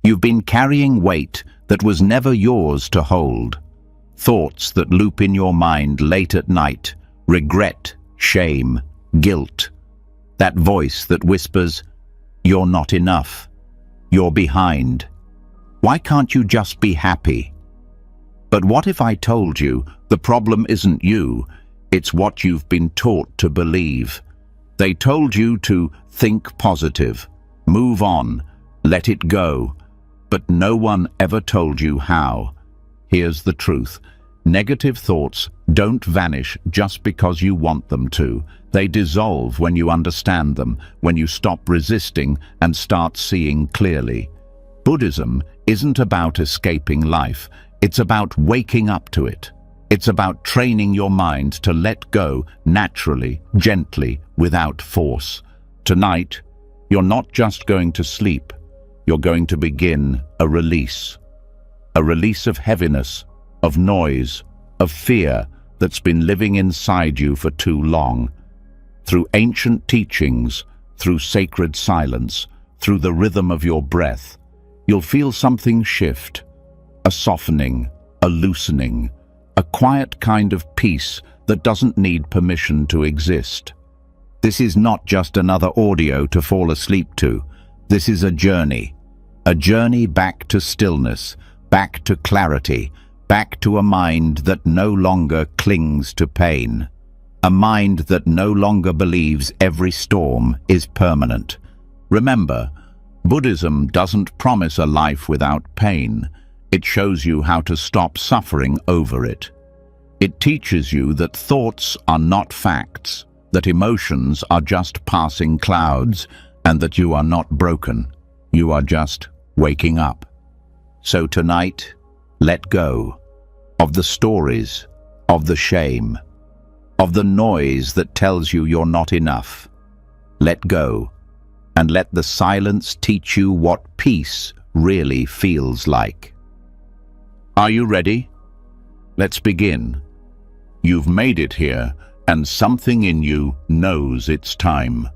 You've been carrying weight that was never yours to hold. Thoughts that loop in your mind late at night, regret, shame, guilt. That voice that whispers, "You're not enough. You're behind. Why can't you just be happy?" But what if I told you the problem isn't you, it's what you've been taught to believe? They told you to think positive, move on, let it go, but no one ever told you how. Here's the truth. Negative thoughts don't vanish just because you want them to. They dissolve when you understand them, when you stop resisting and start seeing clearly. Buddhism isn't about escaping life. It's about waking up to it. It's about training your mind to let go naturally, gently, without force. Tonight, you're not just going to sleep. You're going to begin a release. A release of heaviness, of noise, of fear that's been living inside you for too long. Through ancient teachings, through sacred silence, through the rhythm of your breath, you'll feel something shift. A softening, a loosening, a quiet kind of peace that doesn't need permission to exist. This is not just another audio to fall asleep to. This is a journey back to stillness, back to clarity, back to a mind that no longer clings to pain. A mind that no longer believes every storm is permanent. Remember, Buddhism doesn't promise a life without pain. It shows you how to stop suffering over it. It teaches you that thoughts are not facts, that emotions are just passing clouds, and that you are not broken. You are just waking up. So tonight, let go of the stories, of the shame, of the noise that tells you you're not enough. Let go, and let the silence teach you what peace really feels like. Are you ready? Let's begin. You've made it here, and something in you knows it's time.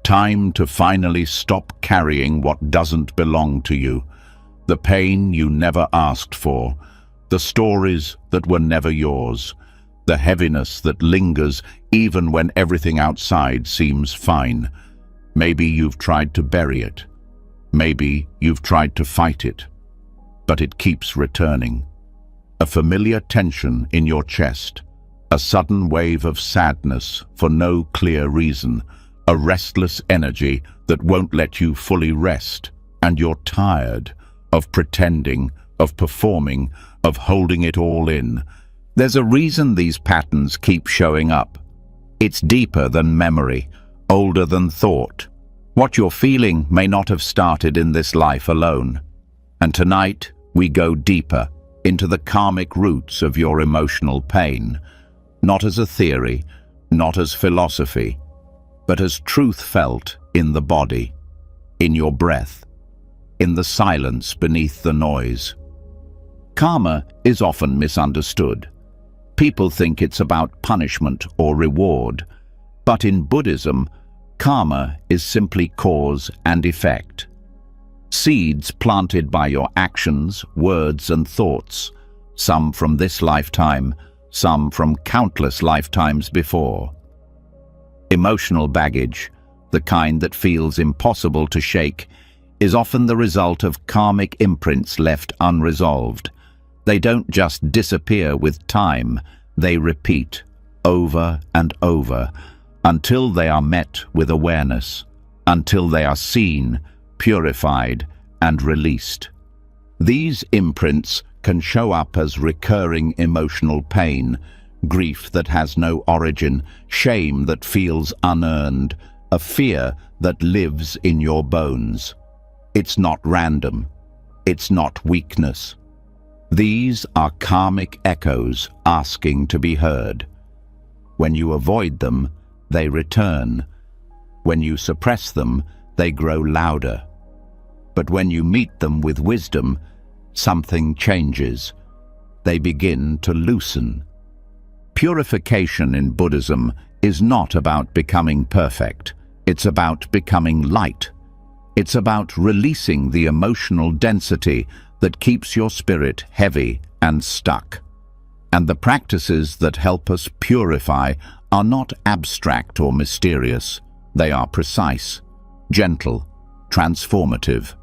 Time to finally stop carrying what doesn't belong to you. The pain you never asked for, the stories that were never yours, the heaviness that lingers even when everything outside seems fine. Maybe you've tried to bury it. Maybe you've tried to fight it. But it keeps returning. A familiar tension in your chest, a sudden wave of sadness for no clear reason, a restless energy that won't let you fully rest, and you're tired of pretending, of performing, of holding it all in. There's a reason these patterns keep showing up. It's deeper than memory, older than thought. What you're feeling may not have started in this life alone. And tonight, we go deeper into the karmic roots of your emotional pain, not as a theory, not as philosophy, but as truth felt in the body, in your breath, in the silence beneath the noise. Karma is often misunderstood. People think it's about punishment or reward, but in Buddhism, karma is simply cause and effect. Seeds planted by your actions, words, and thoughts, some from this lifetime, some from countless lifetimes before. Emotional baggage, the kind that feels impossible to shake, is often the result of karmic imprints left unresolved. They don't just disappear with time, they repeat over and over until they are met with awareness, until they are seen, purified, and released. These imprints can show up as recurring emotional pain, grief that has no origin, shame that feels unearned, a fear that lives in your bones. It's not random. It's not weakness. These are karmic echoes asking to be heard. When you avoid them, they return. When you suppress them, they grow louder. But when you meet them with wisdom, something changes. They begin to loosen. Purification in Buddhism is not about becoming perfect. It's about becoming light. It's about releasing the emotional density that keeps your spirit heavy and stuck. And the practices that help us purify are not abstract or mysterious. They are precise, gentle, transformative.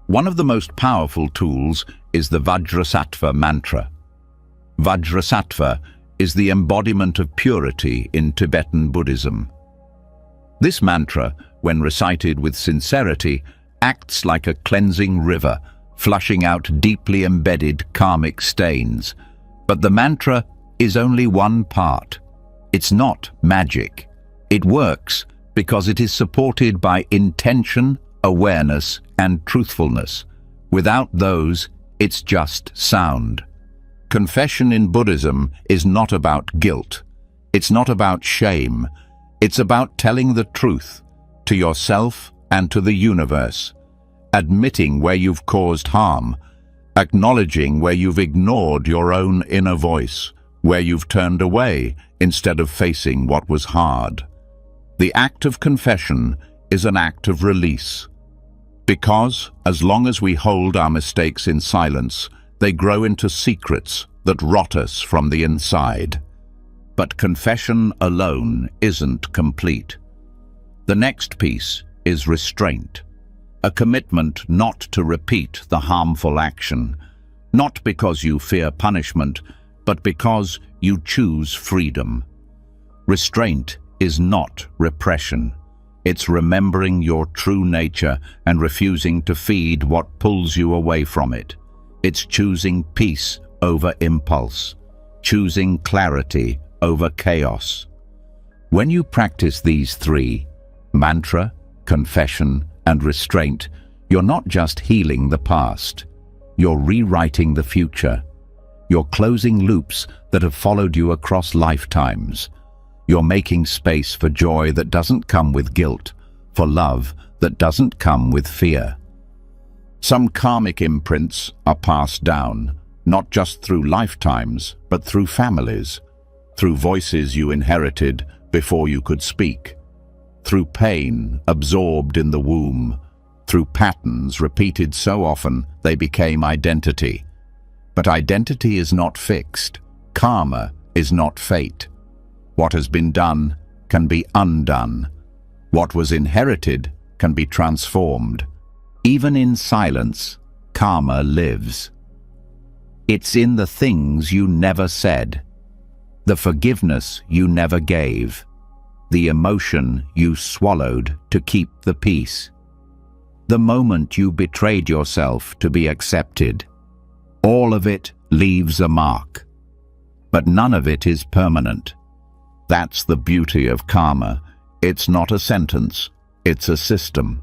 One of the most powerful tools is the Vajrasattva mantra. Vajrasattva is the embodiment of purity in Tibetan Buddhism. This mantra, when recited with sincerity, acts like a cleansing river, flushing out deeply embedded karmic stains. But the mantra is only one part. It's not magic. It works because it is supported by intention, awareness, and truthfulness. Without those, it's just sound. Confession in Buddhism is not about guilt. It's not about shame. It's about telling the truth to yourself and to the universe, admitting where you've caused harm, acknowledging where you've ignored your own inner voice, where you've turned away instead of facing what was hard. The act of confession is an act of release. Because, as long as we hold our mistakes in silence, they grow into secrets that rot us from the inside. But confession alone isn't complete. The next piece is restraint, a commitment not to repeat the harmful action, not because you fear punishment, but because you choose freedom. Restraint is not repression. It's remembering your true nature and refusing to feed what pulls you away from it. It's choosing peace over impulse, choosing clarity over chaos. When you practice these three, mantra, confession, and restraint, you're not just healing the past. You're rewriting the future. You're closing loops that have followed you across lifetimes. You're making space for joy that doesn't come with guilt, for love that doesn't come with fear. Some karmic imprints are passed down, not just through lifetimes, but through families, through voices you inherited before you could speak, through pain absorbed in the womb, through patterns repeated so often they became identity. But identity is not fixed. Karma is not fate. What has been done can be undone. What was inherited can be transformed. Even in silence, karma lives. It's in the things you never said, the forgiveness you never gave, the emotion you swallowed to keep the peace, the moment you betrayed yourself to be accepted. All of it leaves a mark, but none of it is permanent. That's the beauty of karma. It's not a sentence, it's a system.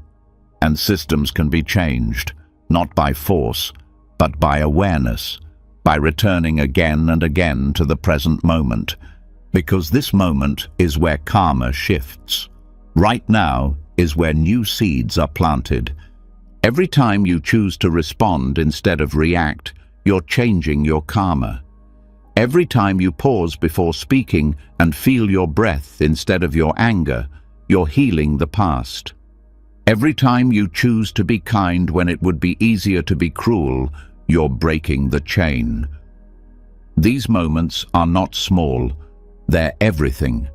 And systems can be changed, not by force, but by awareness, by returning again and again to the present moment, because this moment is where karma shifts. Right now is where new seeds are planted. Every time you choose to respond instead of react, you're changing your karma. Every time you pause before speaking and feel your breath instead of your anger, you're healing the past. Every time you choose to be kind when it would be easier to be cruel, you're breaking the chain. These moments are not small, they're everything.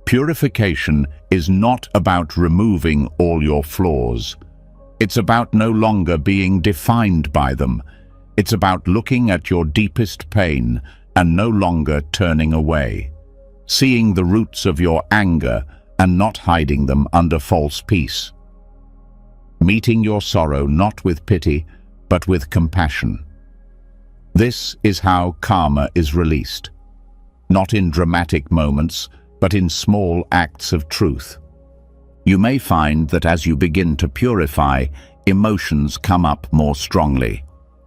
Purification is not about removing all your flaws. It's about no longer being defined by them. It's about looking at your deepest pain and no longer turning away, seeing the roots of your anger and not hiding them under false peace. Meeting your sorrow not with pity, but with compassion. This is how karma is released, not in dramatic moments, but in small acts of truth. You may find that as you begin to purify, emotions come up more strongly.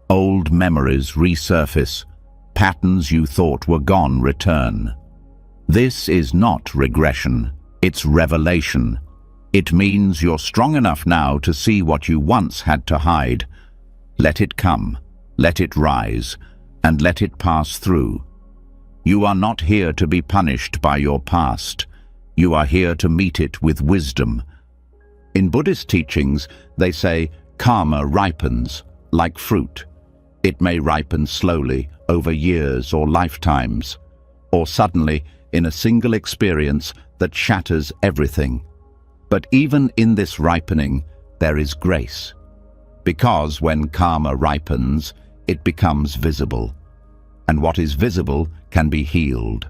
Old memories resurface, patterns you thought were gone return. This is not regression, it's revelation. It means you're strong enough now to see what you once had to hide. Let it come, let it rise, and let it pass through. You are not here to be punished by your past. You are here to meet it with wisdom. In Buddhist teachings, they say karma ripens like fruit. It may ripen slowly over years or lifetimes, or suddenly in a single experience that shatters everything. But even in this ripening, there is grace. Because when karma ripens, it becomes visible. And what is visible can be healed.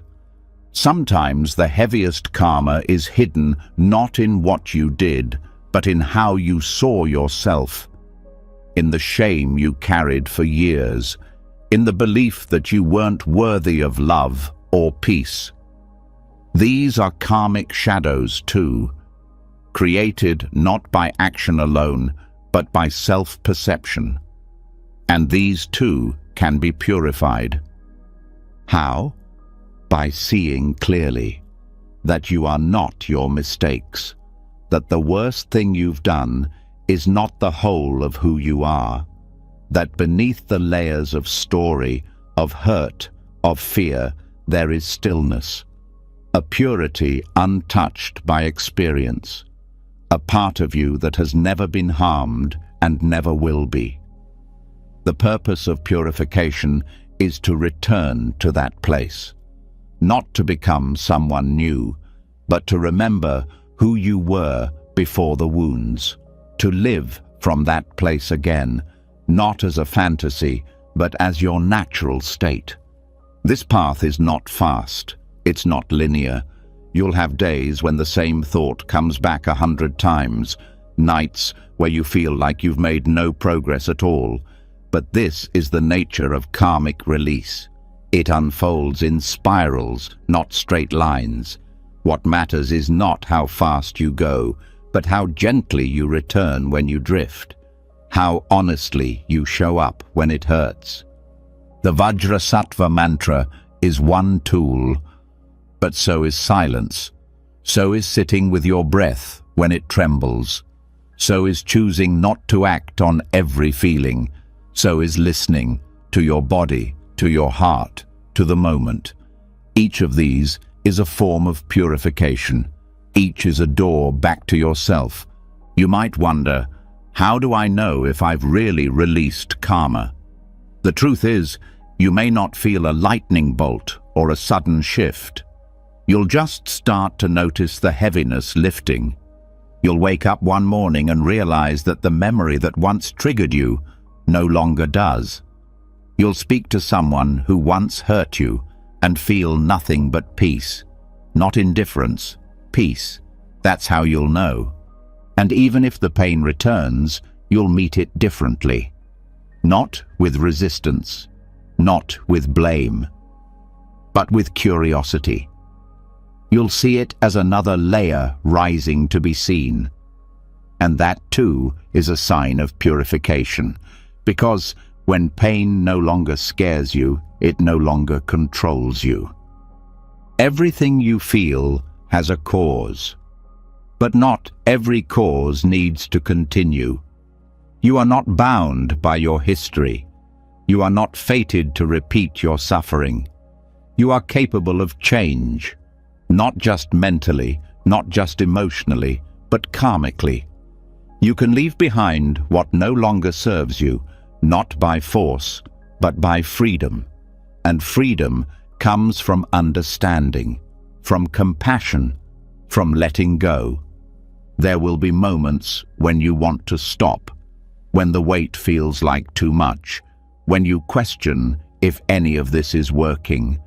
Sometimes the heaviest karma is hidden not in what you did, but in how you saw yourself, in the shame you carried for years, in the belief that you weren't worthy of love or peace. These are karmic shadows too, created not by action alone, but by self-perception. And these too can be purified. How? By seeing clearly that you are not your mistakes, that the worst thing you've done is not the whole of who you are, that beneath the layers of story, of hurt, of fear, there is stillness, a purity untouched by experience, a part of you that has never been harmed and never will be. The purpose of purification is to return to that place, not to become someone new, but to remember who you were before the wounds, to live from that place again, not as a fantasy, but as your natural state. This path is not fast, it's not linear. You'll have days when the same thought comes back 100 times, nights where you feel like you've made no progress at all. But this is the nature of karmic release. It unfolds in spirals, not straight lines. What matters is not how fast you go, but how gently you return when you drift, how honestly you show up when it hurts. The Vajrasattva mantra is one tool, but so is silence. So is sitting with your breath when it trembles. So is choosing not to act on every feeling. So is listening to your body, to your heart, to the moment. Each of these is a form of purification. Each is a door back to yourself. You might wonder, how do I know if I've really released karma? The truth is, you may not feel a lightning bolt or a sudden shift. You'll just start to notice the heaviness lifting. You'll wake up one morning and realize that the memory that once triggered you no longer does. You'll speak to someone who once hurt you and feel nothing but peace, not indifference, peace. That's how you'll know. And even if the pain returns, you'll meet it differently. Not with resistance, not with blame, but with curiosity. You'll see it as another layer rising to be seen. And that too is a sign of purification, because when pain no longer scares you, it no longer controls you. Everything you feel has a cause, but not every cause needs to continue. You are not bound by your history. You are not fated to repeat your suffering. You are capable of change, not just mentally, not just emotionally, but karmically. You can leave behind what no longer serves you, not by force, but by freedom. And freedom comes from understanding, from compassion, from letting go. There will be moments when you want to stop, when the weight feels like too much, when you question if any of this is working.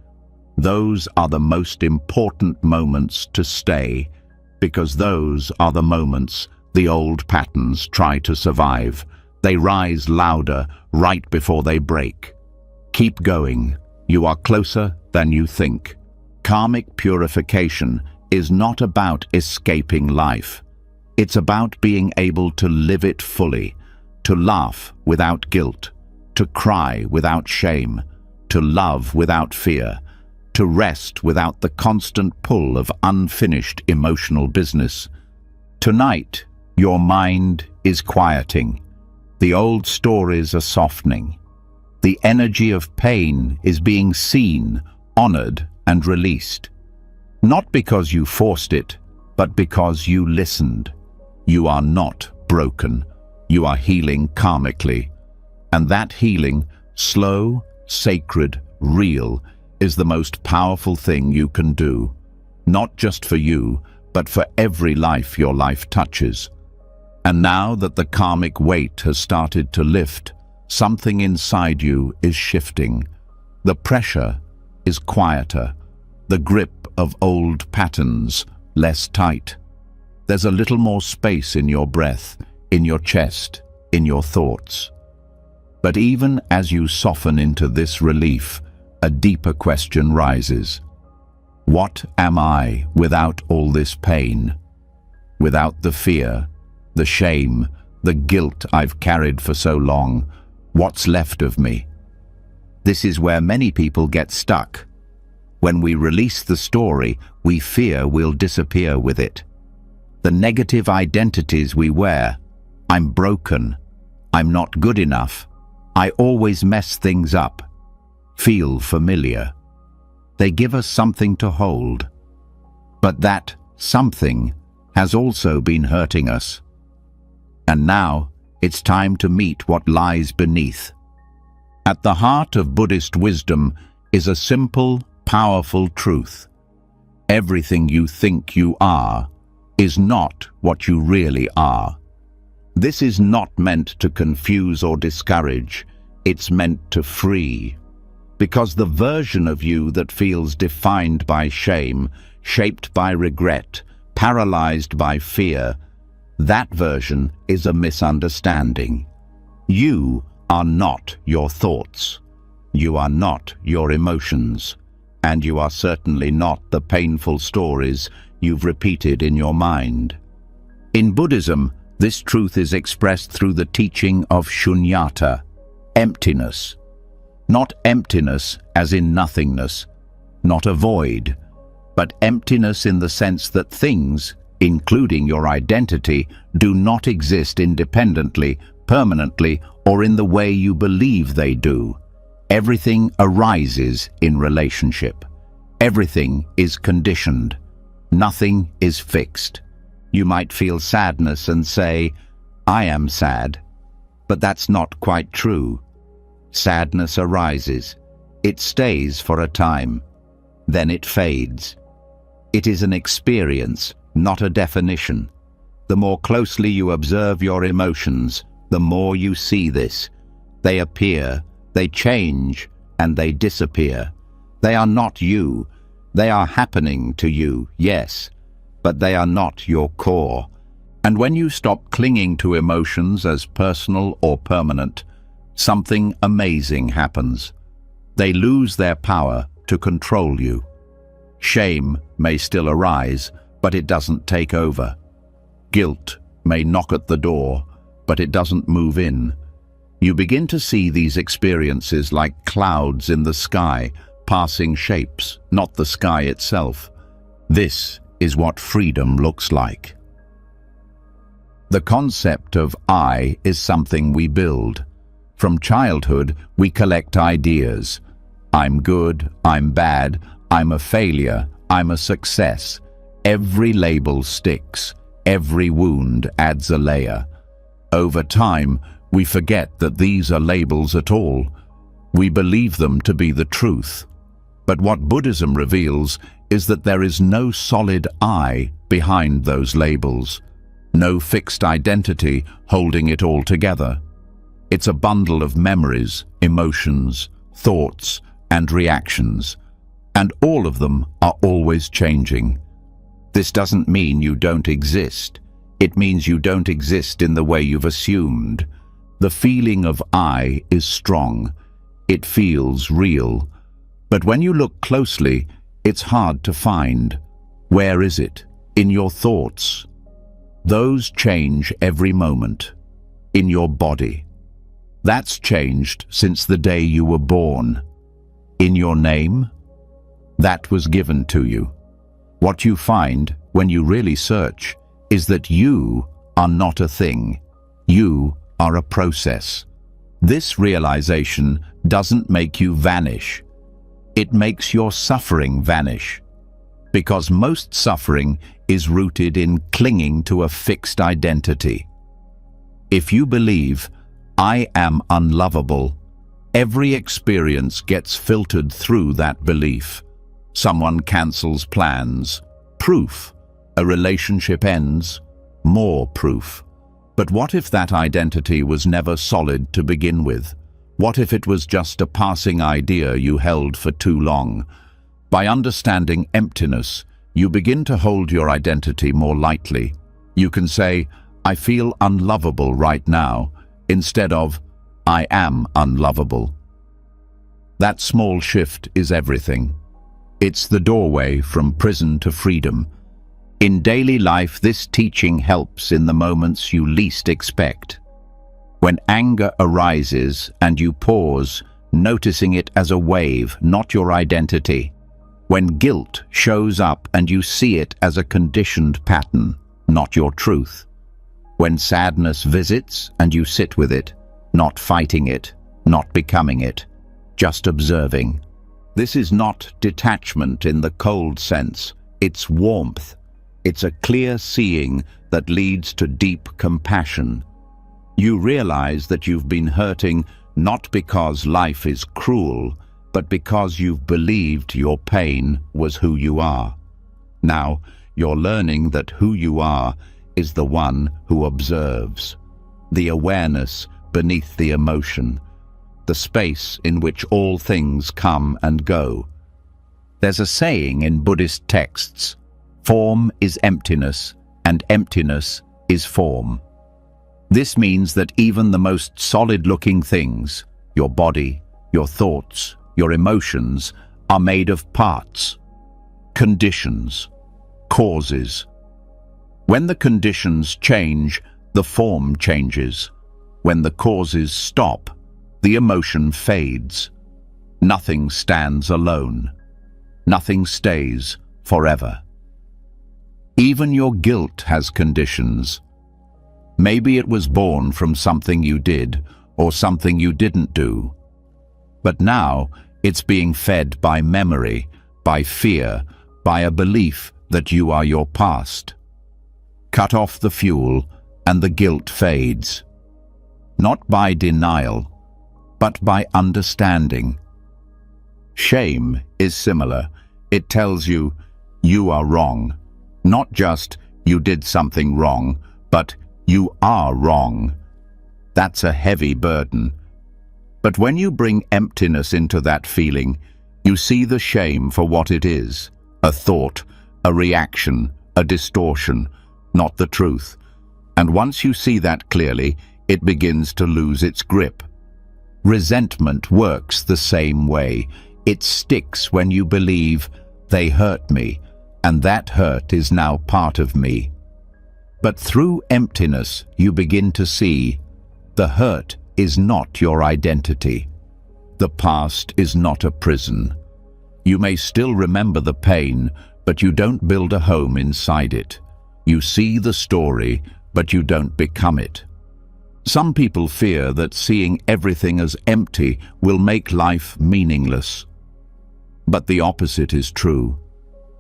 Those are the most important moments to stay, because those are the moments the old patterns try to survive. They rise louder right before they break. Keep going. You are closer than you think. Karmic purification is not about escaping life. It's about being able to live it fully, to laugh without guilt, to cry without shame, to love without fear, to rest without the constant pull of unfinished emotional business. Tonight, your mind is quieting. The old stories are softening. The energy of pain is being seen, honored, and released. Not because you forced it, but because you listened. You are not broken. You are healing karmically. And that healing, slow, sacred, real, is the most powerful thing you can do. Not just for you, but for every life your life touches. And now that the karmic weight has started to lift, something inside you is shifting. The pressure is quieter. The grip of old patterns less tight. There's a little more space in your breath, in your chest, in your thoughts. But even as you soften into this relief, a deeper question rises. What am I without all this pain? Without the fear, the shame, the guilt I've carried for so long? What's left of me? This is where many people get stuck. When we release the story, we fear we'll disappear with it. The negative identities we wear, I'm broken, I'm not good enough, I always mess things up, feel familiar. They give us something to hold. But that something has also been hurting us. And now it's time to meet what lies beneath. At the heart of Buddhist wisdom is a simple, powerful truth. Everything you think you are is not what you really are. This is not meant to confuse or discourage. It's meant to free. Because the version of you that feels defined by shame, shaped by regret, paralyzed by fear, that version is a misunderstanding. You are not your thoughts. You are not your emotions. And you are certainly not the painful stories you've repeated in your mind. In Buddhism, this truth is expressed through the teaching of shunyata, emptiness. Not emptiness as in nothingness, not a void, but emptiness in the sense that things, including your identity, do not exist independently, permanently, or in the way you believe they do. Everything arises in relationship. Everything is conditioned. Nothing is fixed. You might feel sadness and say, I am sad. But that's not quite true. Sadness arises. It stays for a time. Then it fades. It is an experience, not a definition. The more closely you observe your emotions, the more you see this. They appear, they change, and they disappear. They are not you. They are happening to you, yes, but they are not your core. And when you stop clinging to emotions as personal or permanent, something amazing happens. They lose their power to control you. Shame may still arise, but it doesn't take over. Guilt may knock at the door, but it doesn't move in. You begin to see these experiences like clouds in the sky, passing shapes, not the sky itself. This is what freedom looks like. The concept of I is something we build. From childhood, we collect ideas. I'm good, I'm bad, I'm a failure, I'm a success. Every label sticks. Every wound adds a layer. Over time, we forget that these are labels at all. We believe them to be the truth. But what Buddhism reveals is that there is no solid I behind those labels. No fixed identity holding it all together. It's a bundle of memories, emotions, thoughts, and reactions. And all of them are always changing. This doesn't mean you don't exist. It means you don't exist in the way you've assumed. The feeling of I is strong. It feels real. But when you look closely, it's hard to find. Where is it? In your thoughts. Those change every moment. In your body. That's changed since the day you were born. In your name? That was given to you. What you find, when you really search, is that you are not a thing. You are a process. This realization doesn't make you vanish. It makes your suffering vanish. Because most suffering is rooted in clinging to a fixed identity. If you believe, "I am unlovable," every experience gets filtered through that belief. Someone cancels plans. Proof. A relationship ends. More proof. But what if that identity was never solid to begin with? What if it was just a passing idea you held for too long? By understanding emptiness, you begin to hold your identity more lightly. You can say, "I feel unlovable right now," instead of, "I am unlovable." That small shift is everything. It's the doorway from prison to freedom. In daily life, this teaching helps in the moments you least expect. When anger arises and you pause, noticing it as a wave, not your identity. When guilt shows up and you see it as a conditioned pattern, not your truth. When sadness visits and you sit with it, not fighting it, not becoming it, just observing. This is not detachment in the cold sense, it's warmth. It's a clear seeing that leads to deep compassion. You realize that you've been hurting not because life is cruel, but because you've believed your pain was who you are. Now, you're learning that who you are is the one who observes. The awareness beneath the emotion. The space in which all things come and go. There's a saying in Buddhist texts, "Form is emptiness, and emptiness is form." This means that even the most solid-looking things, your body, your thoughts, your emotions, are made of parts, conditions, causes. When the conditions change, the form changes. When the causes stop, the emotion fades. Nothing stands alone. Nothing stays forever. Even your guilt has conditions. Maybe it was born from something you did or something you didn't do. But now it's being fed by memory, by fear, by a belief that you are your past. Cut off the fuel and the guilt fades. Not by denial, but by understanding. Shame is similar. It tells you, you are wrong. Not just, you did something wrong, but you are wrong. That's a heavy burden. But when you bring emptiness into that feeling, you see the shame for what it is. A thought, a reaction, a distortion, not the truth. And once you see that clearly, it begins to lose its grip. Resentment works the same way. It sticks when you believe, "They hurt me, and that hurt is now part of me." But through emptiness, you begin to see, the hurt is not your identity. The past is not a prison. You may still remember the pain, but you don't build a home inside it. You see the story, but you don't become it. Some people fear that seeing everything as empty will make life meaningless. But the opposite is true.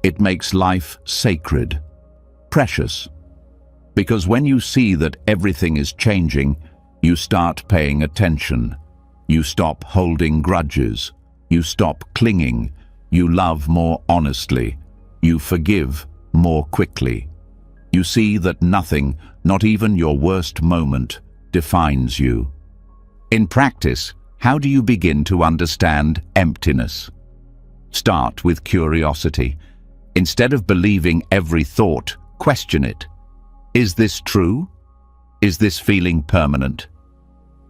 It makes life sacred, precious. Because when you see that everything is changing, you start paying attention. You stop holding grudges. You stop clinging. You love more honestly. You forgive more quickly. You see that nothing, not even your worst moment, defines you. In practice, how do you begin to understand emptiness? Start with curiosity. Instead of believing every thought, question it. Is this true? Is this feeling permanent?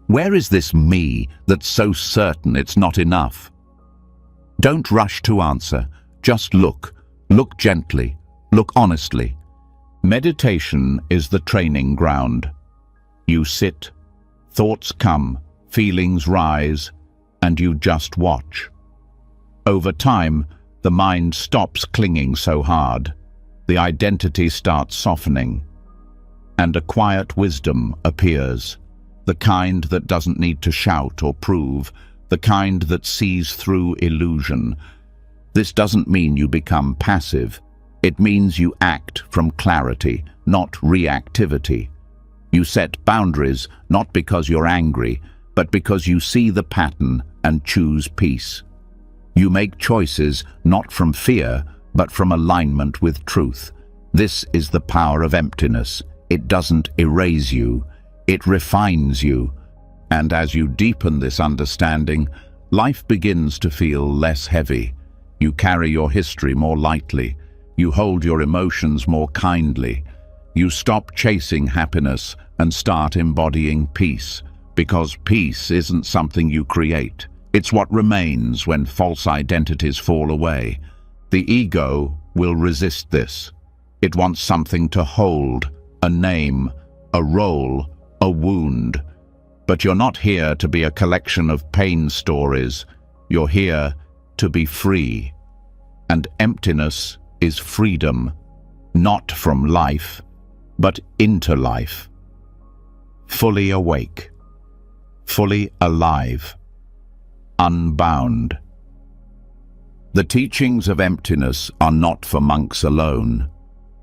Where is this me that's so certain it's not enough? Don't rush to answer. Just look. Look gently. Look honestly. Meditation is the training ground. You sit, thoughts come, feelings rise, and you just watch. Over time, the mind stops clinging so hard. The identity starts softening. And a quiet wisdom appears, the kind that doesn't need to shout or prove, the kind that sees through illusion. This doesn't mean you become passive. It means you act from clarity, not reactivity. You set boundaries not because you're angry, but because you see the pattern and choose peace. You make choices not from fear, but from alignment with truth. This is the power of emptiness. It doesn't erase you, it refines you. And as you deepen this understanding, life begins to feel less heavy. You carry your history more lightly. You hold your emotions more kindly. You stop chasing happiness and start embodying peace, because peace isn't something you create. It's what remains when false identities fall away. The ego will resist this. It wants something to hold, a name, a role, a wound. But you're not here to be a collection of pain stories. You're here to be free. And emptiness is freedom, not from life, but into life. Fully awake, fully alive, unbound. The teachings of emptiness are not for monks alone.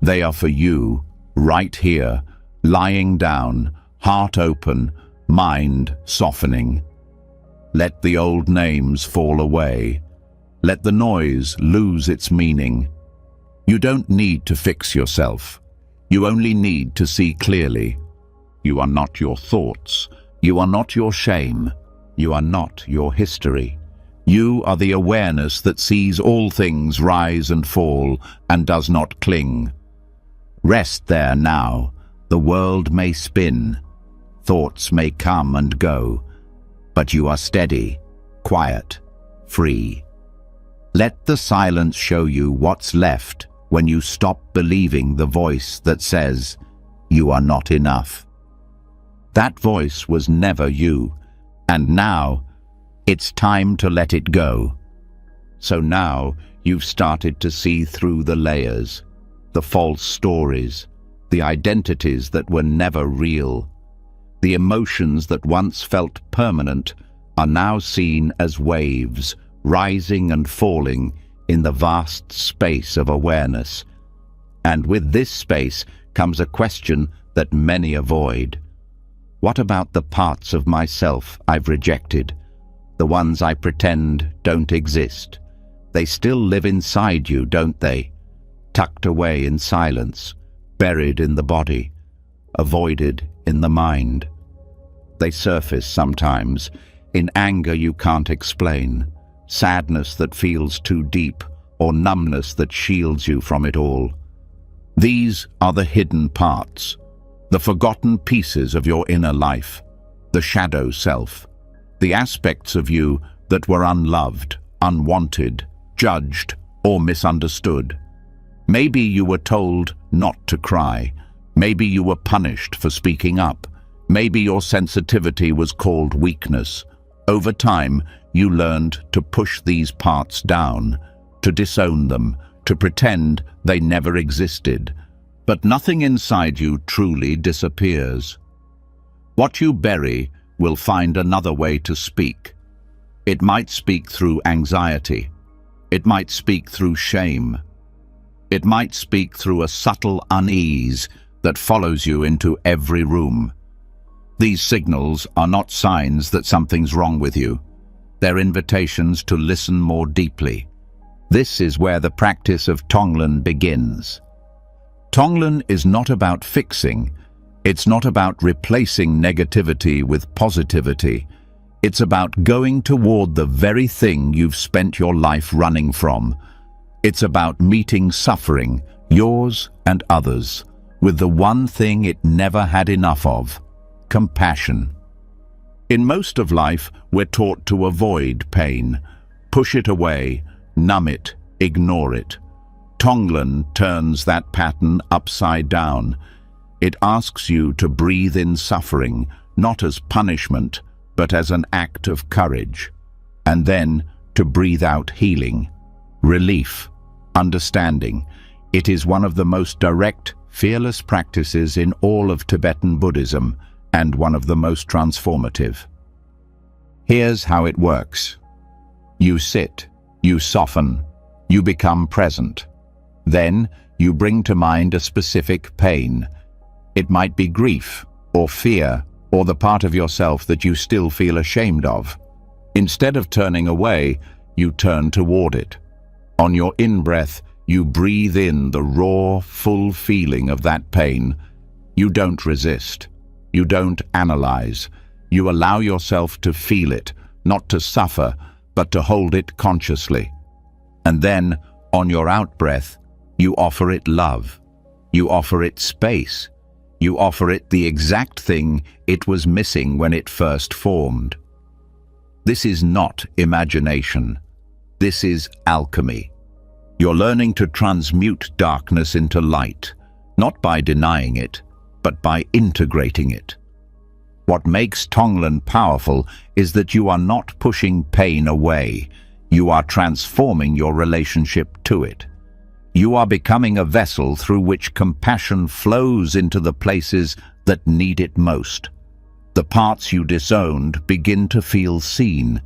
They are for you, right here, lying down, heart open, mind softening. Let the old names fall away. Let the noise lose its meaning. You don't need to fix yourself. You only need to see clearly. You are not your thoughts. You are not your shame. You are not your history. You are the awareness that sees all things rise and fall and does not cling. Rest there now. The world may spin. Thoughts may come and go. But you are steady, quiet, free. Let the silence show you what's left when you stop believing the voice that says, you are not enough. That voice was never you, and now it's time to let it go. So now you've started to see through the layers, the false stories, the identities that were never real. The emotions that once felt permanent are now seen as waves, rising and falling in the vast space of awareness. And with this space comes a question that many avoid. What about the parts of myself I've rejected? The ones I pretend don't exist? They still live inside you, don't they? Tucked away in silence, buried in the body, avoided in the mind. They surface sometimes in anger you can't explain, sadness that feels too deep, or numbness that shields you from it all. These are the hidden parts, the forgotten pieces of your inner life, the shadow self, the aspects of you that were unloved, unwanted, judged, or misunderstood. Maybe you were told not to cry. Maybe you were punished for speaking up. Maybe your sensitivity was called weakness. Over time, you learned to push these parts down, to disown them, to pretend they never existed. But nothing inside you truly disappears. What you bury will find another way to speak. It might speak through anxiety. It might speak through shame. It might speak through a subtle unease that follows you into every room. These signals are not signs that something's wrong with you. They're invitations to listen more deeply. This is where the practice of Tonglen begins. Tonglen is not about fixing. It's not about replacing negativity with positivity. It's about going toward the very thing you've spent your life running from. It's about meeting suffering, yours and others, with the one thing it never had enough of: compassion. In most of life, we're taught to avoid pain, push it away, numb it, ignore it. Tonglen turns that pattern upside down. It asks you to breathe in suffering, not as punishment, but as an act of courage. And then to breathe out healing, relief, understanding. It is one of the most direct, fearless practices in all of Tibetan Buddhism, and one of the most transformative. Here's how it works. You sit, you soften, you become present. Then you bring to mind a specific pain. It might be grief, or fear, or the part of yourself that you still feel ashamed of. Instead of turning away, you turn toward it. On your in-breath, you breathe in the raw, full feeling of that pain. You don't resist. You don't analyze. You allow yourself to feel it, not to suffer, but to hold it consciously. And then, on your out-breath, you offer it love. You offer it space. You offer it the exact thing it was missing when it first formed. This is not imagination. This is alchemy. You're learning to transmute darkness into light, not by denying it, but by integrating it. What makes Tonglen powerful is that you are not pushing pain away. You are transforming your relationship to it. You are becoming a vessel through which compassion flows into the places that need it most. The parts you disowned begin to feel seen.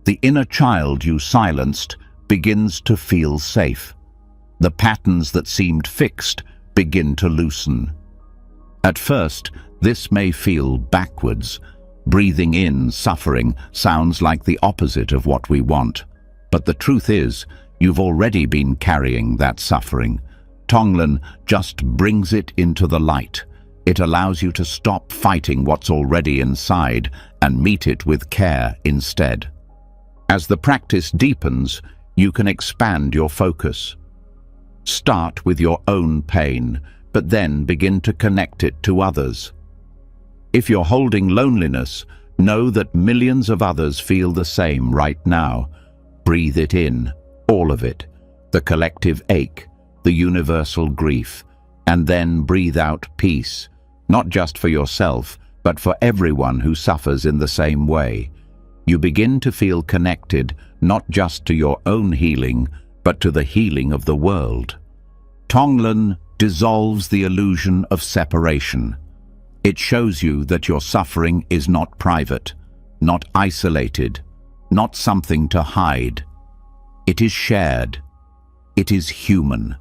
The inner child you silenced begins to feel safe. The patterns that seemed fixed begin to loosen. At first, this may feel backwards. Breathing in suffering sounds like the opposite of what we want. But the truth is, you've already been carrying that suffering. Tonglen just brings it into the light. It allows you to stop fighting what's already inside and meet it with care instead. As the practice deepens, you can expand your focus. Start with your own pain, but then begin to connect it to others. If you're holding loneliness, know that millions of others feel the same right now. Breathe it in, all of it, the collective ache, the universal grief, and then breathe out peace, not just for yourself, but for everyone who suffers in the same way. You begin to feel connected, not just to your own healing, but to the healing of the world. Tonglen dissolves the illusion of separation. It shows you that your suffering is not private, not isolated, not something to hide. It is shared. It is human.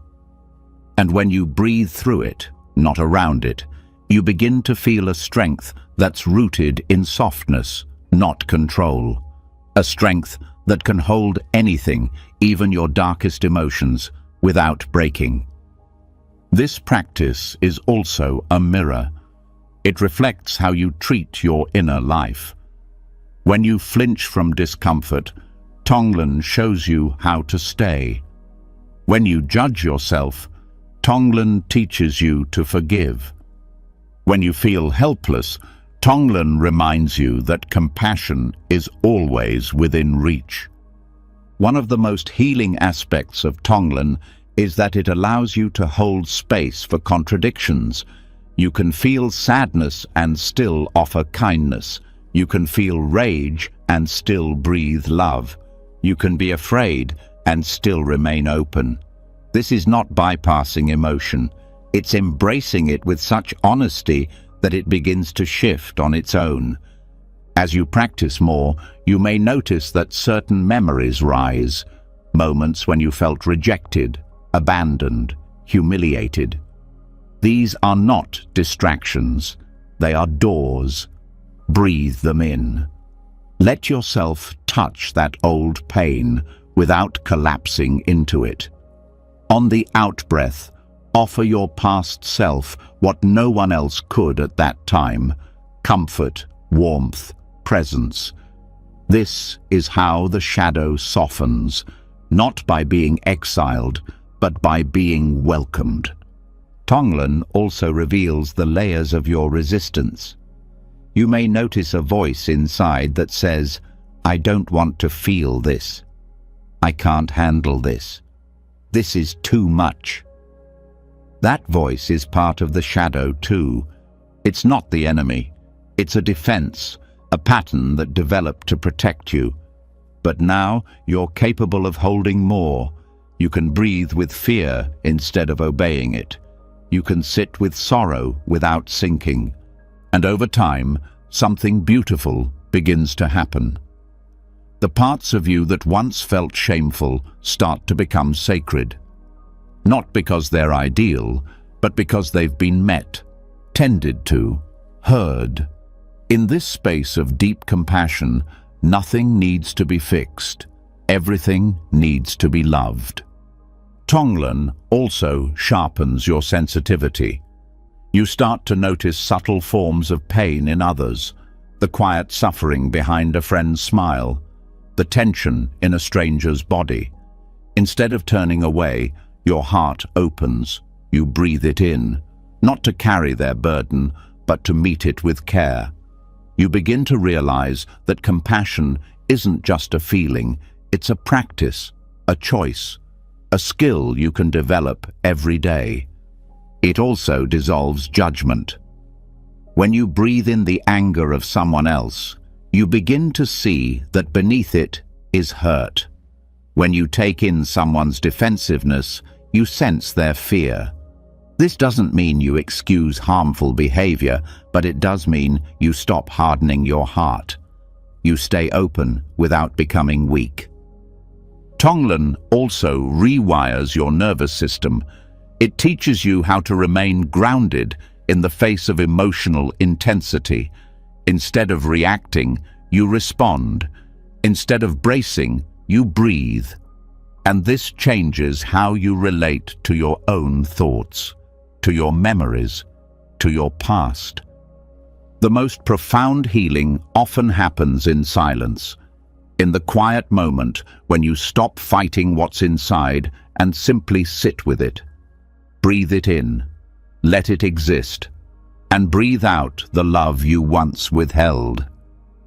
And when you breathe through it, not around it, you begin to feel a strength that's rooted in softness, not control. A strength that can hold anything, even your darkest emotions, without breaking. This practice is also a mirror. It reflects how you treat your inner life. When you flinch from discomfort, Tonglen shows you how to stay. When you judge yourself, Tonglen teaches you to forgive. When you feel helpless, Tonglen reminds you that compassion is always within reach. One of the most healing aspects of Tonglen is that it allows you to hold space for contradictions. You can feel sadness and still offer kindness. You can feel rage and still breathe love. You can be afraid and still remain open. This is not bypassing emotion. It's embracing it with such honesty that it begins to shift on its own. As you practice more, you may notice that certain memories rise, moments when you felt rejected, abandoned, humiliated. These are not distractions. They are doors. Breathe them in. Let yourself touch that old pain without collapsing into it. On the out-breath, offer your past self what no one else could at that time: comfort, warmth, presence. This is how the shadow softens, not by being exiled, but by being welcomed. Tonglen also reveals the layers of your resistance. You may notice a voice inside that says, "I don't want to feel this. I can't handle this. This is too much." That voice is part of the shadow too. It's not the enemy. It's a defense, a pattern that developed to protect you. But now you're capable of holding more. You can breathe with fear instead of obeying it. You can sit with sorrow without sinking. And over time, something beautiful begins to happen. The parts of you that once felt shameful start to become sacred. not because they're ideal, but because they've been met, tended to, heard. In this space of deep compassion, nothing needs to be fixed. Everything needs to be loved. Tonglen also sharpens your sensitivity. You start to notice subtle forms of pain in others, the quiet suffering behind a friend's smile, the tension in a stranger's body. Instead of turning away, your heart opens. You breathe it in, not to carry their burden, but to meet it with care. You begin to realize that compassion isn't just a feeling, it's a practice, a choice, a skill you can develop every day. It also dissolves judgment. When you breathe in the anger of someone else, you begin to see that beneath it is hurt. When you take in someone's defensiveness, you sense their fear. This doesn't mean you excuse harmful behavior, but it does mean you stop hardening your heart. You stay open without becoming weak. Tonglen also rewires your nervous system. It teaches you how to remain grounded in the face of emotional intensity. Instead of reacting, you respond. Instead of bracing, you breathe. And this changes how you relate to your own thoughts, to your memories, to your past. The most profound healing often happens in silence, in the quiet moment when you stop fighting what's inside and simply sit with it. Breathe it in, let it exist, and breathe out the love you once withheld.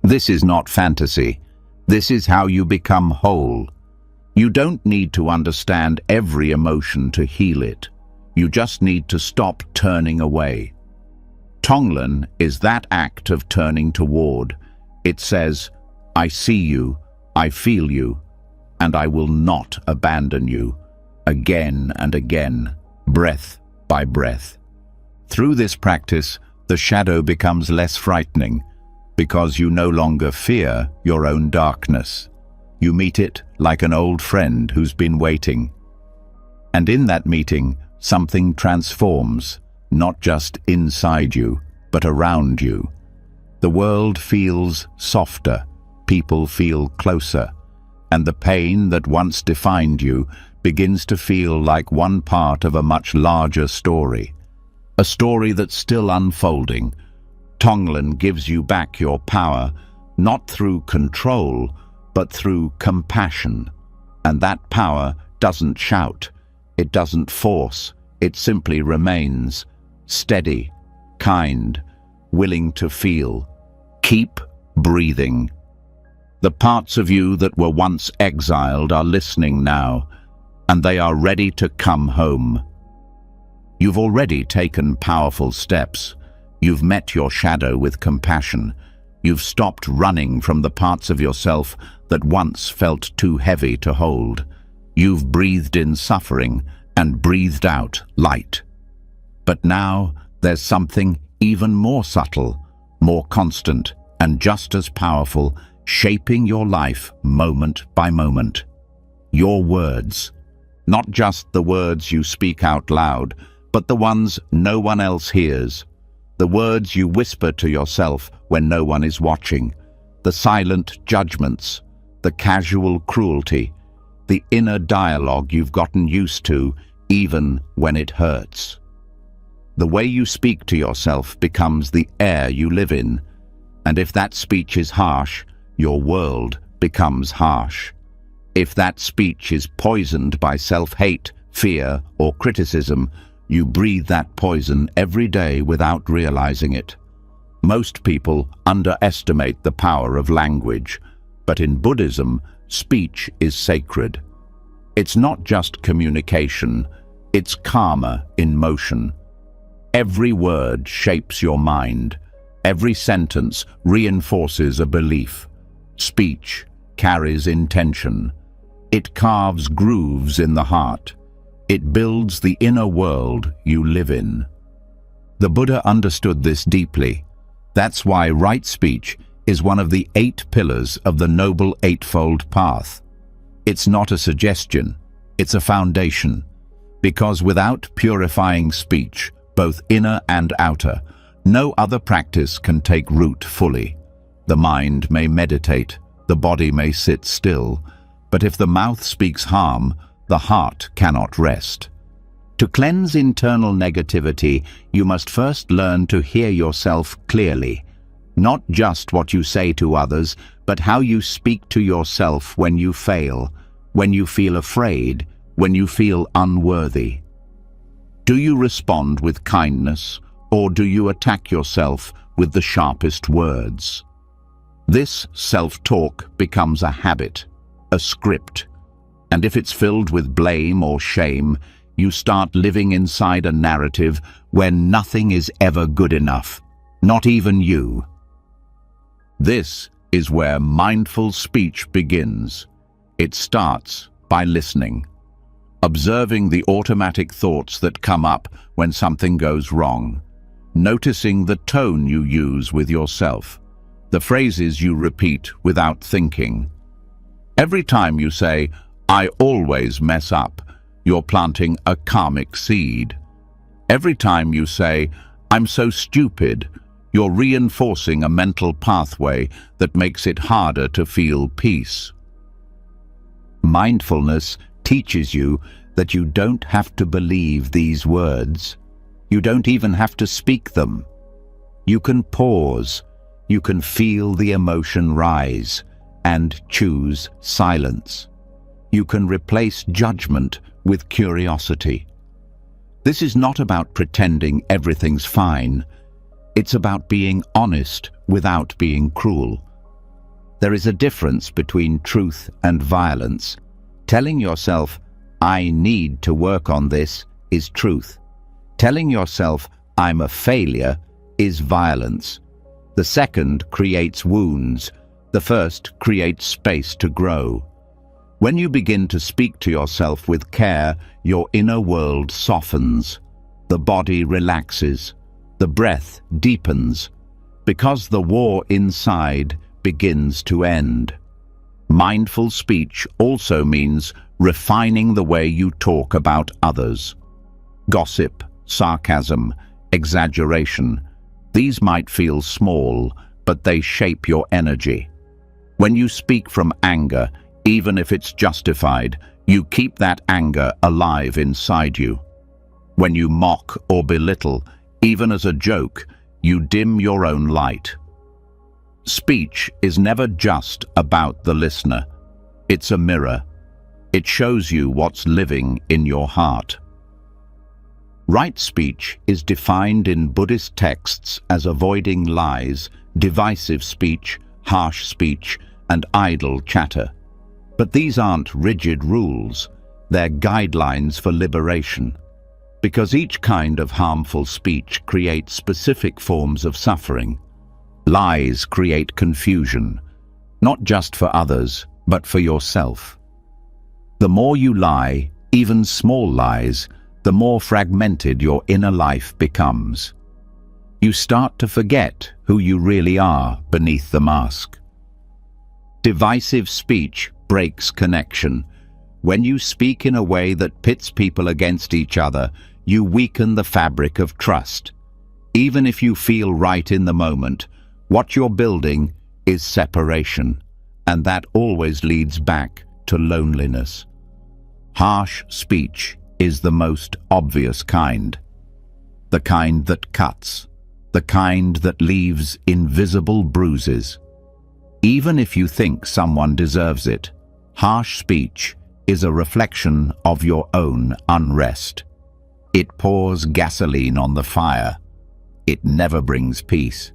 This is not fantasy. This is how you become whole. You don't need to understand every emotion to heal it. You just need to stop turning away. Tonglen is that act of turning toward. It says, I see you, I feel you, and I will not abandon you, again and again, breath by breath. Through this practice, the shadow becomes less frightening, because you no longer fear your own darkness. You meet it like an old friend who's been waiting. And in that meeting, something transforms, not just inside you, but around you. The world feels softer, people feel closer, and the pain that once defined you begins to feel like one part of a much larger story. A story that's still unfolding. Tonglen gives you back your power, not through control, but through compassion. And that power doesn't shout, it doesn't force, it simply remains steady, kind, willing to feel. Keep breathing. The parts of you that were once exiled are listening now, and they are ready to come home. You've already taken powerful steps. You've met your shadow with compassion. You've stopped running from the parts of yourself that once felt too heavy to hold. You've breathed in suffering and breathed out light. But now there's something even more subtle, more constant, and just as powerful, shaping your life moment by moment. Your words. Not just the words you speak out loud, but the ones no one else hears. The words you whisper to yourself when no one is watching. The silent judgments, the casual cruelty, the inner dialogue you've gotten used to even when it hurts. The way you speak to yourself becomes the air you live in, and if that speech is harsh, your world becomes harsh. If that speech is poisoned by self-hate, fear, or criticism, you breathe that poison every day without realizing it. Most people underestimate the power of language, but in Buddhism, speech is sacred. It's not just communication, it's karma in motion. Every word shapes your mind. Every sentence reinforces a belief. Speech carries intention. It carves grooves in the heart. It builds the inner world you live in. The Buddha understood this deeply. That's why right speech is one of the 8 pillars of the Noble Eightfold Path. It's not a suggestion, it's a foundation. Because without purifying speech, both inner and outer, no other practice can take root fully. The mind may meditate, the body may sit still, but if the mouth speaks harm, the heart cannot rest. To cleanse internal negativity, you must first learn to hear yourself clearly. Not just what you say to others, but how you speak to yourself when you fail, when you feel afraid, when you feel unworthy. Do you respond with kindness, or do you attack yourself with the sharpest words? This self-talk becomes a habit, a script, and if it's filled with blame or shame, you start living inside a narrative where nothing is ever good enough, not even you. This is where mindful speech begins. It starts by listening, observing the automatic thoughts that come up when something goes wrong, noticing the tone you use with yourself, the phrases you repeat without thinking. Every time you say, "I always mess up," you're planting a karmic seed. Every time you say, "I'm so stupid," you're reinforcing a mental pathway that makes it harder to feel peace. Mindfulness teaches you that you don't have to believe these words. You don't even have to speak them. You can pause, you can feel the emotion rise, and choose silence. You can replace judgment with curiosity. This is not about pretending everything's fine. It's about being honest without being cruel. There is a difference between truth and violence. Telling yourself, "I need to work on this," is truth. Telling yourself, "I'm a failure," is violence. The second creates wounds. The first creates space to grow. When you begin to speak to yourself with care, your inner world softens. The body relaxes. The breath deepens. Because the war inside begins to end. Mindful speech also means refining the way you talk about others. Gossip, sarcasm, exaggeration. These might feel small, but they shape your energy. When you speak from anger, even if it's justified, you keep that anger alive inside you. When you mock or belittle, even as a joke, you dim your own light. Speech is never just about the listener. It's a mirror. It shows you what's living in your heart. Right speech is defined in Buddhist texts as avoiding lies, divisive speech, harsh speech, and idle chatter. But these aren't rigid rules. They're guidelines for liberation. Because each kind of harmful speech creates specific forms of suffering. Lies create confusion, not just for others, but for yourself. The more you lie, even small lies, the more fragmented your inner life becomes. You start to forget who you really are beneath the mask. Divisive speech breaks connection. When you speak in a way that pits people against each other, you weaken the fabric of trust. Even if you feel right in the moment, what you're building is separation, and that always leads back to loneliness. Harsh speech is the most obvious kind. The kind that cuts. The kind that leaves invisible bruises. Even if you think someone deserves it, harsh speech is a reflection of your own unrest. It pours gasoline on the fire. It never brings peace.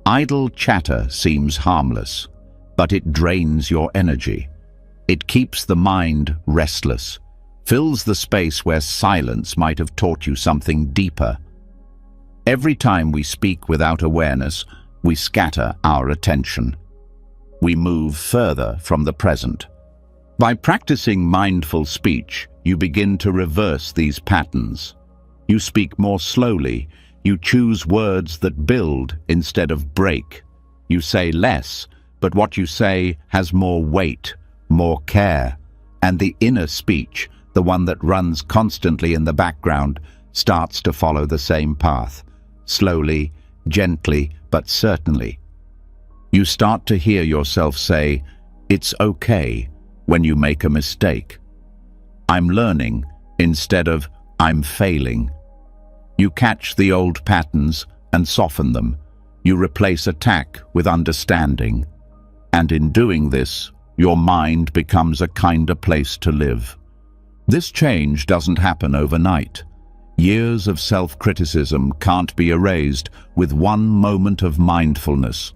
Idle chatter seems harmless, but it drains your energy. It keeps the mind restless, fills the space where silence might have taught you something deeper. Every time we speak without awareness, we scatter our attention. We move further from the present. By practicing mindful speech, you begin to reverse these patterns. You speak more slowly. You choose words that build instead of break. You say less, but what you say has more weight, more care, and the inner speech, the one that runs constantly in the background, starts to follow the same path, slowly, gently, but certainly. You start to hear yourself say, "It's okay," when you make a mistake. "I'm learning," instead of "I'm failing." You catch the old patterns and soften them. You replace attack with understanding. And in doing this, your mind becomes a kinder place to live. This change doesn't happen overnight. Years of self-criticism can't be erased with one moment of mindfulness.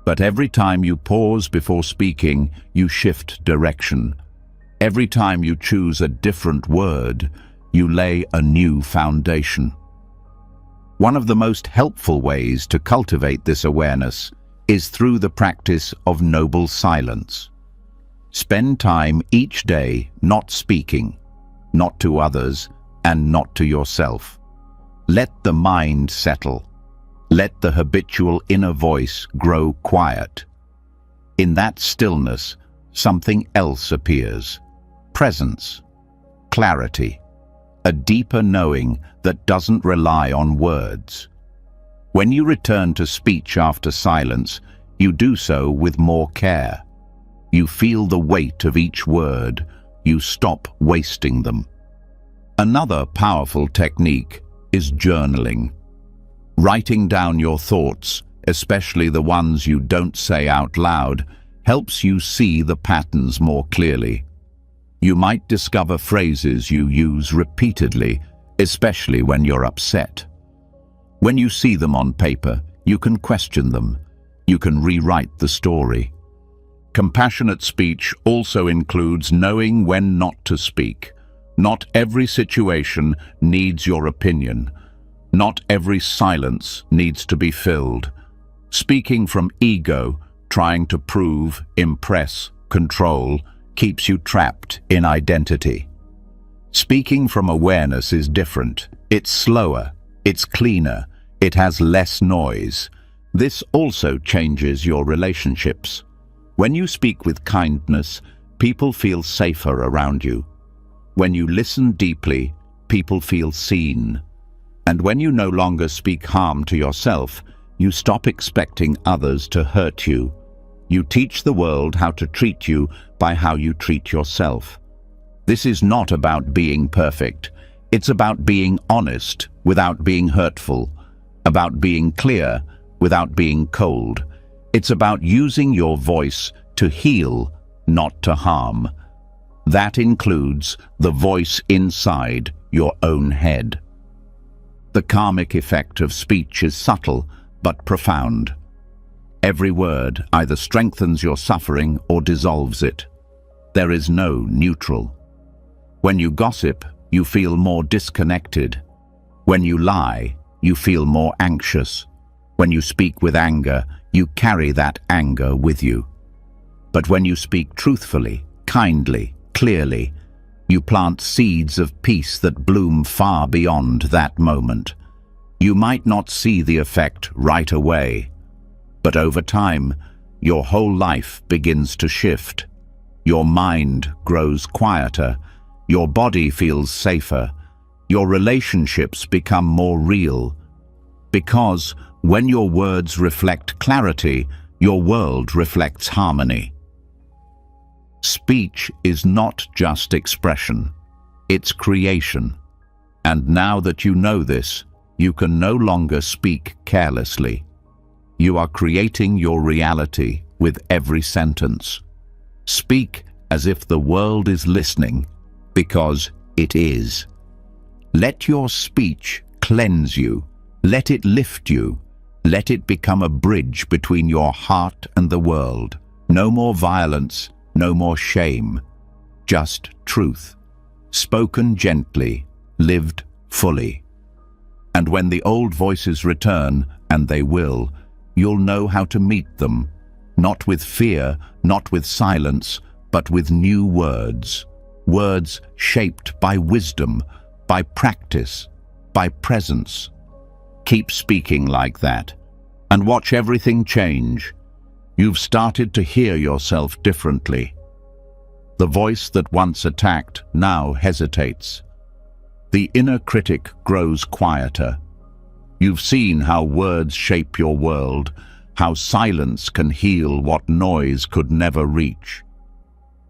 But every time you pause before speaking, you shift direction. Every time you choose a different word, you lay a new foundation. One of the most helpful ways to cultivate this awareness is through the practice of noble silence. Spend time each day not speaking, not to others, and not to yourself. Let the mind settle. Let the habitual inner voice grow quiet. In that stillness, something else appears. Presence, clarity, a deeper knowing that doesn't rely on words. When you return to speech after silence, you do so with more care. You feel the weight of each word. You stop wasting them. Another powerful technique is journaling. Writing down your thoughts, especially the ones you don't say out loud, helps you see the patterns more clearly. You might discover phrases you use repeatedly, especially when you're upset. When you see them on paper, you can question them. You can rewrite the story. Compassionate speech also includes knowing when not to speak. Not every situation needs your opinion. Not every silence needs to be filled. Speaking from ego, trying to prove, impress, control, keeps you trapped in identity. Speaking from awareness is different. It's slower, it's cleaner, it has less noise. This also changes your relationships. When you speak with kindness, people feel safer around you. When you listen deeply, people feel seen. And when you no longer speak harm to yourself, you stop expecting others to hurt you. You teach the world how to treat you by how you treat yourself. This is not about being perfect. It's about being honest without being hurtful, about being clear without being cold. It's about using your voice to heal, not to harm. That includes the voice inside your own head. The karmic effect of speech is subtle but profound. Every word either strengthens your suffering or dissolves it. There is no neutral. When you gossip, you feel more disconnected. When you lie, you feel more anxious. When you speak with anger, you carry that anger with you. But when you speak truthfully, kindly, clearly, you plant seeds of peace that bloom far beyond that moment. You might not see the effect right away, but over time, your whole life begins to shift. Your mind grows quieter, your body feels safer, your relationships become more real. Because when your words reflect clarity, your world reflects harmony. Speech is not just expression, it's creation. And now that you know this, you can no longer speak carelessly. You are creating your reality with every sentence. Speak as if the world is listening, because it is. Let your speech cleanse you. Let it lift you. Let it become a bridge between your heart and the world. No more violence, no more shame. Just truth. Spoken gently, lived fully. And when the old voices return, and they will, you'll know how to meet them, not with fear, not with silence, but with new words. Words shaped by wisdom, by practice, by presence. Keep speaking like that, and watch everything change. You've started to hear yourself differently. The voice that once attacked now hesitates. The inner critic grows quieter. You've seen how words shape your world, how silence can heal what noise could never reach.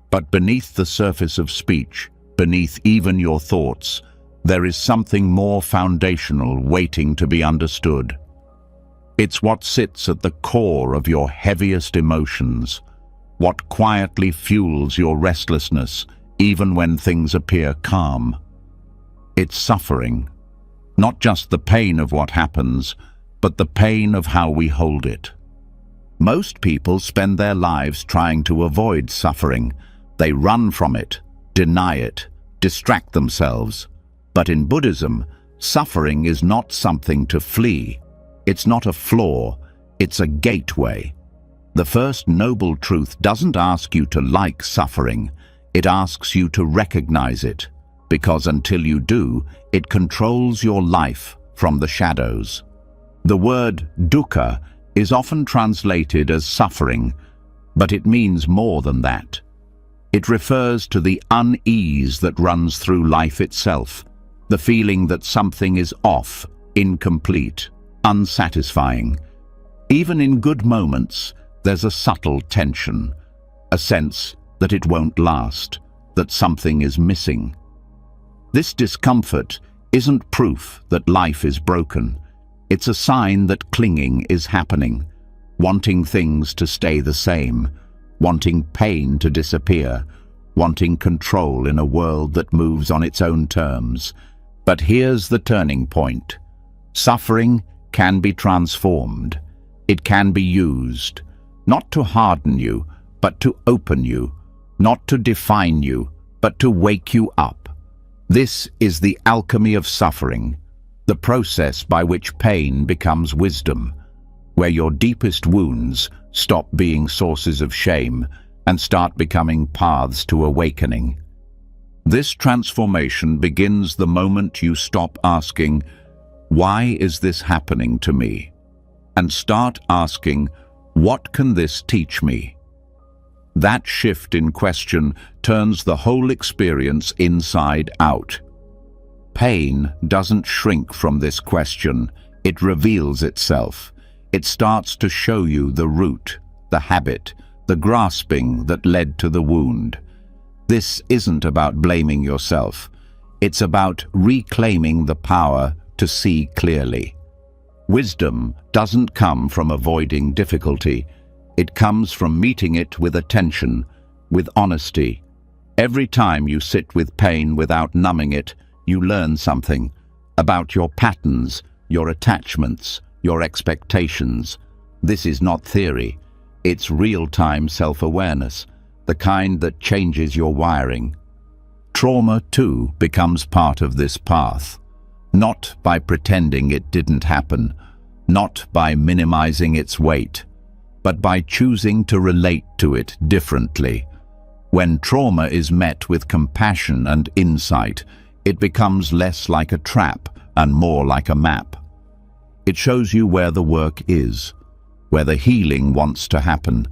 But beneath the surface of speech, beneath even your thoughts, there is something more foundational waiting to be understood. It's what sits at the core of your heaviest emotions, what quietly fuels your restlessness even when things appear calm. It's suffering, not just the pain of what happens, but the pain of how we hold it. Most people spend their lives trying to avoid suffering. They run from it, deny it, distract themselves. But in Buddhism, suffering is not something to flee. It's not a flaw, it's a gateway. The first noble truth doesn't ask you to like suffering, it asks you to recognize it, because until you do, it controls your life from the shadows. The word dukkha is often translated as suffering, but it means more than that. It refers to the unease that runs through life itself, the feeling that something is off, incomplete, unsatisfying. Even in good moments, there's a subtle tension, a sense that it won't last, that something is missing. This discomfort isn't proof that life is broken. It's a sign that clinging is happening, wanting things to stay the same, wanting pain to disappear, wanting control in a world that moves on its own terms. But here's the turning point. Suffering can be transformed. It can be used, not to harden you, but to open you, not to define you, but to wake you up. This is the alchemy of suffering, the process by which pain becomes wisdom, where your deepest wounds stop being sources of shame and start becoming paths to awakening. This transformation begins the moment you stop asking, "Why is this happening to me?" and start asking, "What can this teach me?" That shift in question turns the whole experience inside out. Pain doesn't shrink from this question, it reveals itself. It starts to show you the root, the habit, the grasping that led to the wound. This isn't about blaming yourself. It's about reclaiming the power to see clearly. Wisdom doesn't come from avoiding difficulty. It comes from meeting it with attention, with honesty. Every time you sit with pain without numbing it, you learn something about your patterns, your attachments, your expectations. This is not theory. It's real-time self-awareness, the kind that changes your wiring. Trauma, too, becomes part of this path. Not by pretending it didn't happen, not by minimizing its weight, but by choosing to relate to it differently. When trauma is met with compassion and insight, it becomes less like a trap and more like a map. It shows you where the work is, where the healing wants to happen,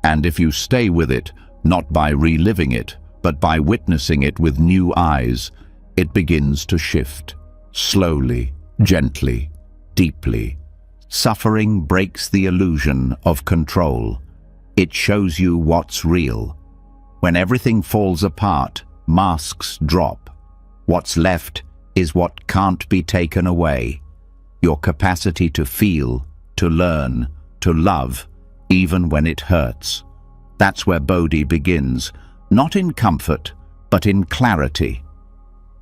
and if you stay with it, not by reliving it, but by witnessing it with new eyes, it begins to shift. Slowly, gently, deeply. Suffering breaks the illusion of control. It shows you what's real. When everything falls apart, masks drop. What's left is what can't be taken away. Your capacity to feel, to learn, to love, even when it hurts. That's where Bodhi begins, not in comfort, but in clarity.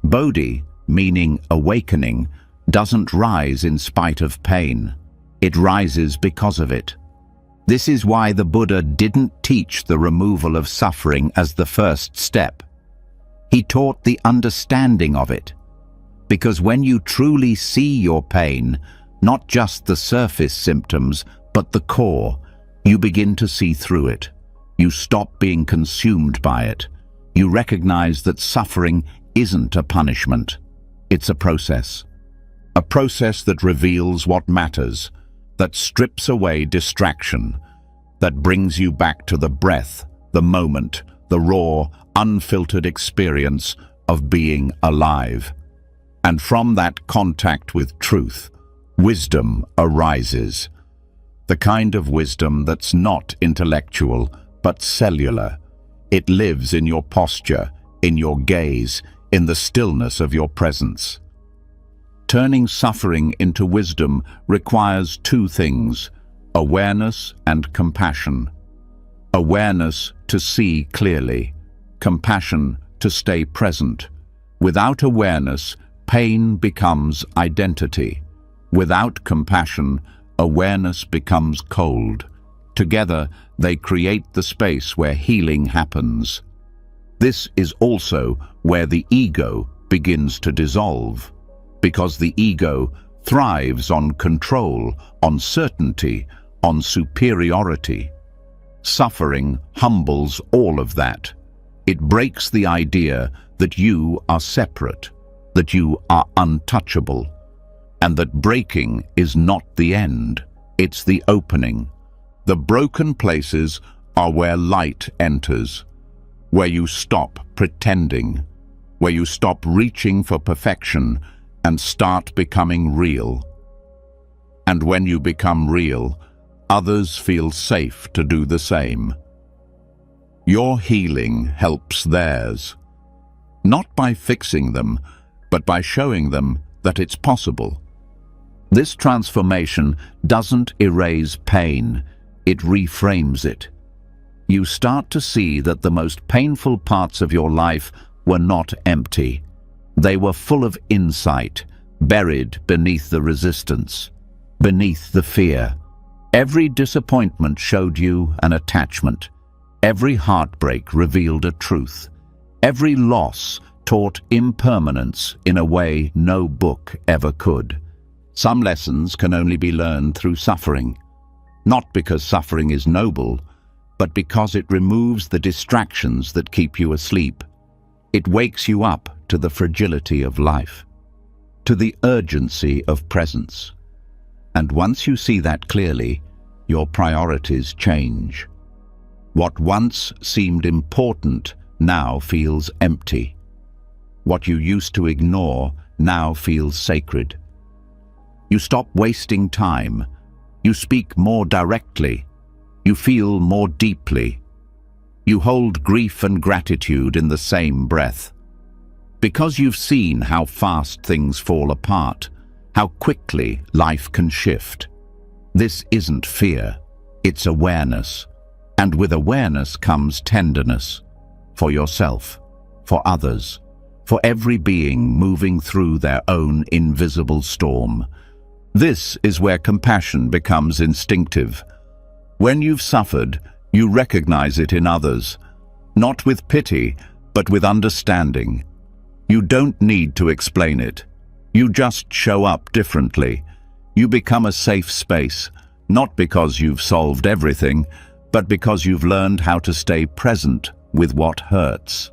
Bodhi, meaning awakening, doesn't rise in spite of pain. It rises because of it. This is why the Buddha didn't teach the removal of suffering as the first step. He taught the understanding of it. Because when you truly see your pain, not just the surface symptoms, but the core, you begin to see through it. You stop being consumed by it. You recognize that suffering isn't a punishment. It's a process. A process that reveals what matters, that strips away distraction, that brings you back to the breath, the moment, the raw, unfiltered experience of being alive. And from that contact with truth, wisdom arises. The kind of wisdom that's not intellectual, but cellular. It lives in your posture, in your gaze, in the stillness of your presence. Turning suffering into wisdom requires two things: awareness and compassion. Awareness to see clearly, compassion to stay present. Without awareness, pain becomes identity. Without compassion, awareness becomes cold. Together, they create the space where healing happens. This is also where the ego begins to dissolve, because the ego thrives on control, on certainty, on superiority. Suffering humbles all of that. It breaks the idea that you are separate, that you are untouchable, and that breaking is not the end, it's the opening. The broken places are where light enters, where you stop pretending, where you stop reaching for perfection and start becoming real. And when you become real, others feel safe to do the same. Your healing helps theirs, not by fixing them, but by showing them that it's possible. This transformation doesn't erase pain, it reframes it. You start to see that the most painful parts of your life were not empty. They were full of insight, buried beneath the resistance, beneath the fear. Every disappointment showed you an attachment. Every heartbreak revealed a truth. Every loss taught impermanence in a way no book ever could. Some lessons can only be learned through suffering. Not because suffering is noble, but because it removes the distractions that keep you asleep. It wakes you up to the fragility of life, to the urgency of presence. And once you see that clearly, your priorities change. What once seemed important now feels empty. What you used to ignore now feels sacred. You stop wasting time. You speak more directly. You feel more deeply. You hold grief and gratitude in the same breath. Because you've seen how fast things fall apart, how quickly life can shift. This isn't fear, it's awareness. And with awareness comes tenderness, for yourself, for others, for every being moving through their own invisible storm. This is where compassion becomes instinctive. When you've suffered, you recognize it in others, not with pity, but with understanding. You don't need to explain it. You just show up differently. You become a safe space, not because you've solved everything, but because you've learned how to stay present with what hurts.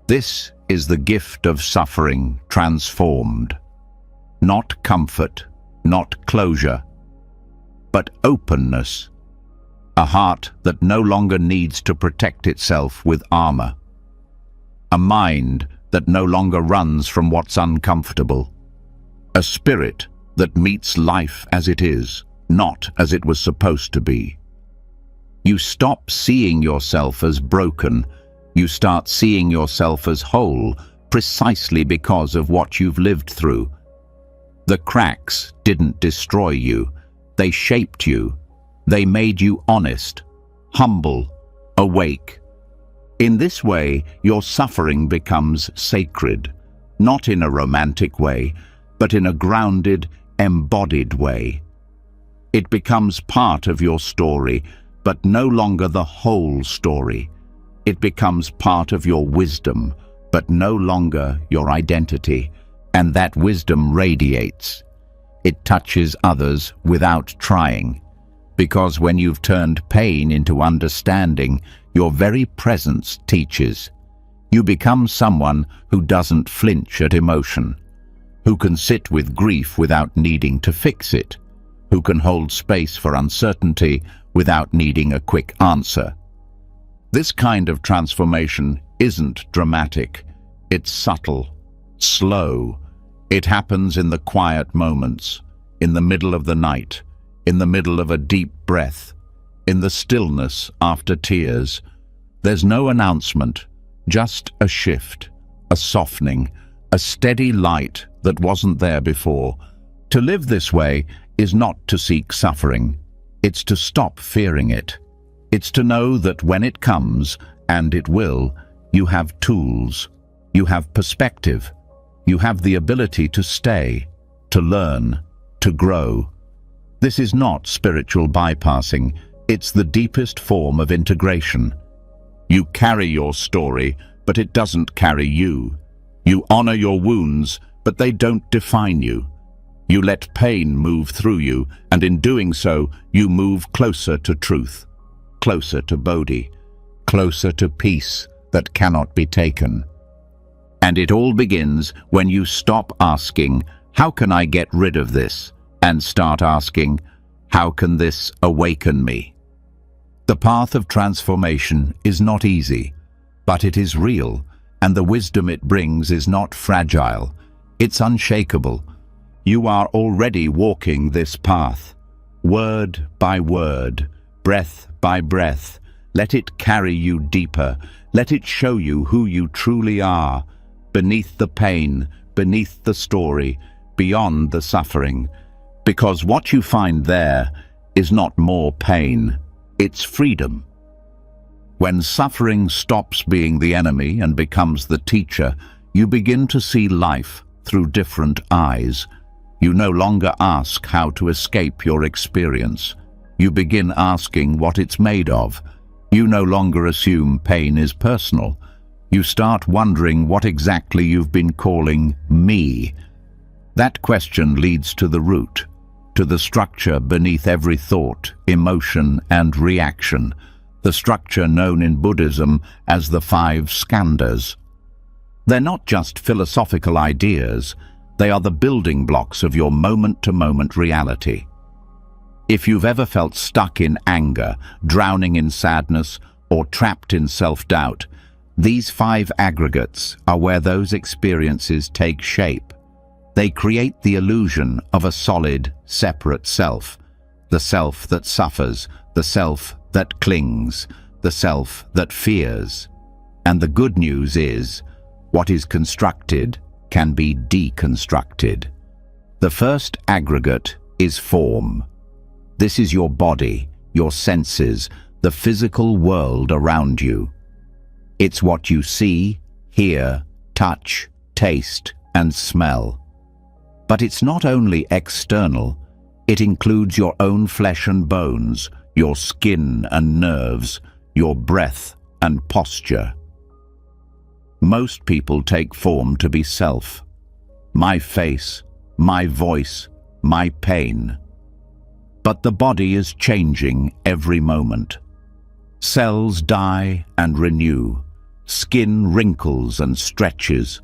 This is the gift of suffering transformed. Not comfort, not closure, but openness. A heart that no longer needs to protect itself with armor. A mind that no longer runs from what's uncomfortable. A spirit that meets life as it is, not as it was supposed to be. You stop seeing yourself as broken. You start seeing yourself as whole, precisely because of what you've lived through. The cracks didn't destroy you. They shaped you. They made you honest, humble, awake. In this way, your suffering becomes sacred, not in a romantic way, but in a grounded, embodied way. It becomes part of your story, but no longer the whole story. It becomes part of your wisdom, but no longer your identity, and that wisdom radiates. It touches others without trying, because when you've turned pain into understanding, your very presence teaches. You become someone who doesn't flinch at emotion, who can sit with grief without needing to fix it, who can hold space for uncertainty without needing a quick answer. This kind of transformation isn't dramatic. It's subtle, slow. It happens in the quiet moments, in the middle of the night, in the middle of a deep breath, in the stillness after tears. There's no announcement, just a shift, a softening, a steady light that wasn't there before. To live this way is not to seek suffering. It's to stop fearing it. It's to know that when it comes, and it will, you have tools, you have perspective, you have the ability to stay, to learn, to grow. This is not spiritual bypassing, it's the deepest form of integration. You carry your story, but it doesn't carry you. You honor your wounds, but they don't define you. You let pain move through you, and in doing so, you move closer to truth, closer to Bodhi, closer to peace that cannot be taken. And it all begins when you stop asking, how can I get rid of this? And start asking, how can this awaken me? The path of transformation is not easy, but it is real, and the wisdom it brings is not fragile. It's unshakable. You are already walking this path, word by word, breath by breath. Let it carry you deeper. Let it show you who you truly are, beneath the pain, beneath the story, beyond the suffering. Because what you find there is not more pain, it's freedom. When suffering stops being the enemy and becomes the teacher, you begin to see life through different eyes. You no longer ask how to escape your experience. You begin asking what it's made of. You no longer assume pain is personal. You start wondering what exactly you've been calling me. That question leads to the root, to the structure beneath every thought, emotion, and reaction, the structure known in Buddhism as the 5 skandhas. They're not just philosophical ideas, they are the building blocks of your moment-to-moment reality. If you've ever felt stuck in anger, drowning in sadness, or trapped in self-doubt, these 5 aggregates are where those experiences take shape. They create the illusion of a solid, separate self, the self that suffers, the self that clings, the self that fears. And the good news is, what is constructed can be deconstructed. The first aggregate is form. This is your body, your senses, the physical world around you. It's what you see, hear, touch, taste, and smell. But it's not only external, it includes your own flesh and bones, your skin and nerves, your breath and posture. Most people take form to be self. My face, my voice, my pain. But the body is changing every moment. Cells die and renew. Skin wrinkles and stretches.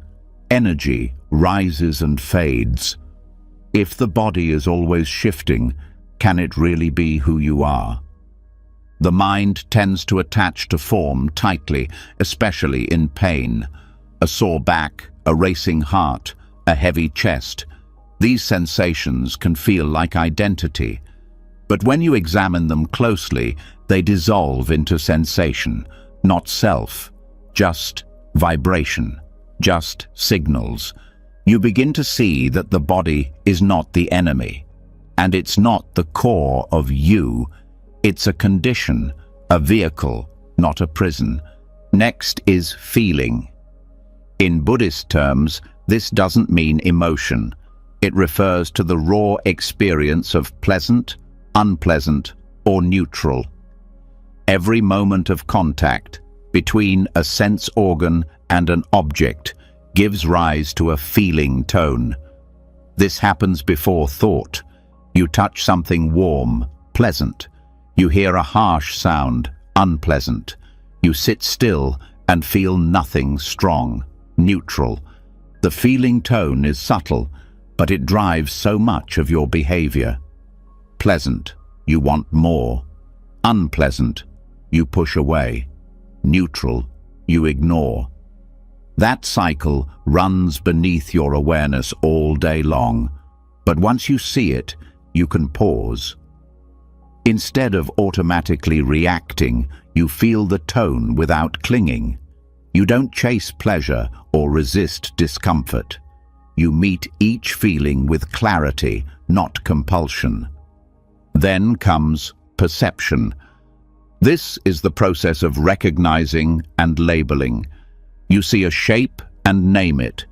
Energy rises and fades. If the body is always shifting, can it really be who you are? The mind tends to attach to form tightly, especially in pain. A sore back, a racing heart, a heavy chest. These sensations can feel like identity. But when you examine them closely, they dissolve into sensation, not self, just vibration, just signals. You begin to see that the body is not the enemy, and it's not the core of you. It's a condition, a vehicle, not a prison. Next is feeling. In Buddhist terms, this doesn't mean emotion. It refers to the raw experience of pleasant, unpleasant, or neutral. Every moment of contact between a sense organ and an object gives rise to a feeling tone. This happens before thought. You touch something warm, pleasant. You hear a harsh sound, unpleasant. You sit still and feel nothing strong, neutral. The feeling tone is subtle, but it drives so much of your behavior. Pleasant, you want more. Unpleasant, you push away. Neutral, you ignore. That cycle runs beneath your awareness all day long, but once you see it, you can pause. Instead of automatically reacting, you feel the tone without clinging. You don't chase pleasure or resist discomfort. You meet each feeling with clarity, not compulsion. Then comes perception. This is the process of recognizing and labeling. You see a shape and name it.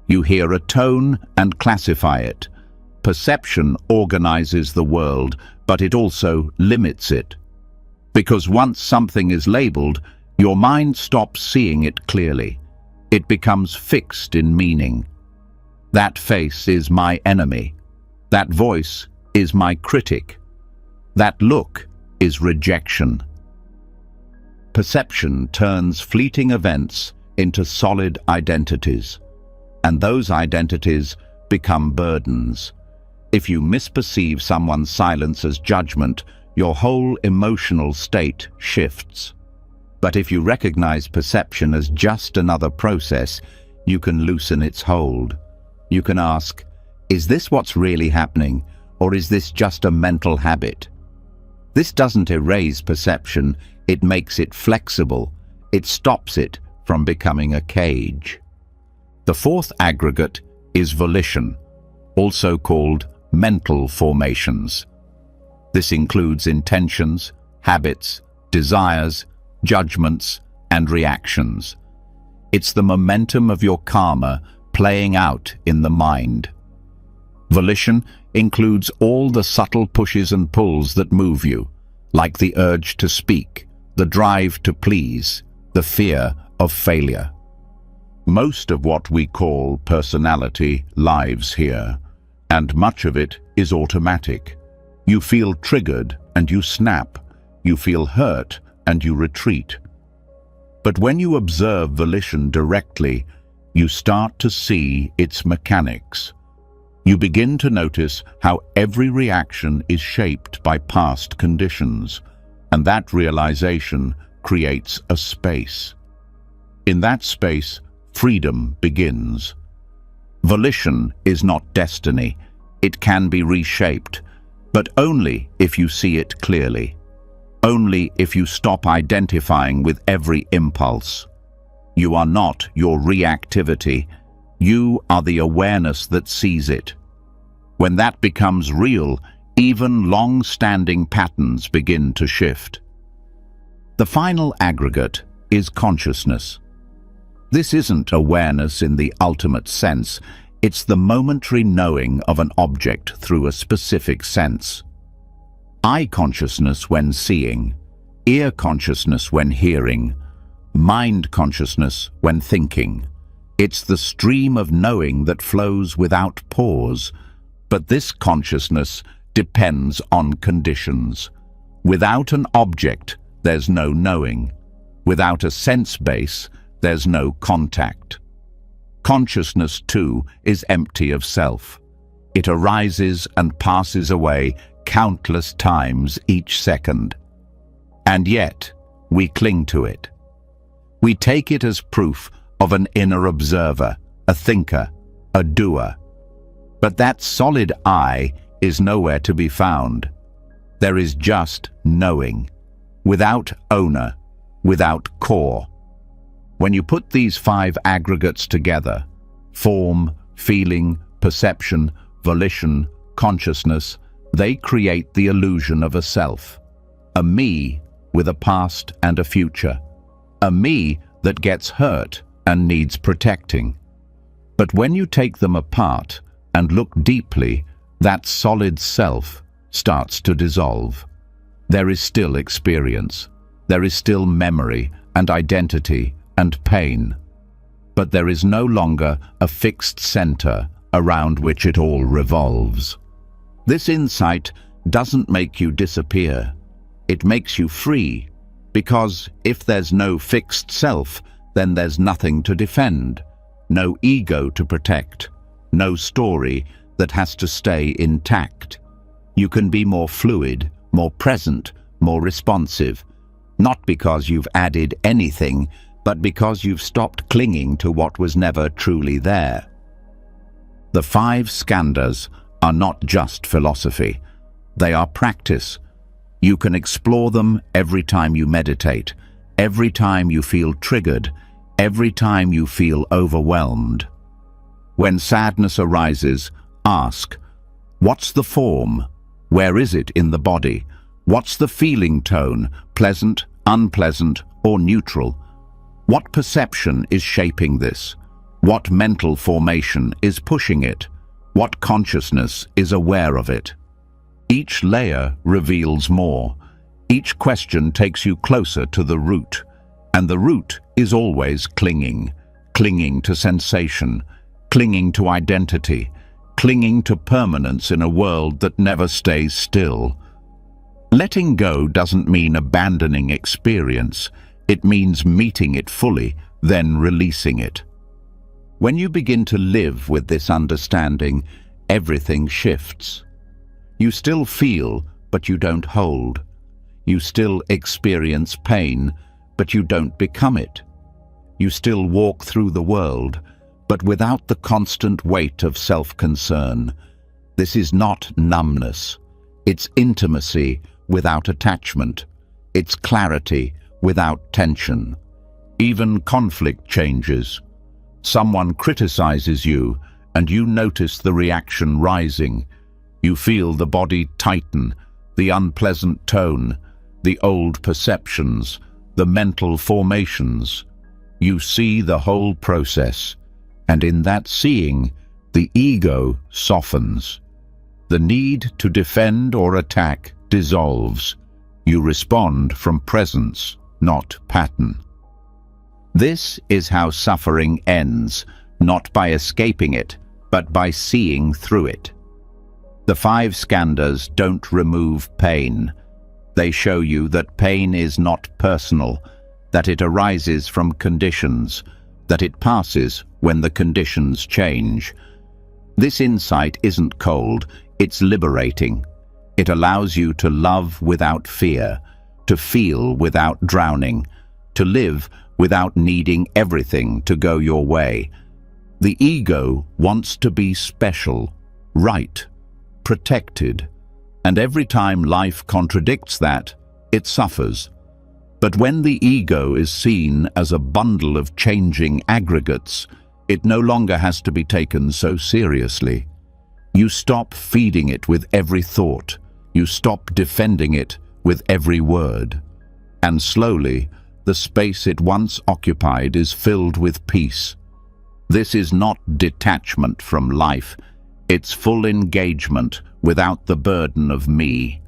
You hear a tone and classify it. Perception organizes the world, but it also limits it. Because once something is labeled, your mind stops seeing it clearly. It becomes fixed in meaning. That face is my enemy. That voice is my critic. That look is rejection. Perception turns fleeting events into solid identities, and those identities become burdens. If you misperceive someone's silence as judgment, your whole emotional state shifts. But if you recognize perception as just another process, you can loosen its hold. You can ask, is this what's really happening, or is this just a mental habit? This doesn't erase perception, it makes it flexible. It stops it from becoming a cage. The fourth aggregate is volition, also called mental formations. This includes intentions, habits, desires, judgments, and reactions. It's the momentum of your karma playing out in the mind. Volition includes all the subtle pushes and pulls that move you, like the urge to speak, the drive to please, the fear of failure. Most of what we call personality lives here, and much of it is automatic. You feel triggered and you snap. You feel hurt and you retreat. But when you observe volition directly, you start to see its mechanics. You begin to notice how every reaction is shaped by past conditions, and that realization creates a space. In that space, freedom begins. Volition is not destiny. It can be reshaped, but only if you see it clearly. Only if you stop identifying with every impulse. You are not your reactivity. You are the awareness that sees it. When that becomes real, even long-standing patterns begin to shift. The final aggregate is consciousness. This isn't awareness in the ultimate sense. It's the momentary knowing of an object through a specific sense. Eye consciousness when seeing, ear consciousness when hearing, mind consciousness when thinking. It's the stream of knowing that flows without pause, but this consciousness depends on conditions. Without an object, there's no knowing. Without a sense base, there's no contact. Consciousness, too, is empty of self. It arises and passes away countless times each second. And yet, we cling to it. We take it as proof of an inner observer, a thinker, a doer. But that solid I is nowhere to be found. There is just knowing, without owner, without core. When you put these 5 aggregates together, form, feeling, perception, volition, consciousness, they create the illusion of a self, a me with a past and a future, a me that gets hurt and needs protecting. But when you take them apart and look deeply, that solid self starts to dissolve. There is still experience. There is still memory and identity and pain. But there is no longer a fixed center around which it all revolves. This insight doesn't make you disappear. It makes you free, because if there's no fixed self, then there's nothing to defend, no ego to protect, no story that has to stay intact. You can be more fluid, more present, more responsive, not because you've added anything, but because you've stopped clinging to what was never truly there. The 5 skandhas are not just philosophy. They are practice. You can explore them every time you meditate, every time you feel triggered, every time you feel overwhelmed. When sadness arises, ask, what's the form? Where is it in the body? What's the feeling tone, pleasant, unpleasant, or neutral? What perception is shaping this? What mental formation is pushing it? What consciousness is aware of it? Each layer reveals more. Each question takes you closer to the root, and the root is always clinging to sensation, clinging to identity, clinging to permanence in a world that never stays still. Letting go doesn't mean abandoning experience. It means meeting it fully, then releasing it. When you begin to live with this understanding, everything shifts. You still feel, but you don't hold. You still experience pain, but you don't become it. You still walk through the world, but without the constant weight of self-concern. This is not numbness. It's intimacy without attachment. It's clarity without tension. Even conflict changes. Someone criticizes you, and you notice the reaction rising. You feel the body tighten, the unpleasant tone, the old perceptions, the mental formations. You see the whole process, and in that seeing, the ego softens. The need to defend or attack dissolves. You respond from presence, not pattern. This is how suffering ends, not by escaping it, but by seeing through it. The 5 skandhas don't remove pain. They show you that pain is not personal, that it arises from conditions, that it passes when the conditions change. This insight isn't cold, it's liberating. It allows you to love without fear, to feel without drowning, to live without needing everything to go your way. The ego wants to be special, right, protected, and every time life contradicts that, it suffers. But when the ego is seen as a bundle of changing aggregates, it no longer has to be taken so seriously. You stop feeding it with every thought. You stop defending it with every word. And slowly, the space it once occupied is filled with peace. This is not detachment from life. It's full engagement without the burden of me.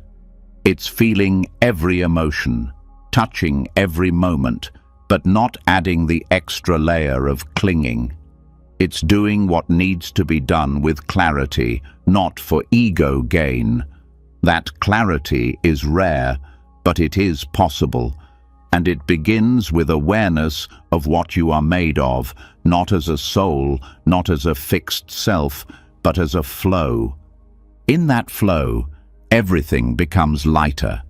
It's feeling every emotion, touching every moment, but not adding the extra layer of clinging. It's doing what needs to be done with clarity, not for ego gain. That clarity is rare, but it is possible. And it begins with awareness of what you are made of, not as a soul, not as a fixed self, but as a flow. In that flow, everything becomes lighter.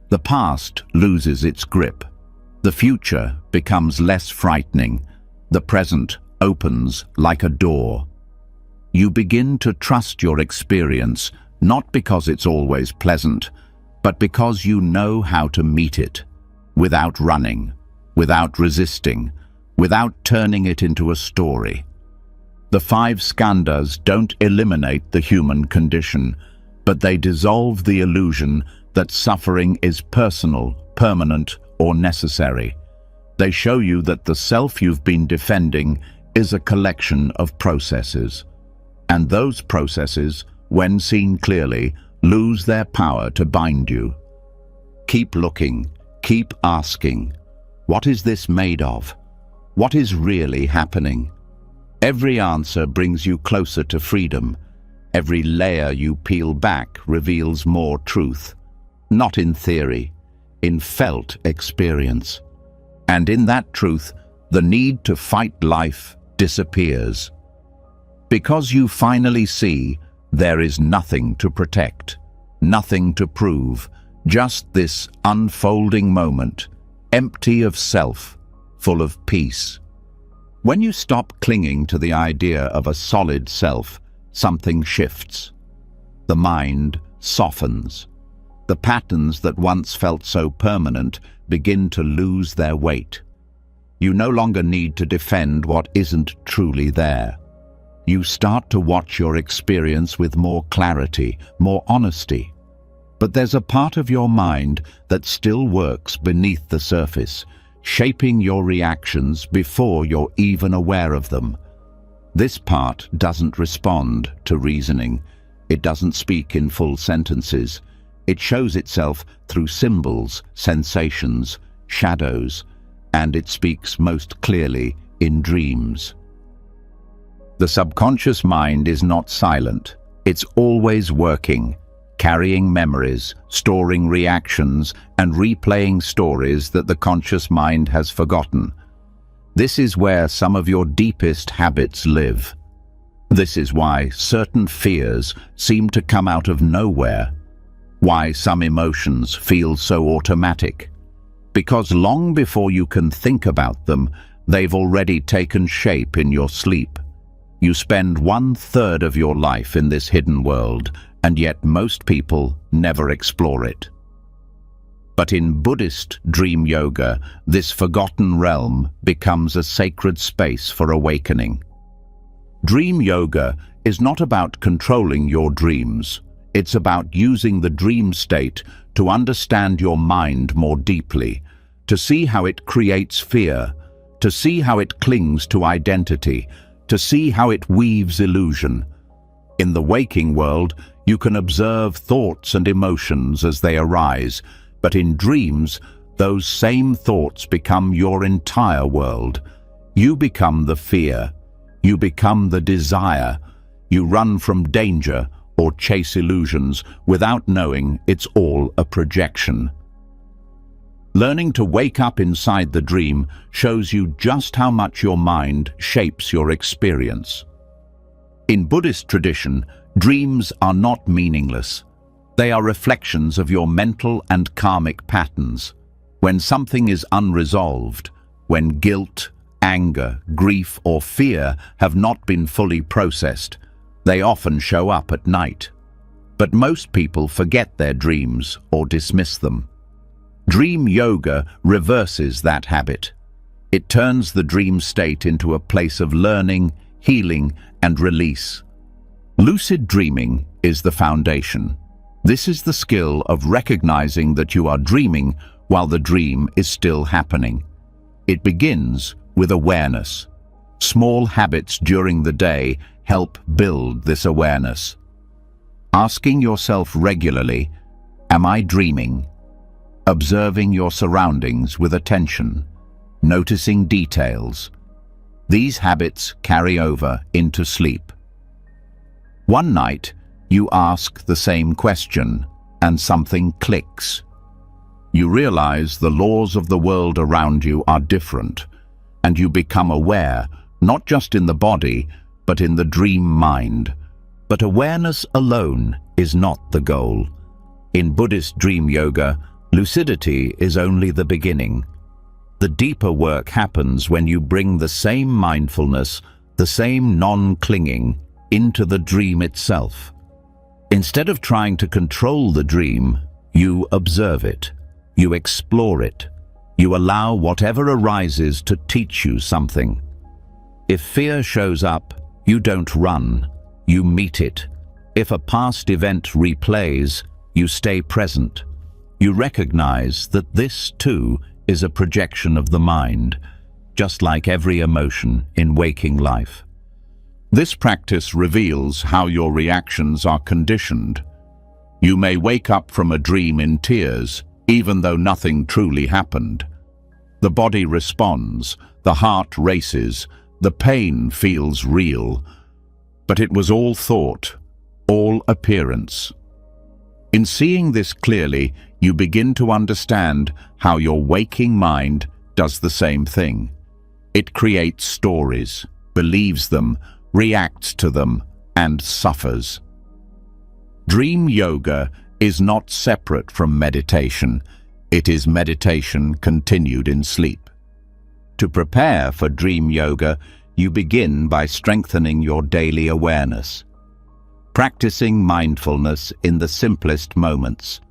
The past loses its grip. The future becomes less frightening. The present opens like a door. You begin to trust your experience, not because it's always pleasant, but because you know how to meet it. Without running, without resisting, without turning it into a story. The 5 skandhas don't eliminate the human condition, but they dissolve the illusion that suffering is personal, permanent, or necessary. They show you that the self you've been defending is a collection of processes. And those processes, when seen clearly, lose their power to bind you. Keep looking. Keep asking, what is this made of? What is really happening? Every answer brings you closer to freedom. Every layer you peel back reveals more truth. Not in theory, in felt experience. And in that truth, the need to fight life disappears. Because you finally see there is nothing to protect, nothing to prove, just this unfolding moment, empty of self, full of peace. When you stop clinging to the idea of a solid self, something shifts. The mind softens. The patterns that once felt so permanent begin to lose their weight. You no longer need to defend what isn't truly there. You start to watch your experience with more clarity, more honesty. But there's a part of your mind that still works beneath the surface, shaping your reactions before you're even aware of them. This part doesn't respond to reasoning. It doesn't speak in full sentences. It shows itself through symbols, sensations, shadows, and it speaks most clearly in dreams. The subconscious mind is not silent. It's always working, carrying memories, storing reactions, and replaying stories that the conscious mind has forgotten. This is where some of your deepest habits live. This is why certain fears seem to come out of nowhere, why some emotions feel so automatic. Because long before you can think about them, they've already taken shape in your sleep. You spend 1/3 of your life in this hidden world, and yet most people never explore it. But in Buddhist dream yoga, this forgotten realm becomes a sacred space for awakening. Dream yoga is not about controlling your dreams. It's about using the dream state to understand your mind more deeply, to see how it creates fear, to see how it clings to identity, to see how it weaves illusion. In the waking world, you can observe thoughts and emotions as they arise, but in dreams, those same thoughts become your entire world. You become the fear. You become the desire. You run from danger or chase illusions without knowing it's all a projection. Learning to wake up inside the dream shows you just how much your mind shapes your experience. In Buddhist tradition, dreams are not meaningless. They are reflections of your mental and karmic patterns. When something is unresolved, when guilt, anger, grief, or fear have not been fully processed, they often show up at night. But most people forget their dreams or dismiss them. Dream yoga reverses that habit. It turns the dream state into a place of learning, healing, and release. Lucid dreaming is the foundation. This is the skill of recognizing that you are dreaming while the dream is still happening. It begins with awareness. Small habits during the day help build this awareness. Asking yourself regularly, "Am I dreaming?" Observing your surroundings with attention, noticing details. These habits carry over into sleep. One night, you ask the same question, and something clicks. You realize the laws of the world around you are different, and you become aware, not just in the body, but in the dream mind. But awareness alone is not the goal. In Buddhist dream yoga, lucidity is only the beginning. The deeper work happens when you bring the same mindfulness, the same non-clinging, into the dream itself. Instead of trying to control the dream, you observe it, you explore it, you allow whatever arises to teach you something. If fear shows up, you don't run, you meet it. If a past event replays, you stay present. You recognize that this, too, is a projection of the mind, just like every emotion in waking life. This practice reveals how your reactions are conditioned. You may wake up from a dream in tears, even though nothing truly happened. The body responds, the heart races, the pain feels real. But it was all thought, all appearance. In seeing this clearly, you begin to understand how your waking mind does the same thing. It creates stories, believes them, reacts to them, and suffers. Dream yoga is not separate from meditation. It is meditation continued in sleep. To prepare for dream yoga, you begin by strengthening your daily awareness. Practicing mindfulness in the simplest moments.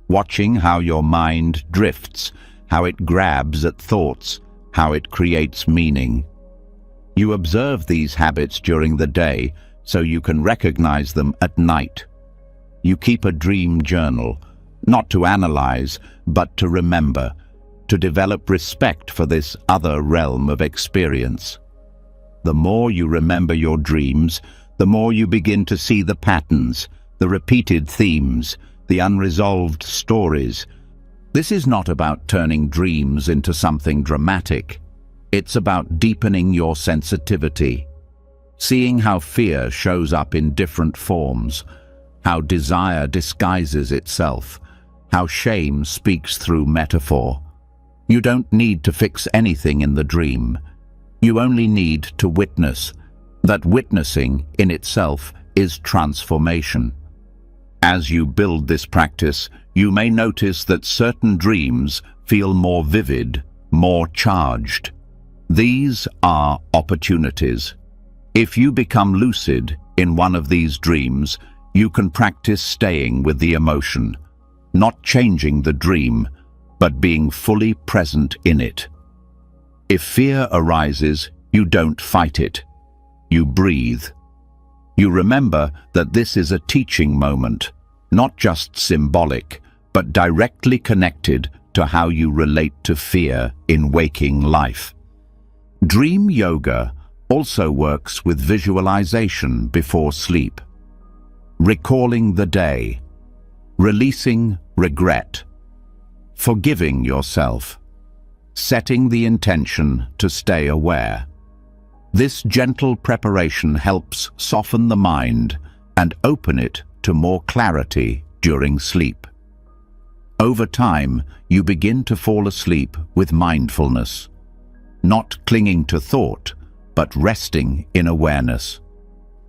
Watching how your mind drifts, how it grabs at thoughts, how it creates meaning. You observe these habits during the day so you can recognize them at night. You keep a dream journal, not to analyze, but to remember, to develop respect for this other realm of experience. The more you remember your dreams, the more you begin to see the patterns, the repeated themes, the unresolved stories. This is not about turning dreams into something dramatic. It's about deepening your sensitivity, seeing how fear shows up in different forms, how desire disguises itself, how shame speaks through metaphor. You don't need to fix anything in the dream. You only need to witness. That witnessing in itself is transformation. As you build this practice, you may notice that certain dreams feel more vivid, more charged. These are opportunities. If you become lucid in one of these dreams, you can practice staying with the emotion, not changing the dream, but being fully present in it. If fear arises, you don't fight it. You breathe. You remember that this is a teaching moment, not just symbolic, but directly connected to how you relate to fear in waking life. Dream yoga also works with visualization before sleep. Recalling the day, releasing regret, forgiving yourself, setting the intention to stay aware. This gentle preparation helps soften the mind and open it to more clarity during sleep. Over time, you begin to fall asleep with mindfulness, not clinging to thought, but resting in awareness.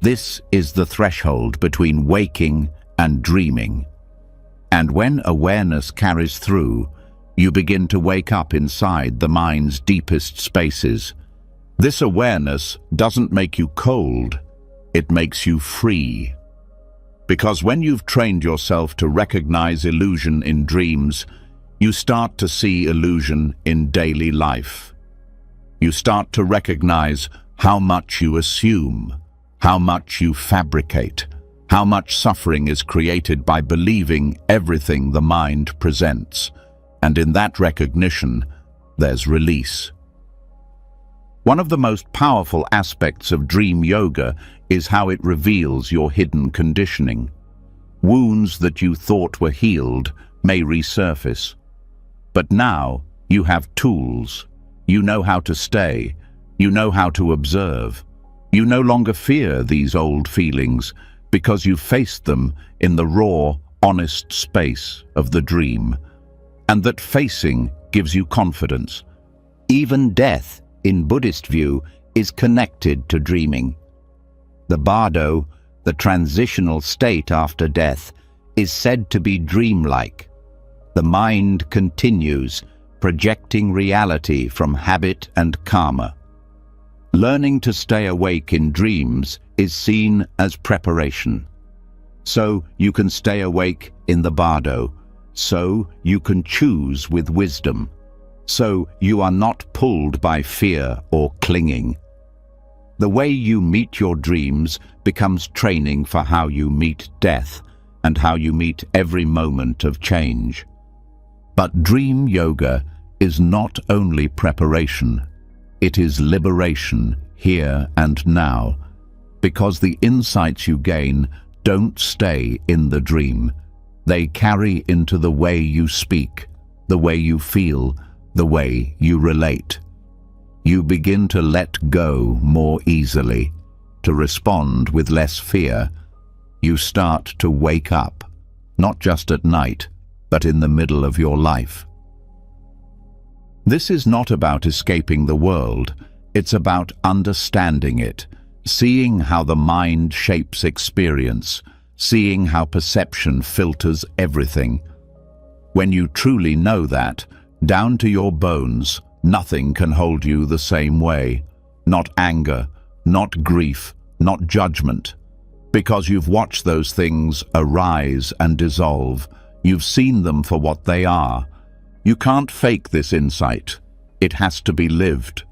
This is the threshold between waking and dreaming. And when awareness carries through, you begin to wake up inside the mind's deepest spaces. This awareness doesn't make you cold, it makes you free. Because when you've trained yourself to recognize illusion in dreams, you start to see illusion in daily life. You start to recognize how much you assume, how much you fabricate, how much suffering is created by believing everything the mind presents. And in that recognition, there's release. One of the most powerful aspects of dream yoga is how it reveals your hidden conditioning. Wounds that you thought were healed may resurface. But now you have tools. You know how to stay. You know how to observe. You no longer fear these old feelings because you faced them in the raw, honest space of the dream. And that facing gives you confidence. Even death, in Buddhist view, is connected to dreaming. The bardo, the transitional state after death, is said to be dreamlike. The mind continues, projecting reality from habit and karma. Learning to stay awake in dreams is seen as preparation. So you can stay awake in the bardo. So you can choose with wisdom. So you are not pulled by fear or clinging. The way you meet your dreams becomes training for how you meet death and how you meet every moment of change. But dream yoga is not only preparation, it is liberation here and now, because the insights you gain don't stay in the dream. They carry into the way you speak, the way you feel, the way you relate. You begin to let go more easily, to respond with less fear. You start to wake up, not just at night, but in the middle of your life. This is not about escaping the world, it's about understanding it, seeing how the mind shapes experience, seeing how perception filters everything. When you truly know that, down to your bones, Nothing can hold you the same way. Not anger, not grief, not judgment. Because you've watched those things arise and dissolve. You've seen them for what they are. You can't fake this insight. It has to be lived.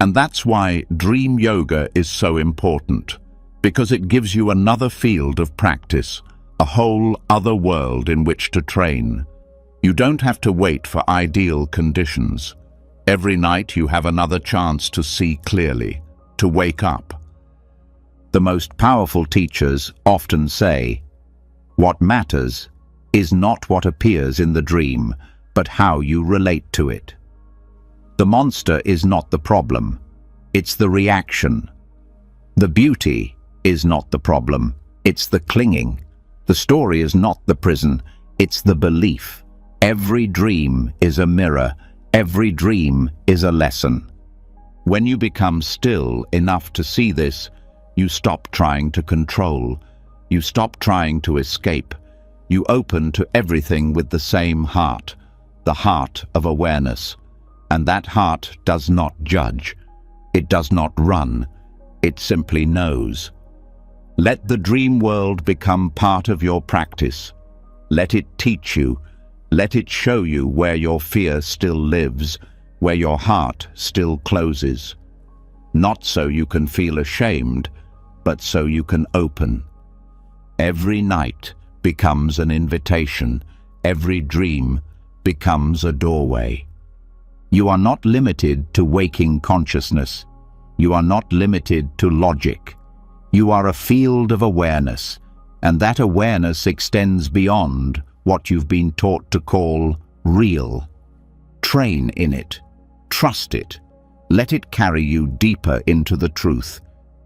And that's why dream yoga is so important. Because it gives you another field of practice, a whole other world in which to train. You don't have to wait for ideal conditions. Every night you have another chance to see clearly, to wake up. The most powerful teachers often say, "What matters is not what appears in the dream, but how you relate to it." The monster is not the problem, it's the reaction. The beauty is not the problem, it's the clinging. The story is not the prison, it's the belief. Every dream is a mirror, every dream is a lesson. When you become still enough to see this, you stop trying to control. You stop trying to escape. You open to everything with the same heart, the heart of awareness. And that heart does not judge. It does not run. It simply knows. Let the dream world become part of your practice. Let it teach you. Let it show you where your fear still lives, where your heart still closes. Not so you can feel ashamed, but so you can open. Every night becomes an invitation. Every dream becomes a doorway. You are not limited to waking consciousness. You are not limited to logic. You are a field of awareness, and that awareness extends beyond what you've been taught to call real. Train in it. Trust it. Let it carry you deeper into the truth,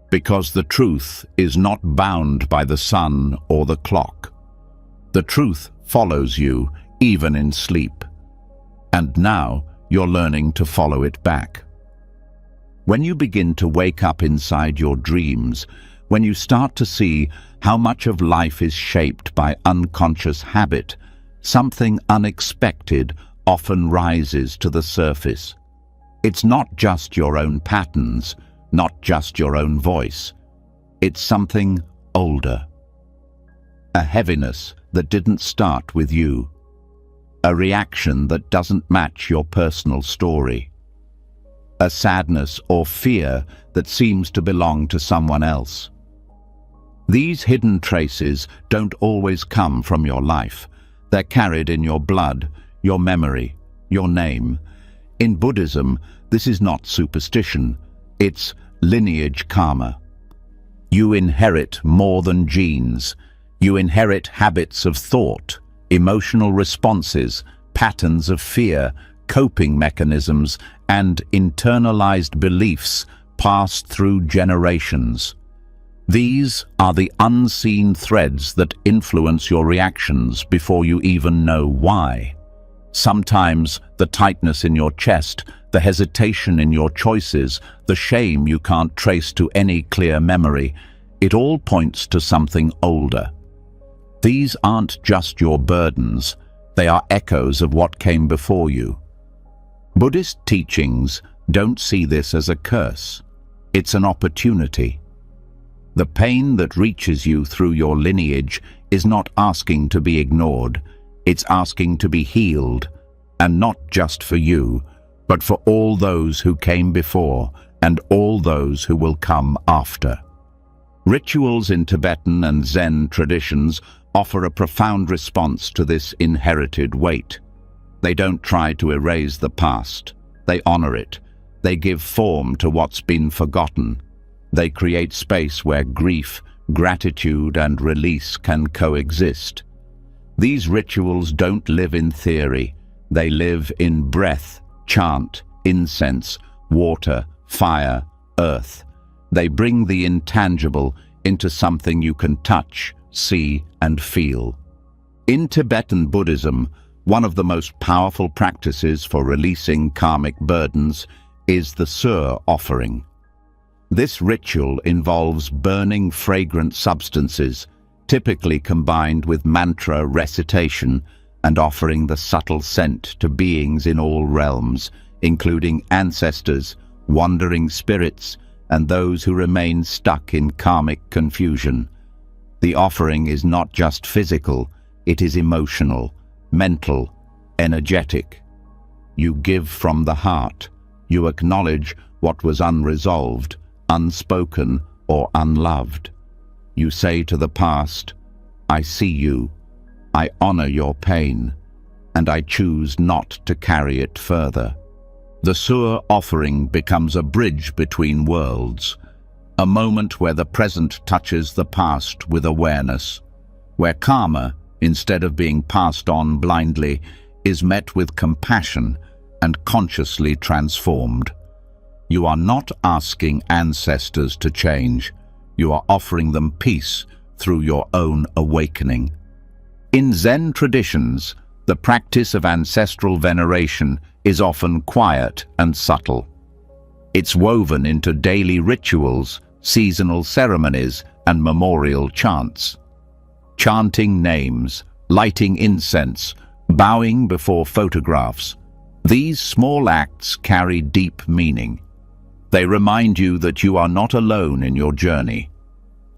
because the truth is not bound by the sun or the clock. The truth follows you even in sleep. And now you're learning to follow it back. When you begin to wake up inside your dreams, when you start to see how much of life is shaped by unconscious habit, something unexpected often rises to the surface. It's not just your own patterns, not just your own voice. It's something older. A heaviness that didn't start with you. A reaction that doesn't match your personal story. A sadness or fear that seems to belong to someone else. These hidden traces don't always come from your life. They're carried in your blood, your memory, your name. In Buddhism, this is not superstition. It's lineage karma. You inherit more than genes. You inherit habits of thought, emotional responses, patterns of fear, coping mechanisms, and internalized beliefs passed through generations. These are the unseen threads that influence your reactions before you even know why. Sometimes the tightness in your chest, the hesitation in your choices, the shame you can't trace to any clear memory, it all points to something older. These aren't just your burdens, they are echoes of what came before you. Buddhist teachings don't see this as a curse. It's an opportunity. The pain that reaches you through your lineage is not asking to be ignored. It's asking to be healed, and not just for you, but for all those who came before and all those who will come after. Rituals in Tibetan and Zen traditions offer a profound response to this inherited weight. They don't try to erase the past. They honor it. They give form to what's been forgotten. They create space where grief, gratitude, and release can coexist. These rituals don't live in theory. They live in breath, chant, incense, water, fire, earth. They bring the intangible into something you can touch, see, and feel. In Tibetan Buddhism, one of the most powerful practices for releasing karmic burdens is the Sur offering. This ritual involves burning fragrant substances, typically combined with mantra recitation, and offering the subtle scent to beings in all realms, including ancestors, wandering spirits, and those who remain stuck in karmic confusion. The offering is not just physical, it is emotional, mental, energetic. You give from the heart. You acknowledge what was unresolved, unspoken, or unloved. You say to the past, "I see you, I honor your pain, and I choose not to carry it further." The Sur offering becomes a bridge between worlds, a moment where the present touches the past with awareness, where karma, instead of being passed on blindly, is met with compassion and consciously transformed. You are not asking ancestors to change. You are offering them peace through your own awakening. In Zen traditions, the practice of ancestral veneration is often quiet and subtle. It's woven into daily rituals, seasonal ceremonies, and memorial chants. Chanting names, lighting incense, bowing before photographs. These small acts carry deep meaning. They remind you that you are not alone in your journey.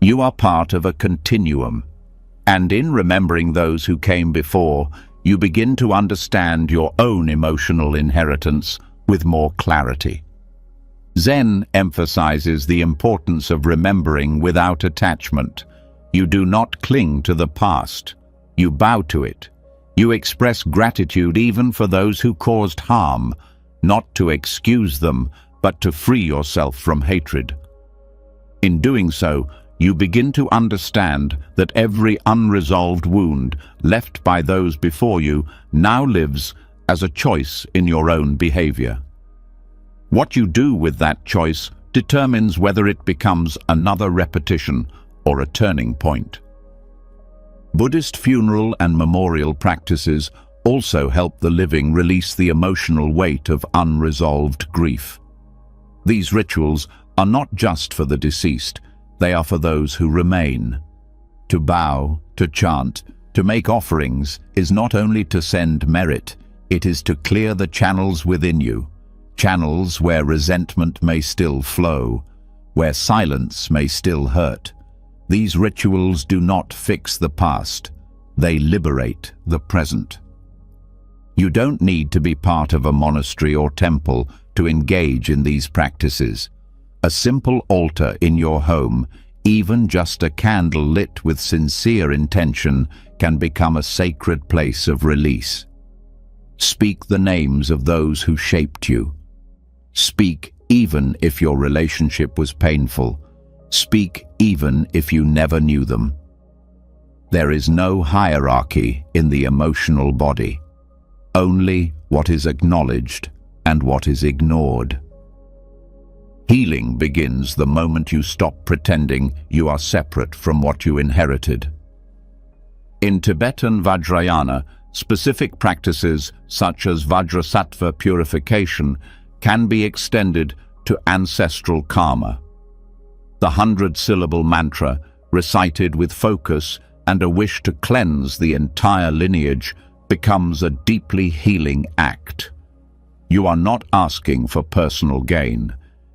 You are part of a continuum, and in remembering those who came before, you begin to understand your own emotional inheritance with more clarity. Zen emphasizes the importance of remembering without attachment. You do not cling to the past. You bow to it. You express gratitude even for those who caused harm, not to excuse them, but to free yourself from hatred. In doing so, you begin to understand that every unresolved wound left by those before you now lives as a choice in your own behavior. What you do with that choice determines whether it becomes another repetition or a turning point. Buddhist funeral and memorial practices also help the living release the emotional weight of unresolved grief. These rituals are not just for the deceased, they are for those who remain. To bow, to chant, to make offerings is not only to send merit, it is to clear the channels within you, channels where resentment may still flow, where silence may still hurt. These rituals do not fix the past, they liberate the present. You don't need to be part of a monastery or temple to engage in these practices. A simple altar in your home, even just a candle lit with sincere intention, can become a sacred place of release. Speak the names of those who shaped you. Speak even if your relationship was painful. Speak even if you never knew them. There is no hierarchy in the emotional body, only what is acknowledged and what is ignored. Healing begins the moment you stop pretending you are separate from what you inherited. In Tibetan Vajrayana, specific practices such as Vajrasattva purification can be extended to ancestral karma. The 100-syllable mantra, recited with focus and a wish to cleanse the entire lineage, becomes a deeply healing act. You are not asking for personal gain.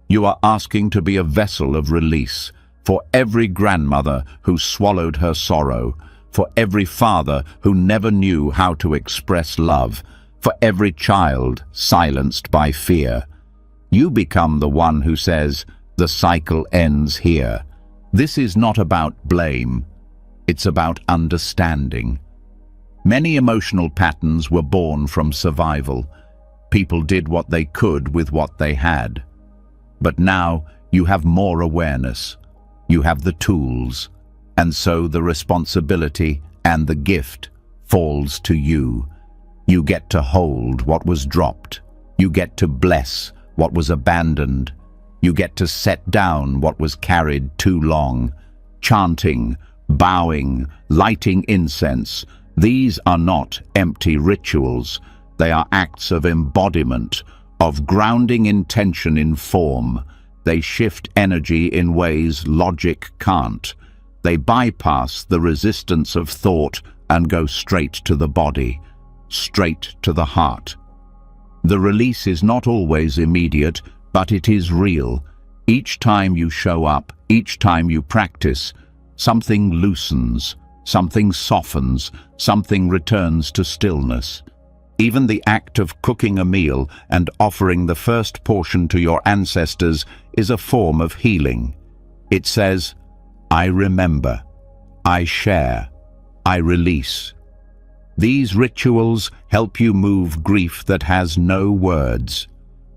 You are asking to be a vessel of release for every grandmother who swallowed her sorrow, for every father who never knew how to express love, for every child silenced by fear. You become the one who says, "The cycle ends here." This is not about blame. It's about understanding. Many emotional patterns were born from survival. People did what they could with what they had. But now you have more awareness. You have the tools. And so the responsibility and the gift falls to you. You get to hold what was dropped. You get to bless what was abandoned. You get to set down what was carried too long. Chanting, bowing, lighting incense, these are not empty rituals. They are acts of embodiment, of grounding intention in form. They shift energy in ways logic can't. They bypass the resistance of thought and go straight to the body, straight to the heart. The release is not always immediate, but it is real. Each time you show up, each time you practice, something loosens, something softens, something returns to stillness. Even the act of cooking a meal and offering the first portion to your ancestors is a form of healing. It says, I remember, I share, I release. These rituals help you move grief that has no words.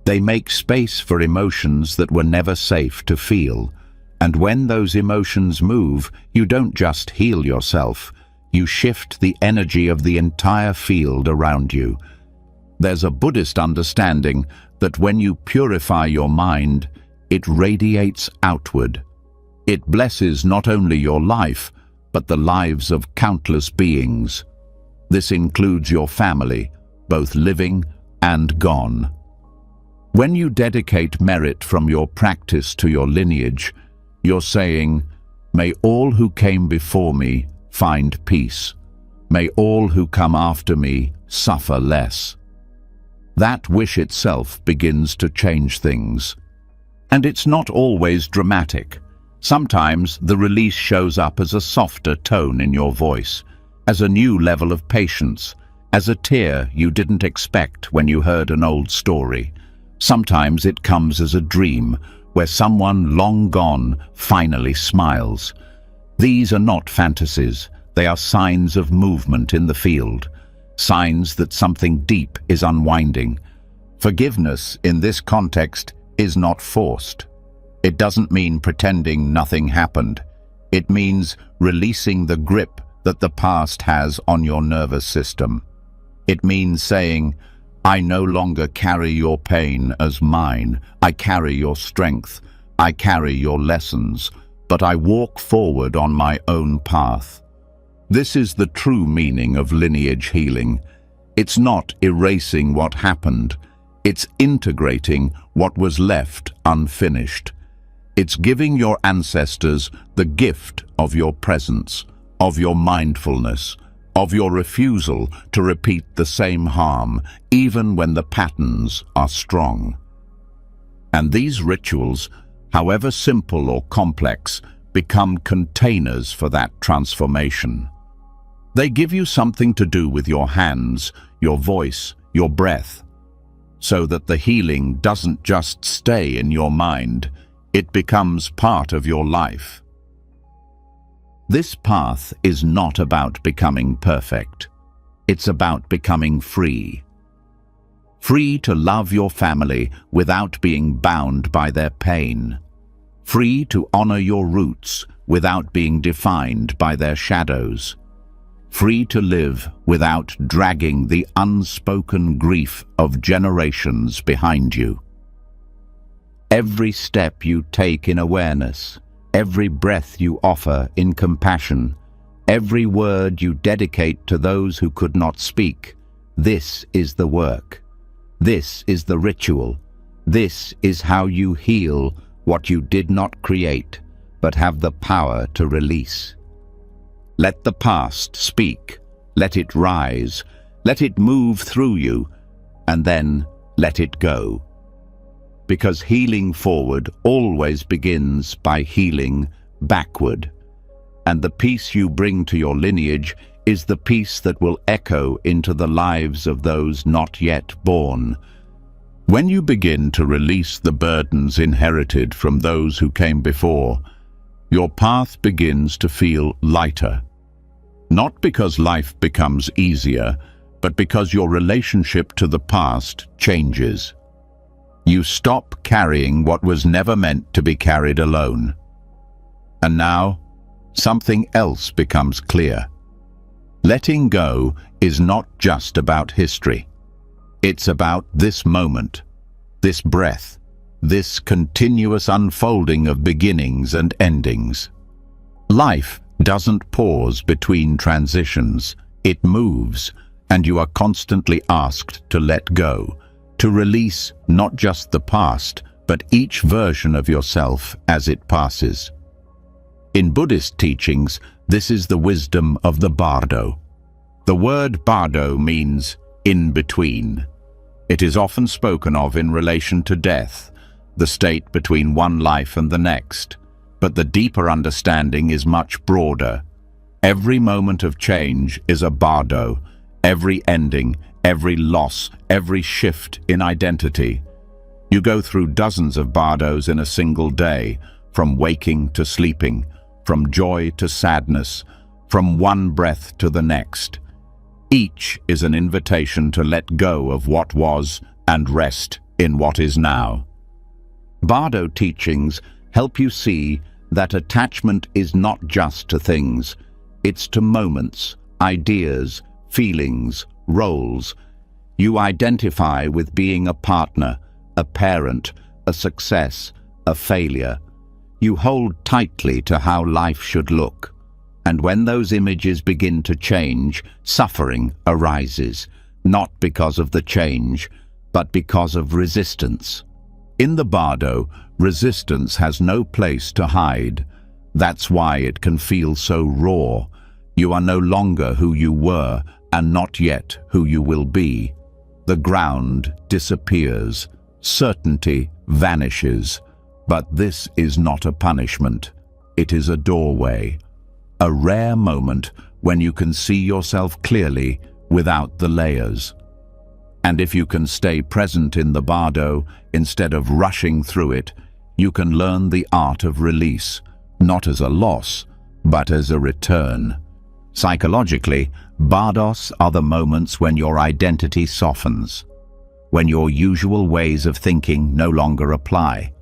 They make space for emotions that were never safe to feel. And when those emotions move, you don't just heal yourself, you shift the energy of the entire field around you. There's a Buddhist understanding that when you purify your mind, it radiates outward. It blesses not only your life, but the lives of countless beings. This includes your family, both living and gone. When you dedicate merit from your practice to your lineage, you're saying, may all who came before me find peace. May all who come after me suffer less. That wish itself begins to change things. And it's not always dramatic. Sometimes the release shows up as a softer tone in your voice, as a new level of patience, as a tear you didn't expect when you heard an old story. Sometimes it comes as a dream, where someone long gone finally smiles. These are not fantasies, they are signs of movement in the field, signs that something deep is unwinding. Forgiveness in this context is not forced. It doesn't mean pretending nothing happened. It means releasing the grip that the past has on your nervous system. It means saying, I no longer carry your pain as mine. I carry your strength. I carry your lessons, but I walk forward on my own path. This is the true meaning of lineage healing. It's not erasing what happened. It's integrating what was left unfinished. It's giving your ancestors the gift of your presence, of your mindfulness, of your refusal to repeat the same harm, even when the patterns are strong. And these rituals, however simple or complex, become containers for that transformation. They give you something to do with your hands, your voice, your breath, so that the healing doesn't just stay in your mind, it becomes part of your life. This path is not about becoming perfect. It's about becoming free. Free to love your family without being bound by their pain. Free to honor your roots without being defined by their shadows. Free to live without dragging the unspoken grief of generations behind you. Every step you take in awareness, every breath you offer in compassion, every word you dedicate to those who could not speak, this is the work. This is the ritual. This is how you heal what you did not create, but have the power to release. Let the past speak. Let it rise. Let it move through you, and then let it go. Because healing forward always begins by healing backward. And the peace you bring to your lineage is the peace that will echo into the lives of those not yet born. When you begin to release the burdens inherited from those who came before, your path begins to feel lighter. Not because life becomes easier, but because your relationship to the past changes. You stop carrying what was never meant to be carried alone. And now, something else becomes clear. Letting go is not just about history. It's about this moment, this breath, this continuous unfolding of beginnings and endings. Life doesn't pause between transitions. It moves, and you are constantly asked to let go, to release not just the past, but each version of yourself as it passes. In Buddhist teachings, this is the wisdom of the bardo. The word bardo means in between. It is often spoken of in relation to death, the state between one life and the next. But the deeper understanding is much broader. Every moment of change is a bardo, every ending, every loss, every shift in identity. You go through dozens of bardos in a single day, from waking to sleeping, from joy to sadness, from one breath to the next. Each is an invitation to let go of what was and rest in what is now. Bardo teachings help you see that attachment is not just to things, it's to moments, ideas, feelings, roles. You identify with being a partner, a parent, a success, a failure. You hold tightly to how life should look. And when those images begin to change, suffering arises, not because of the change, but because of resistance. In the bardo, resistance has no place to hide. That's why it can feel so raw. You are no longer who you were, and not yet who you will be. The ground disappears, certainty vanishes. But this is not a punishment. It is a doorway, a rare moment when you can see yourself clearly without the layers. And if you can stay present in the bardo instead of rushing through it, you can learn the art of release, not as a loss, but as a return. Psychologically, bardos are the moments when your identity softens, when your usual ways of thinking no longer apply,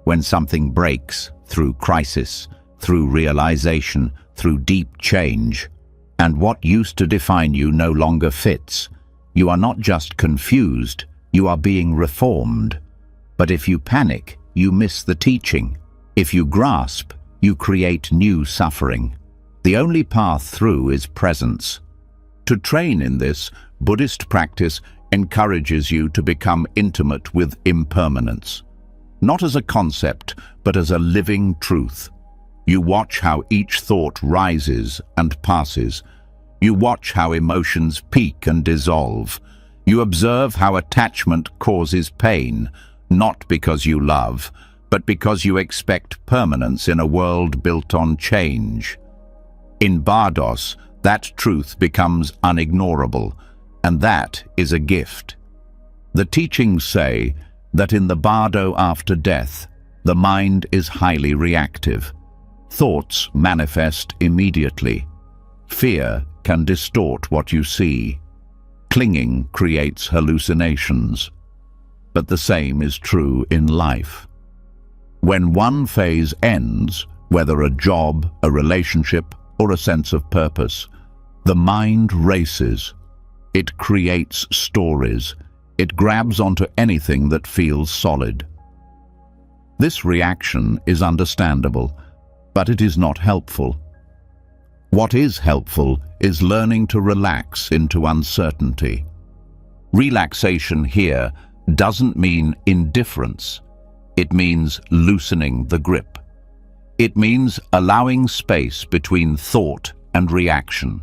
when something breaks through crisis, through realization, through deep change, and what used to define you no longer fits. You are not just confused, you are being reformed. But if you panic, you miss the teaching. If you grasp, you create new suffering. The only path through is presence. To train in this, Buddhist practice encourages you to become intimate with impermanence. Not as a concept, but as a living truth. You watch how each thought rises and passes. You watch how emotions peak and dissolve. You observe how attachment causes pain, not because you love, but because you expect permanence in a world built on change. In bardos, that truth becomes unignorable, and that is a gift. The teachings say that in the bardo after death, the mind is highly reactive. Thoughts manifest immediately. Fear can distort what you see. Clinging creates hallucinations. But the same is true in life. When one phase ends, whether a job, a relationship, or a sense of purpose, the mind races. It creates stories. It grabs onto anything that feels solid. This reaction is understandable, but it is not helpful. What is helpful is learning to relax into uncertainty. Relaxation here doesn't mean indifference. It means loosening the grip. It means allowing space between thought and reaction.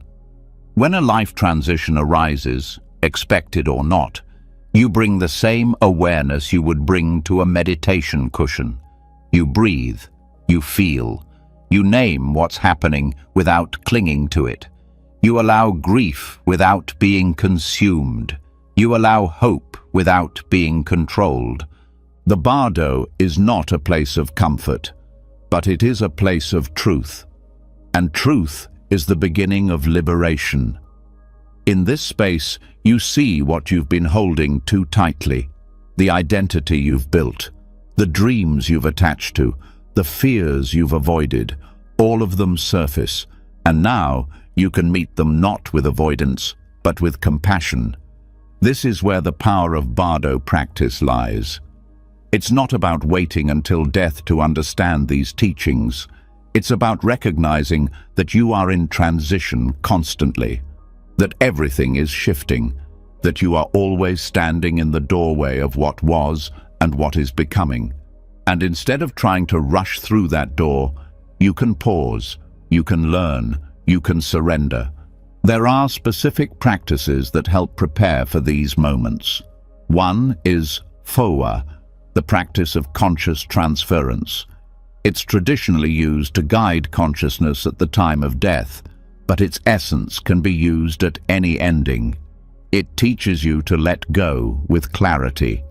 When a life transition arises, expected or not, you bring the same awareness you would bring to a meditation cushion. You breathe, you feel, you name what's happening without clinging to it. You allow grief without being consumed. You allow hope without being controlled. The bardo is not a place of comfort, but it is a place of truth. And truth is the beginning of liberation. In this space, you see what you've been holding too tightly, the identity you've built, the dreams you've attached to, the fears you've avoided. All of them surface, and now you can meet them not with avoidance, but with compassion. This is where the power of bardo practice lies. It's not about waiting until death to understand these teachings. It's about recognizing that you are in transition constantly, that everything is shifting, that you are always standing in the doorway of what was and what is becoming. And instead of trying to rush through that door, you can pause, you can learn, you can surrender. There are specific practices that help prepare for these moments. One is Fowa, the practice of conscious transference. It's traditionally used to guide consciousness at the time of death, but its essence can be used at any ending. It teaches you to let go with clarity,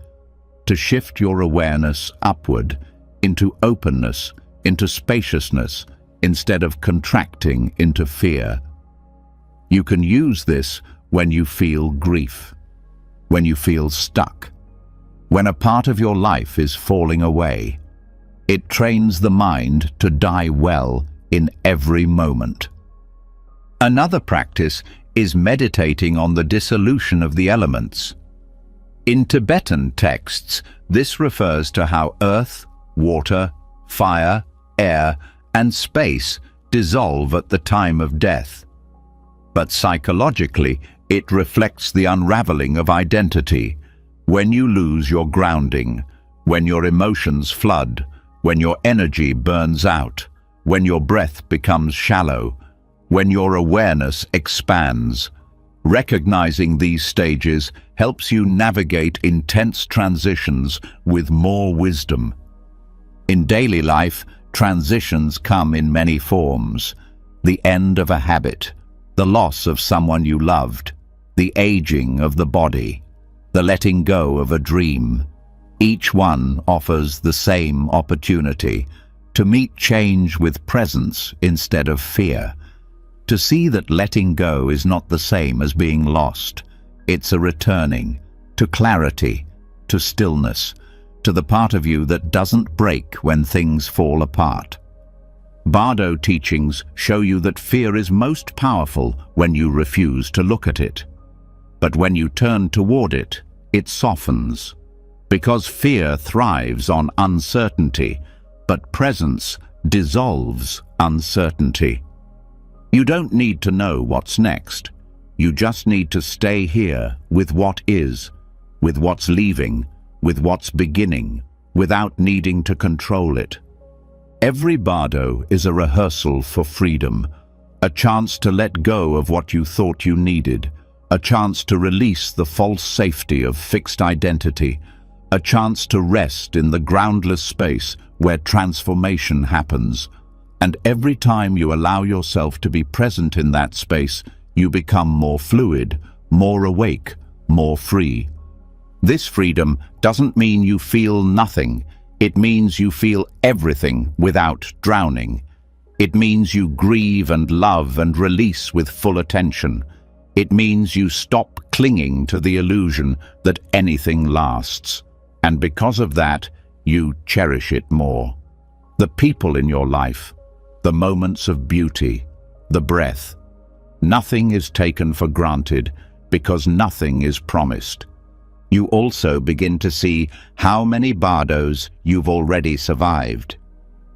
to shift your awareness upward, into openness, into spaciousness, instead of contracting into fear. You can use this when you feel grief, when you feel stuck, when a part of your life is falling away. It trains the mind to die well in every moment. Another practice is meditating on the dissolution of the elements. In Tibetan texts, this refers to how earth, water, fire, air, and space dissolve at the time of death. But psychologically, it reflects the unraveling of identity. When you lose your grounding, when your emotions flood, when your energy burns out, when your breath becomes shallow, when your awareness expands. Recognizing these stages helps you navigate intense transitions with more wisdom. In daily life, transitions come in many forms. The end of a habit, the loss of someone you loved, the aging of the body, the letting go of a dream. Each one offers the same opportunity to meet change with presence instead of fear. To see that letting go is not the same as being lost. It's a returning to clarity, to stillness, to the part of you that doesn't break when things fall apart. Bardo teachings show you that fear is most powerful when you refuse to look at it. But when you turn toward it, it softens. Because fear thrives on uncertainty, but presence dissolves uncertainty. You don't need to know what's next. You just need to stay here with what is, with what's leaving, with what's beginning, without needing to control it. Every bardo is a rehearsal for freedom, a chance to let go of what you thought you needed, a chance to release the false safety of fixed identity, a chance to rest in the groundless space where transformation happens. And every time you allow yourself to be present in that space, you become more fluid, more awake, more free. This freedom doesn't mean you feel nothing. It means you feel everything without drowning. It means you grieve and love and release with full attention. It means you stop clinging to the illusion that anything lasts. And because of that, you cherish it more. The people in your life, the moments of beauty, the breath. Nothing is taken for granted because nothing is promised. You also begin to see how many bardos you've already survived.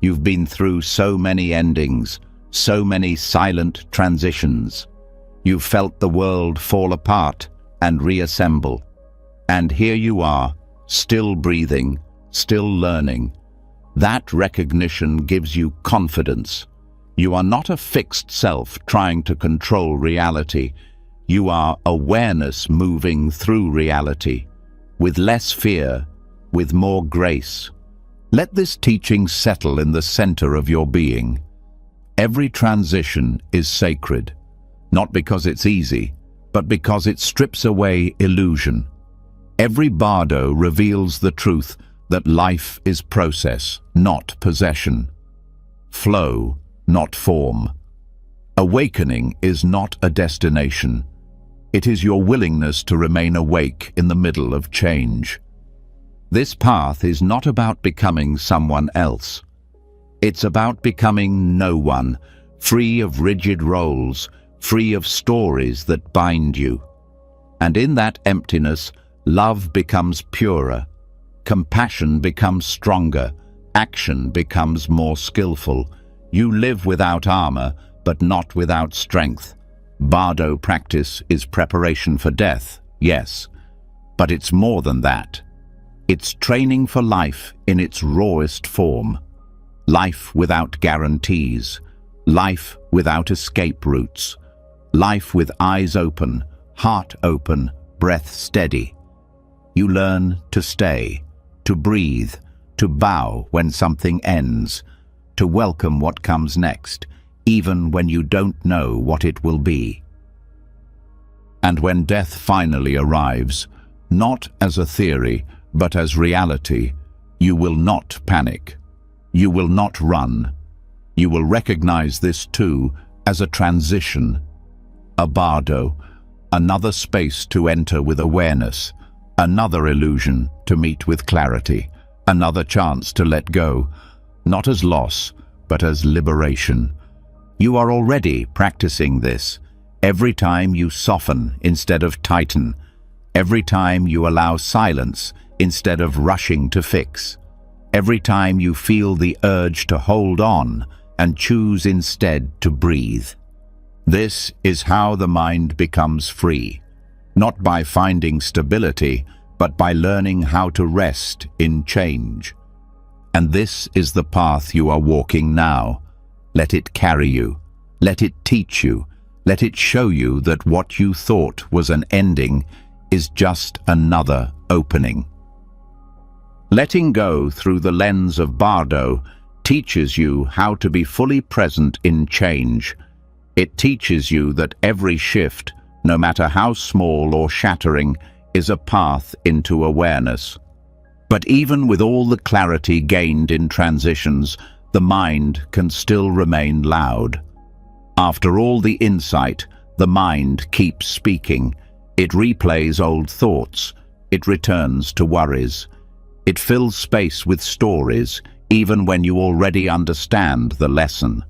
You've been through so many endings, so many silent transitions. You've felt the world fall apart and reassemble. And here you are, still breathing, still learning. That recognition gives you confidence. You are not a fixed self trying to control reality. You are awareness moving through reality, with less fear, with more grace. Let this teaching settle in the center of your being. Every transition is sacred, not because it's easy, but because it strips away illusion. Every bardo reveals the truth that life is process, not possession. Flow, not form. Awakening is not a destination. It is your willingness to remain awake in the middle of change. This path is not about becoming someone else. It's about becoming no one, free of rigid roles, free of stories that bind you. And in that emptiness, love becomes purer, compassion becomes stronger, action becomes more skillful. You live without armor, but not without strength. Bardo practice is preparation for death, yes, but it's more than that. It's training for life in its rawest form. Life without guarantees, life without escape routes, life with eyes open, heart open, breath steady. You learn to stay, to breathe, to bow when something ends, to welcome what comes next, even when you don't know what it will be. And when death finally arrives, not as a theory, but as reality, you will not panic. You will not run. You will recognize this too as a transition, a bardo, another space to enter with awareness, another illusion to meet with clarity, another chance to let go, not as loss, but as liberation. You are already practicing this. Every time you soften instead of tighten, every time you allow silence instead of rushing to fix, every time you feel the urge to hold on and choose instead to breathe. This is how the mind becomes free, not by finding stability, but by learning how to rest in change. And this is the path you are walking now. Let it carry you. Let it teach you. Let it show you that what you thought was an ending is just another opening. Letting go through the lens of Bardo teaches you how to be fully present in change. It teaches you that every shift, no matter how small or shattering, is a path into awareness. But even with all the clarity gained in transitions, the mind can still remain loud. After all the insight, the mind keeps speaking. It replays old thoughts. It returns to worries. It fills space with stories, even when you already understand the lesson.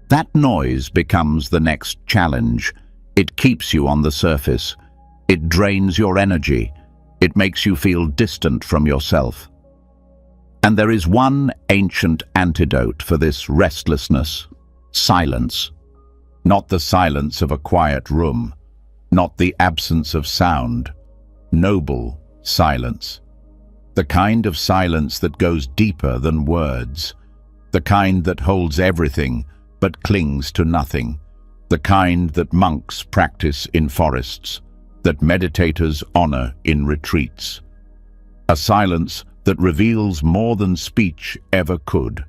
That noise becomes the next challenge. It keeps you on the surface. It drains your energy. It makes you feel distant from yourself. And there is one ancient antidote for this restlessness: silence. Not the silence of a quiet room, not the absence of sound. Noble silence. The kind of silence that goes deeper than words. The kind that holds everything but clings to nothing. The kind that monks practice in forests, that meditators honor in retreats. A silence that reveals more than speech ever could.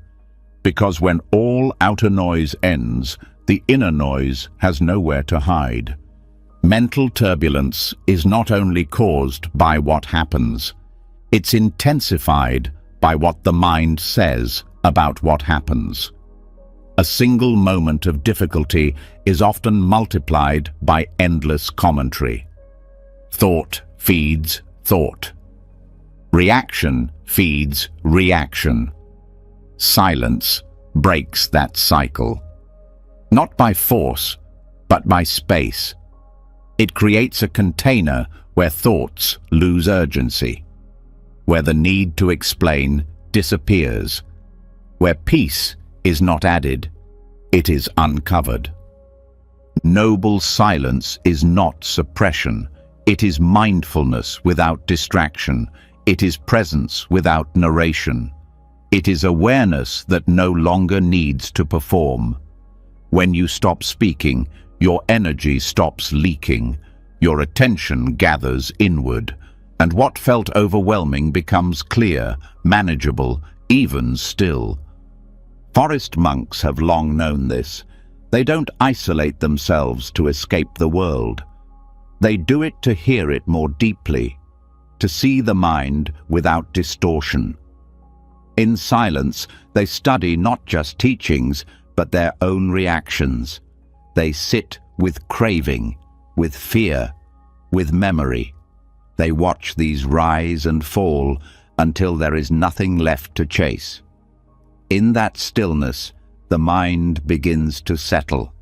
Because when all outer noise ends, the inner noise has nowhere to hide. Mental turbulence is not only caused by what happens, it's intensified by what the mind says about what happens. A single moment of difficulty is often multiplied by endless commentary. Thought feeds thought. Reaction feeds reaction. Silence breaks that cycle. Not by force, but by space. It creates a container where thoughts lose urgency, where the need to explain disappears, where peace is not added, it is uncovered. Noble silence is not suppression. It is mindfulness without distraction. It is presence without narration. It is awareness that no longer needs to perform. When you stop speaking, your energy stops leaking. Your attention gathers inward, and what felt overwhelming becomes clear, manageable, even still. Forest monks have long known this. They don't isolate themselves to escape the world. They do it to hear it more deeply, to see the mind without distortion. In silence, they study not just teachings, but their own reactions. They sit with craving, with fear, with memory. They watch these rise and fall until there is nothing left to chase. In that stillness, the mind begins to settle,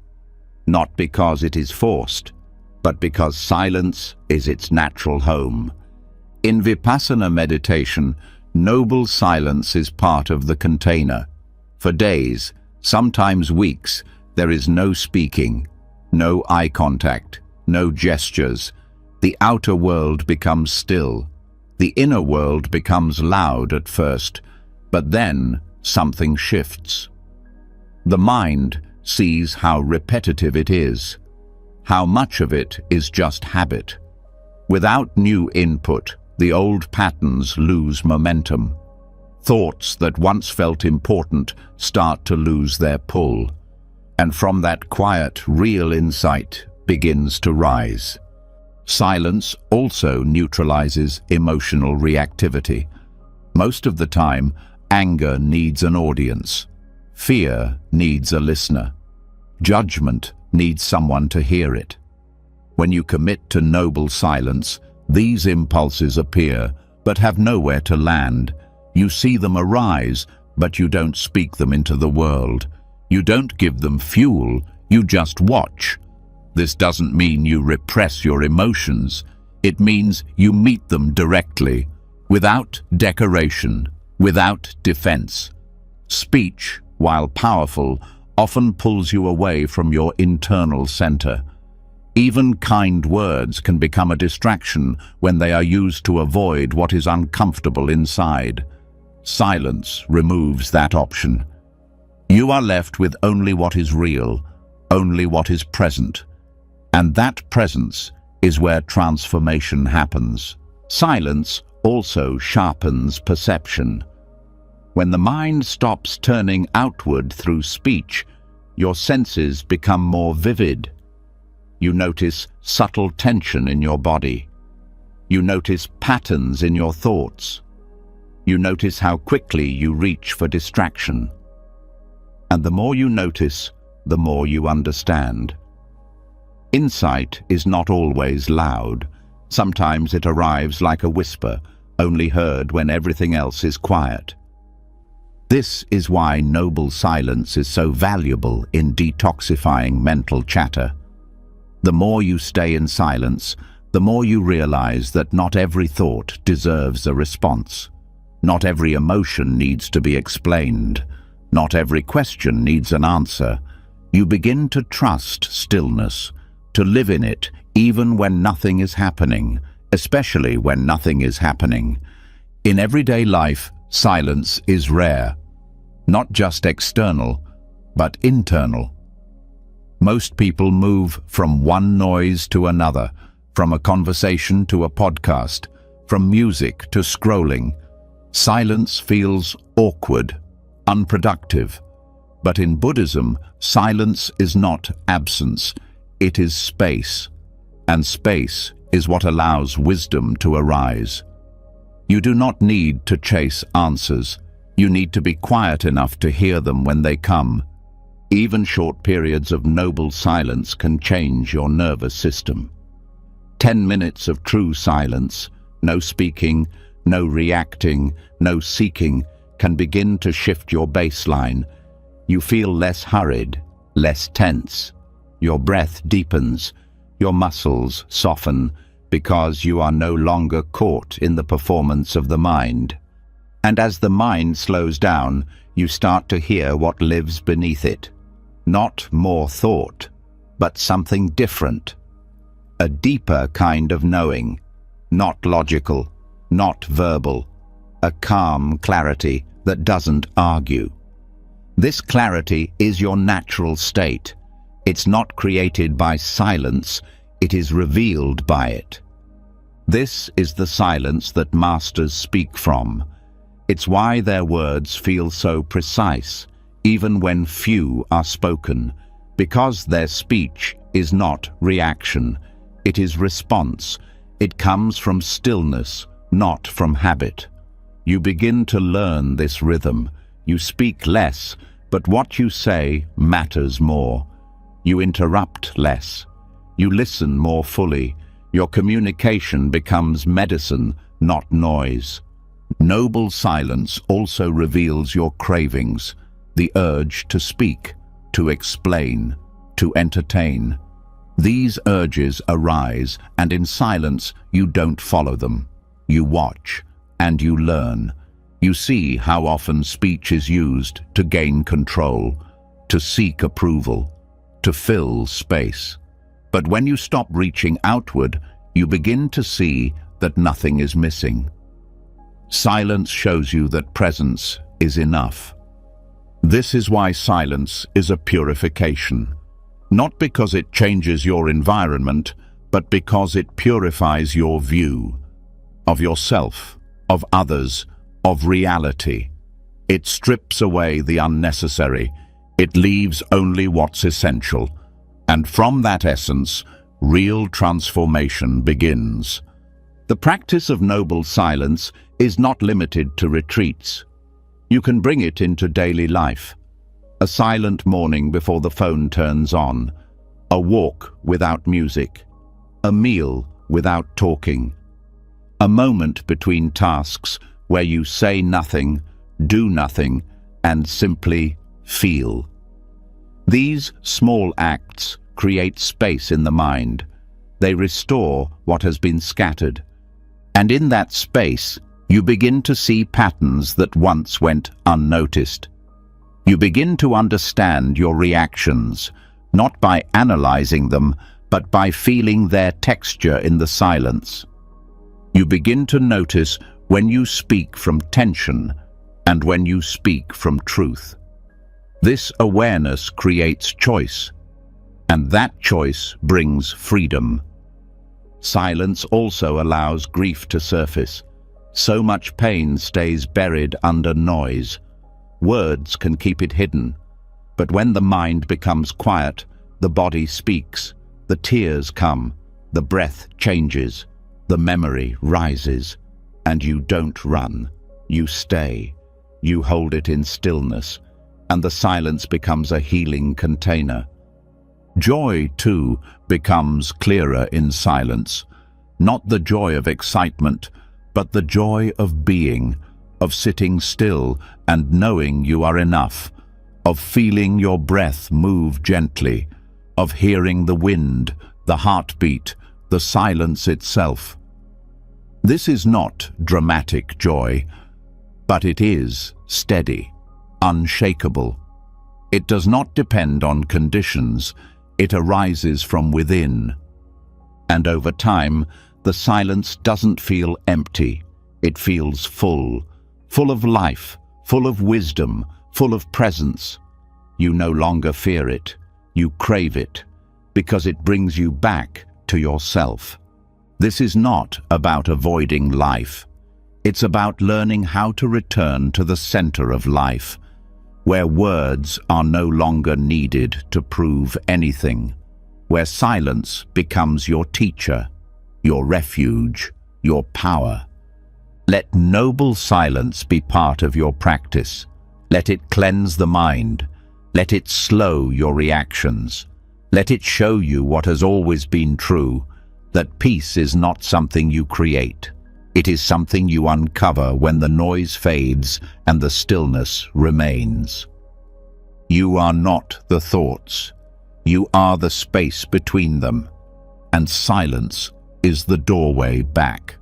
not because it is forced, but because silence is its natural home. In Vipassana meditation, noble silence is part of the container. For days, sometimes weeks, there is no speaking, no eye contact, no gestures. The outer world becomes still. The inner world becomes loud at first, but then something shifts. The mind sees how repetitive it is, how much of it is just habit. Without new input, the old patterns lose momentum. Thoughts that once felt important start to lose their pull. And from that quiet, real insight begins to rise. Silence also neutralizes emotional reactivity. Most of the time, anger needs an audience. Fear needs a listener. Judgment needs someone to hear it. When you commit to noble silence, these impulses appear, but have nowhere to land. You see them arise, but you don't speak them into the world. You don't give them fuel, you just watch. This doesn't mean you repress your emotions. It means you meet them directly, without decoration, without defense. Speech, while powerful, often pulls you away from your internal center. Even kind words can become a distraction when they are used to avoid what is uncomfortable inside. Silence removes that option. You are left with only what is real, only what is present. And that presence is where transformation happens. Silence also sharpens perception. When the mind stops turning outward through speech, your senses become more vivid. You notice subtle tension in your body. You notice patterns in your thoughts. You notice how quickly you reach for distraction. And the more you notice, the more you understand. Insight is not always loud. Sometimes it arrives like a whisper, only heard when everything else is quiet. This is why noble silence is so valuable in detoxifying mental chatter. The more you stay in silence, the more you realize that not every thought deserves a response. Not every emotion needs to be explained. Not every question needs an answer. You begin to trust stillness, to live in it even when nothing is happening, especially when nothing is happening. In everyday life, silence is rare. Not just external, but internal. Most people move from one noise to another, from a conversation to a podcast, from music to scrolling. Silence feels awkward, unproductive. But in Buddhism, silence is not absence, it is space. And space is what allows wisdom to arise. You do not need to chase answers. You need to be quiet enough to hear them when they come. Even short periods of noble silence can change your nervous system. 10 minutes of true silence, no speaking, no reacting, no seeking, can begin to shift your baseline. You feel less hurried, less tense. Your breath deepens, your muscles soften, because you are no longer caught in the performance of the mind. And as the mind slows down, you start to hear what lives beneath it. Not more thought, but something different. A deeper kind of knowing, not logical, not verbal. A calm clarity that doesn't argue. This clarity is your natural state. It's not created by silence, it is revealed by it. This is the silence that masters speak from. It's why their words feel so precise, even when few are spoken, because their speech is not reaction, it is response. It comes from stillness, not from habit. You begin to learn this rhythm. You speak less, but what you say matters more. You interrupt less. You listen more fully. Your communication becomes medicine, not noise. Noble silence also reveals your cravings, the urge to speak, to explain, to entertain. These urges arise, and in silence you don't follow them. You watch, and you learn. You see how often speech is used to gain control, to seek approval, to fill space. But when you stop reaching outward, you begin to see that nothing is missing. Silence shows you that presence is enough. This is why silence is a purification. Not because it changes your environment, but because it purifies your view. of yourself, of others, of reality. It strips away the unnecessary. It leaves only what's essential. And from that essence, real transformation begins. The practice of noble silence is not limited to retreats. You can bring it into daily life. A silent morning before the phone turns on, a walk without music, a meal without talking, a moment between tasks where you say nothing, do nothing, and simply feel. These small acts create space in the mind. They restore what has been scattered. And in that space, you begin to see patterns that once went unnoticed. You begin to understand your reactions, not by analyzing them, but by feeling their texture in the silence. You begin to notice when you speak from tension and when you speak from truth. This awareness creates choice, and that choice brings freedom. Silence also allows grief to surface. So much pain stays buried under noise. Words can keep it hidden, but when the mind becomes quiet, the body speaks, the tears come, the breath changes, the memory rises, and you don't run, you stay. You hold it in stillness, and the silence becomes a healing container. Joy, too, becomes clearer in silence. Not the joy of excitement, but the joy of being, of sitting still and knowing you are enough, of feeling your breath move gently, of hearing the wind, the heartbeat, the silence itself. This is not dramatic joy, but it is steady, unshakable. It does not depend on conditions. It arises from within. And over time, the silence doesn't feel empty. It feels full, full of life, full of wisdom, full of presence. You no longer fear it. You crave it, because it brings you back to yourself. This is not about avoiding life. It's about learning how to return to the center of life, where words are no longer needed to prove anything, where silence becomes your teacher, your refuge, your power. Let noble silence be part of your practice. Let it cleanse the mind. Let it slow your reactions. Let it show you what has always been true, that peace is not something you create. It is something you uncover when the noise fades and the stillness remains. You are not the thoughts. You are the space between them, and silence is the doorway back.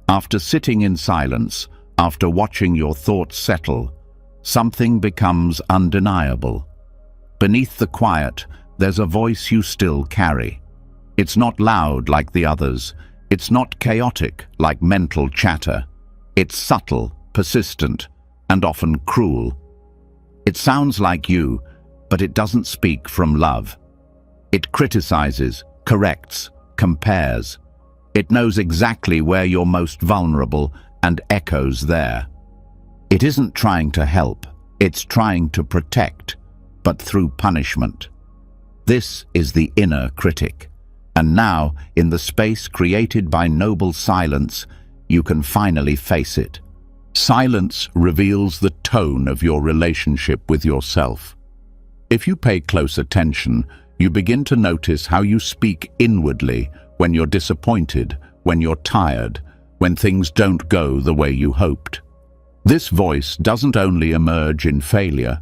After sitting in silence, after watching your thoughts settle, something becomes undeniable. Beneath the quiet, there's a voice you still carry. It's not loud like the others. It's not chaotic like mental chatter. It's subtle, persistent, and often cruel. It sounds like you, but it doesn't speak from love. It criticizes, corrects, compares. It knows exactly where you're most vulnerable and echoes there. It isn't trying to help, it's trying to protect, but through punishment. This is the inner critic. And now, in the space created by noble silence, you can finally face it. Silence reveals the tone of your relationship with yourself. If you pay close attention, you begin to notice how you speak inwardly when you're disappointed, when you're tired, when things don't go the way you hoped. This voice doesn't only emerge in failure,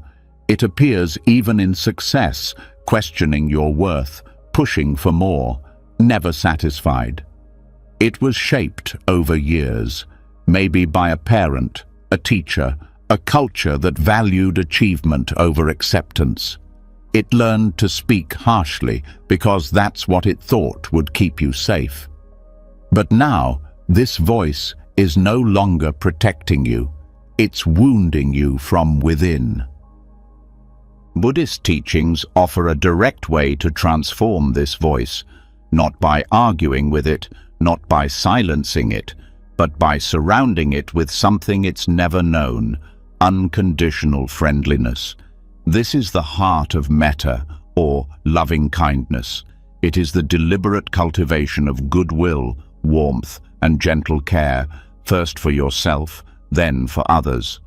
it appears even in success, questioning your worth, pushing for more, never satisfied. It was shaped over years, maybe by a parent, a teacher, a culture that valued achievement over acceptance. It learned to speak harshly because that's what it thought would keep you safe. But now, this voice is no longer protecting you. It's wounding you from within. Buddhist teachings offer a direct way to transform this voice, not by arguing with it, not by silencing it, but by surrounding it with something it's never known: unconditional friendliness. This is the heart of metta, or loving kindness. It is the deliberate cultivation of goodwill, warmth, and gentle care, first for yourself, then for others.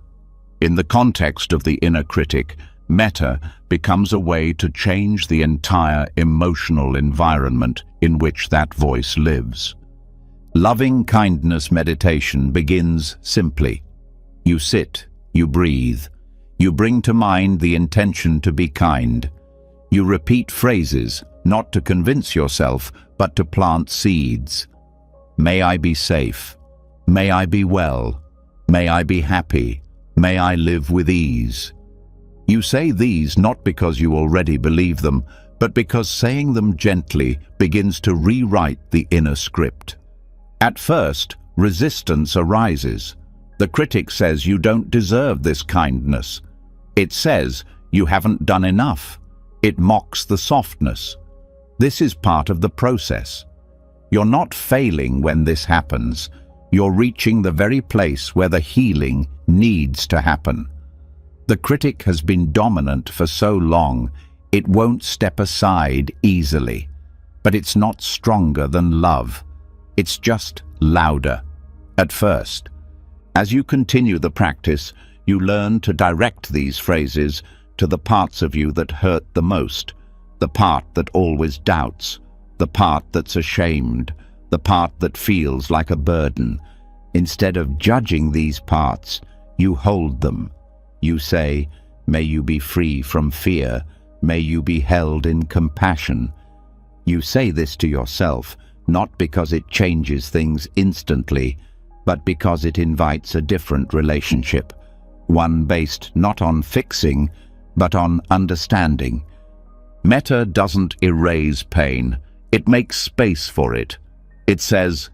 In the context of the inner critic, metta becomes a way to change the entire emotional environment in which that voice lives. Loving kindness meditation begins simply. You sit, you breathe, you bring to mind the intention to be kind. You repeat phrases, not to convince yourself, but to plant seeds. May I be safe. May I be well. May I be happy. May I live with ease. You say these not because you already believe them, but because saying them gently begins to rewrite the inner script. At first, resistance arises. The critic says you don't deserve this kindness. It says you haven't done enough. It mocks the softness. This is part of the process. You're not failing when this happens. You're reaching the very place where the healing needs to happen. The critic has been dominant for so long, it won't step aside easily. But it's not stronger than love. It's just louder, at first. As you continue the practice, you learn to direct these phrases to the parts of you that hurt the most, the part that always doubts, the part that's ashamed, the part that feels like a burden. Instead of judging these parts, you hold them. You say, may you be free from fear, may you be held in compassion. You say this to yourself, not because it changes things instantly, but because it invites a different relationship, one based not on fixing, but on understanding. Metta doesn't erase pain, it makes space for it. It says,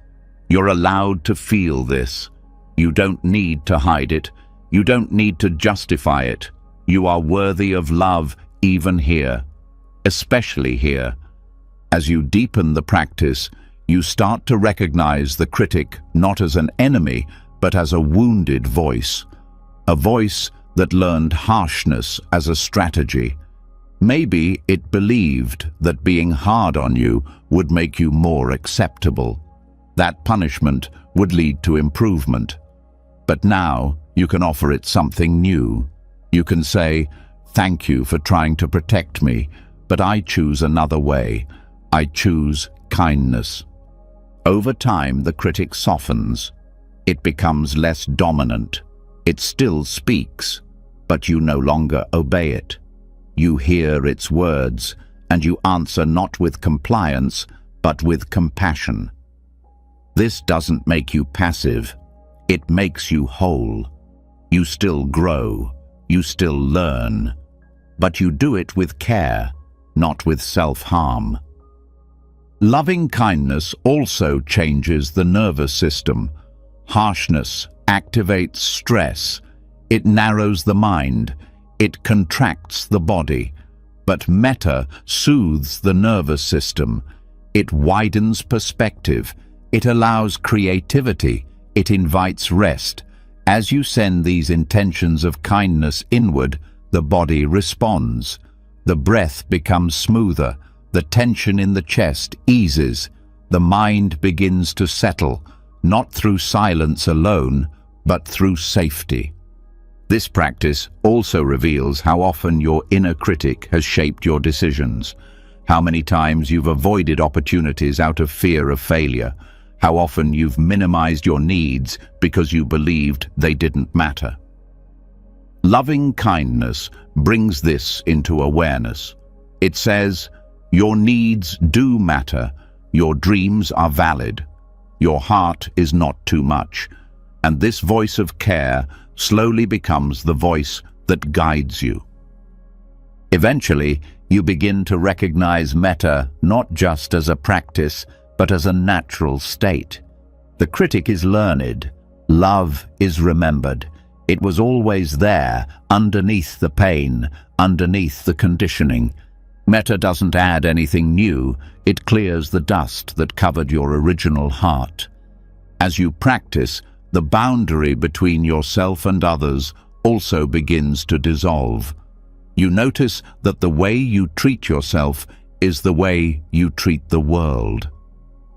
you're allowed to feel this. You don't need to hide it. You don't need to justify it. You are worthy of love even here, especially here. As you deepen the practice, you start to recognize the critic not as an enemy, but as a wounded voice. A voice that learned harshness as a strategy. Maybe it believed that being hard on you would make you more acceptable. That punishment would lead to improvement. But now you can offer it something new. You can say, thank you for trying to protect me, but I choose another way. I choose kindness. Over time, the critic softens. It becomes less dominant. It still speaks, but you no longer obey it. You hear its words, and you answer not with compliance, but with compassion. This doesn't make you passive. It makes you whole. You still grow. You still learn. But you do it with care, not with self-harm. Loving kindness also changes the nervous system. Harshness activates stress. It narrows the mind. It contracts the body. But metta soothes the nervous system. It widens perspective. It allows creativity. It invites rest. As you send these intentions of kindness inward, the body responds. The breath becomes smoother. The tension in the chest eases. The mind begins to settle, not through silence alone, but through safety. This practice also reveals how often your inner critic has shaped your decisions, how many times you've avoided opportunities out of fear of failure, how often you've minimized your needs because you believed they didn't matter. Loving kindness brings this into awareness. It says, your needs do matter, your dreams are valid, your heart is not too much, and this voice of care slowly becomes the voice that guides you. Eventually, you begin to recognize metta not just as a practice, but as a natural state. The critic is learned, love is remembered. It was always there, underneath the pain, underneath the conditioning. Metta doesn't add anything new, it clears the dust that covered your original heart. As you practice, the boundary between yourself and others also begins to dissolve. You notice that the way you treat yourself is the way you treat the world.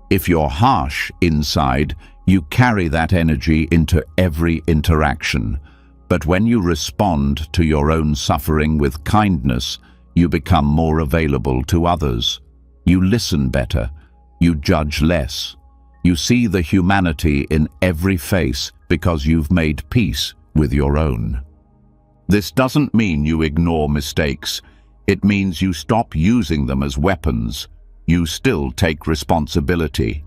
If you're harsh inside, you carry that energy into every interaction. But when you respond to your own suffering with kindness, you become more available to others. You listen better. You judge less. You see the humanity in every face because you've made peace with your own. This doesn't mean you ignore mistakes. It means you stop using them as weapons. You still take responsibility.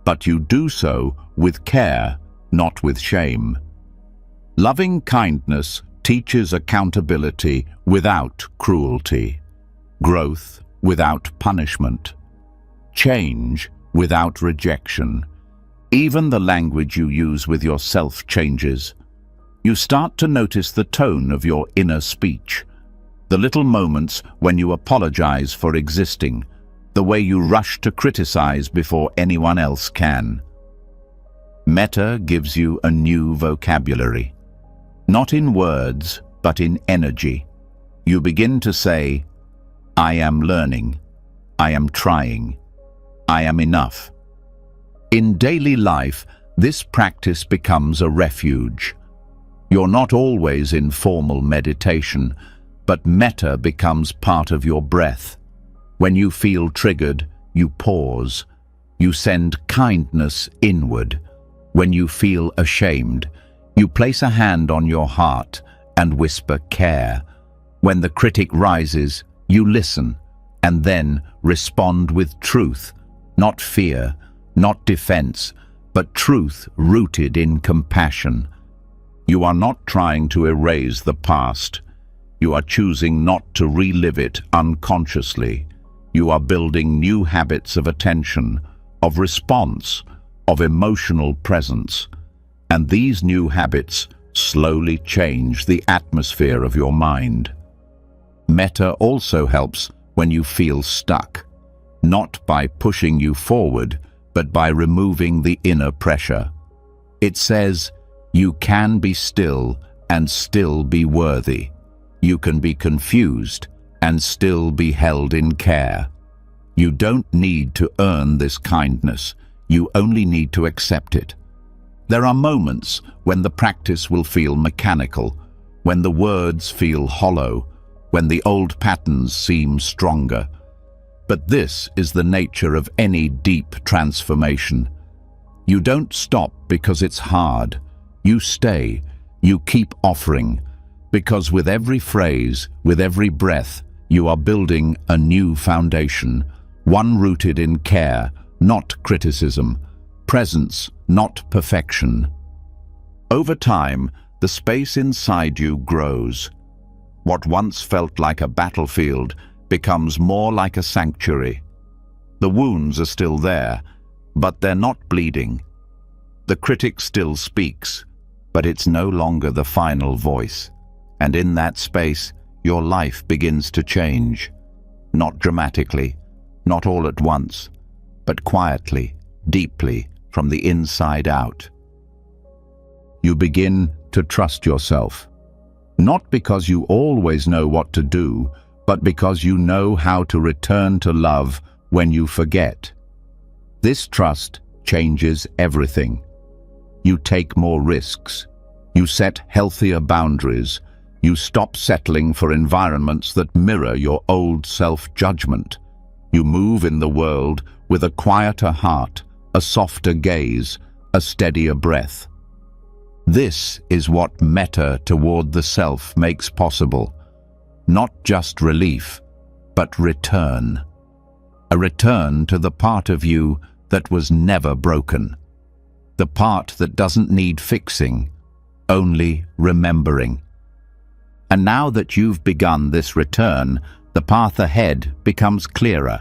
But you do so with care, not with shame. Loving kindness teaches accountability without cruelty, growth without punishment, change without rejection. Even the language you use with yourself changes. You start to notice the tone of your inner speech, the little moments when you apologize for existing, the way you rush to criticize before anyone else can. Metta gives you a new vocabulary. Not in words, but in energy. You begin to say, I am learning, I am trying, I am enough. In daily life, this practice becomes a refuge. You're not always in formal meditation, but metta becomes part of your breath. When you feel triggered, you pause. You send kindness inward. When you feel ashamed, you place a hand on your heart and whisper care. When the critic rises, you listen and then respond with truth, not fear, not defense, but truth rooted in compassion. You are not trying to erase the past. You are choosing not to relive it unconsciously. You are building new habits of attention, of response, of emotional presence. And these new habits slowly change the atmosphere of your mind. Metta also helps when you feel stuck, not by pushing you forward, but by removing the inner pressure. It says, you can be still and still be worthy. You can be confused and still be held in care. You don't need to earn this kindness. You only need to accept it. There are moments when the practice will feel mechanical, when the words feel hollow, when the old patterns seem stronger. But this is the nature of any deep transformation. You don't stop because it's hard. You stay, you keep offering, because with every phrase, with every breath, you are building a new foundation, one rooted in care, not criticism, presence, not perfection. Over time, the space inside you grows. What once felt like a battlefield becomes more like a sanctuary. The wounds are still there, but they're not bleeding. The critic still speaks, but it's no longer the final voice. And in that space, your life begins to change. Not dramatically, not all at once, but quietly, deeply, from the inside out. You begin to trust yourself, not because you always know what to do, but because you know how to return to love when you forget. This trust changes everything. You take more risks. You set healthier boundaries. You stop settling for environments that mirror your old self-judgment. You move in the world with a quieter heart, a softer gaze, a steadier breath. This is what metta toward the self makes possible. Not just relief, but return. A return to the part of you that was never broken. The part that doesn't need fixing, only remembering. And now that you've begun this return, the path ahead becomes clearer.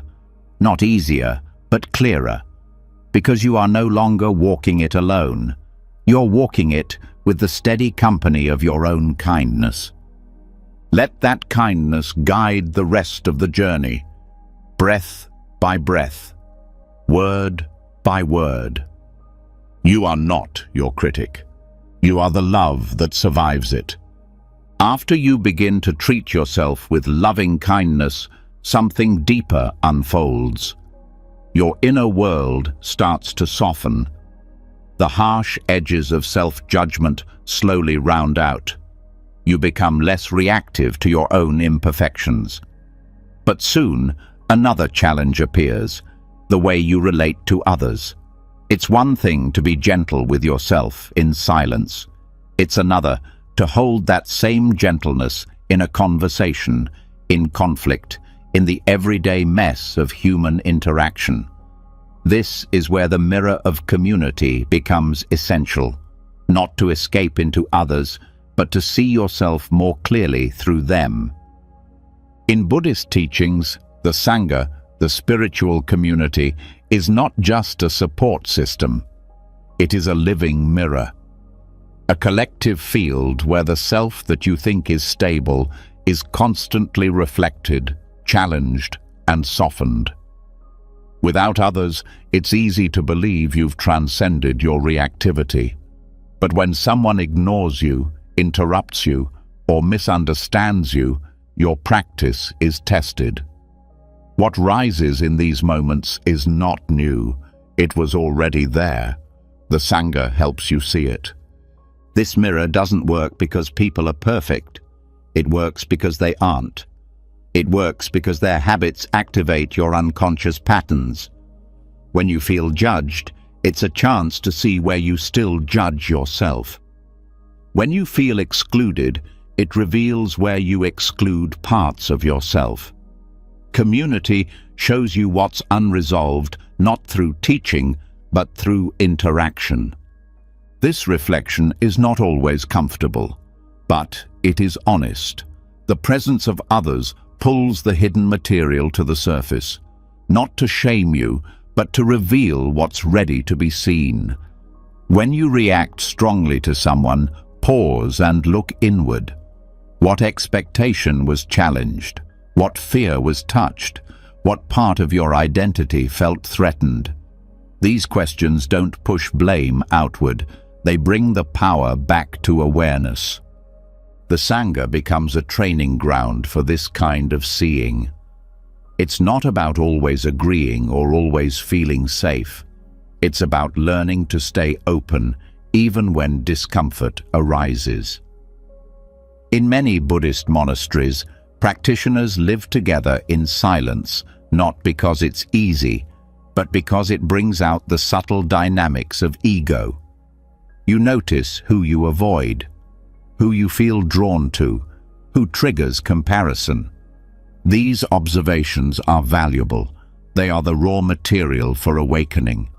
Not easier, but clearer. Because you are no longer walking it alone. You're walking it with the steady company of your own kindness. Let that kindness guide the rest of the journey, breath by breath, word by word. You are not your critic. You are the love that survives it. After you begin to treat yourself with loving kindness, something deeper unfolds. Your inner world starts to soften. The harsh edges of self-judgment slowly round out. You become less reactive to your own imperfections. But soon, another challenge appears, the way you relate to others. It's one thing to be gentle with yourself in silence. It's another to hold that same gentleness in a conversation, in conflict, in the everyday mess of human interaction. This is where the mirror of community becomes essential, not to escape into others, but to see yourself more clearly through them. In Buddhist teachings, the Sangha, the spiritual community, is not just a support system. It is a living mirror. A collective field where the self that you think is stable is constantly reflected, challenged, and softened. Without others, it's easy to believe you've transcended your reactivity. But when someone ignores you, interrupts you, or misunderstands you, your practice is tested. What rises in these moments is not new. It was already there. The Sangha helps you see it. This mirror doesn't work because people are perfect. It works because they aren't. It works because their habits activate your unconscious patterns. When you feel judged, it's a chance to see where you still judge yourself. When you feel excluded, it reveals where you exclude parts of yourself. Community shows you what's unresolved, not through teaching, but through interaction. This reflection is not always comfortable, but it is honest. The presence of others pulls the hidden material to the surface, not to shame you, but to reveal what's ready to be seen. When you react strongly to someone, pause and look inward. What expectation was challenged? What fear was touched? What part of your identity felt threatened? These questions don't push blame outward. They bring the power back to awareness. The Sangha becomes a training ground for this kind of seeing. It's not about always agreeing or always feeling safe. It's about learning to stay open even when discomfort arises. In many Buddhist monasteries, practitioners live together in silence, not because it's easy, but because it brings out the subtle dynamics of ego. You notice who you avoid, who you feel drawn to, who triggers comparison. These observations are valuable. They are the raw material for awakening.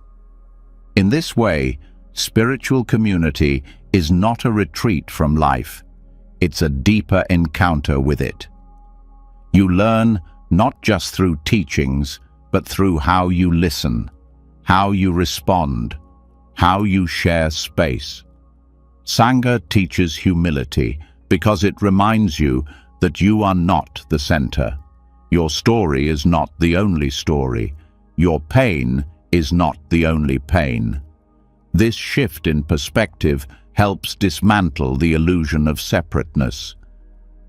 In this way, spiritual community is not a retreat from life. It's a deeper encounter with it. You learn not just through teachings, but through how you listen, how you respond, how you share space. Sangha teaches humility because it reminds you that you are not the center. Your story is not the only story. Your pain is not the only pain. This shift in perspective helps dismantle the illusion of separateness.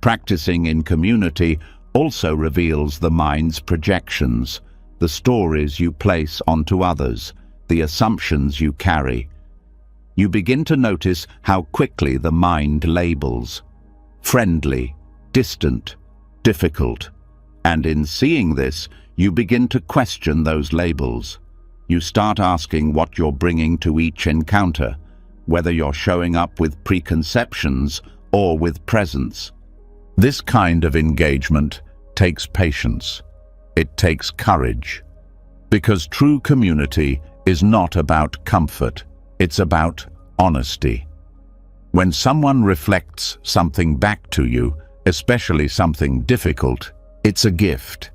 Practicing in community also reveals the mind's projections, the stories you place onto others, the assumptions you carry. You begin to notice how quickly the mind labels: friendly, distant, difficult. And in seeing this, you begin to question those labels. You start asking what you're bringing to each encounter, whether you're showing up with preconceptions or with presence. This kind of engagement takes patience. It takes courage. Because true community is not about comfort, it's about honesty. When someone reflects something back to you, especially something difficult, it's a gift.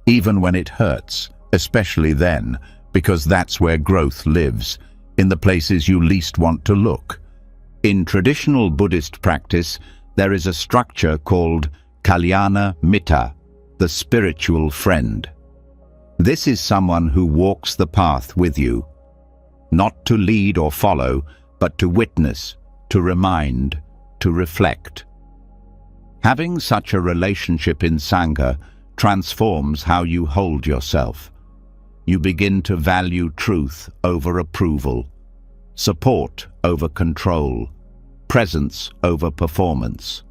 Even when it hurts, especially then, because that's where growth lives, in the places you least want to look. In traditional Buddhist practice, there is a structure called Kalyana Mitta, the spiritual friend. This is someone who walks the path with you, not to lead or follow, but to witness, to remind, to reflect. Having such a relationship in Sangha transforms how you hold yourself. You begin to value truth over approval, support over control, presence over performance.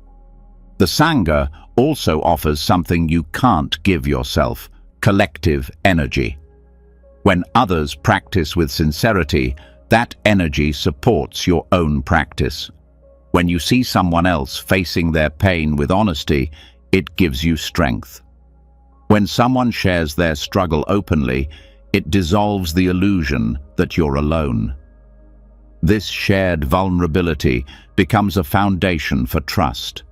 The Sangha also offers something you can't give yourself: collective energy. When others practice with sincerity, that energy supports your own practice. When you see someone else facing their pain with honesty, it gives you strength. When someone shares their struggle openly, it dissolves the illusion that you're alone. This shared vulnerability becomes a foundation for trust.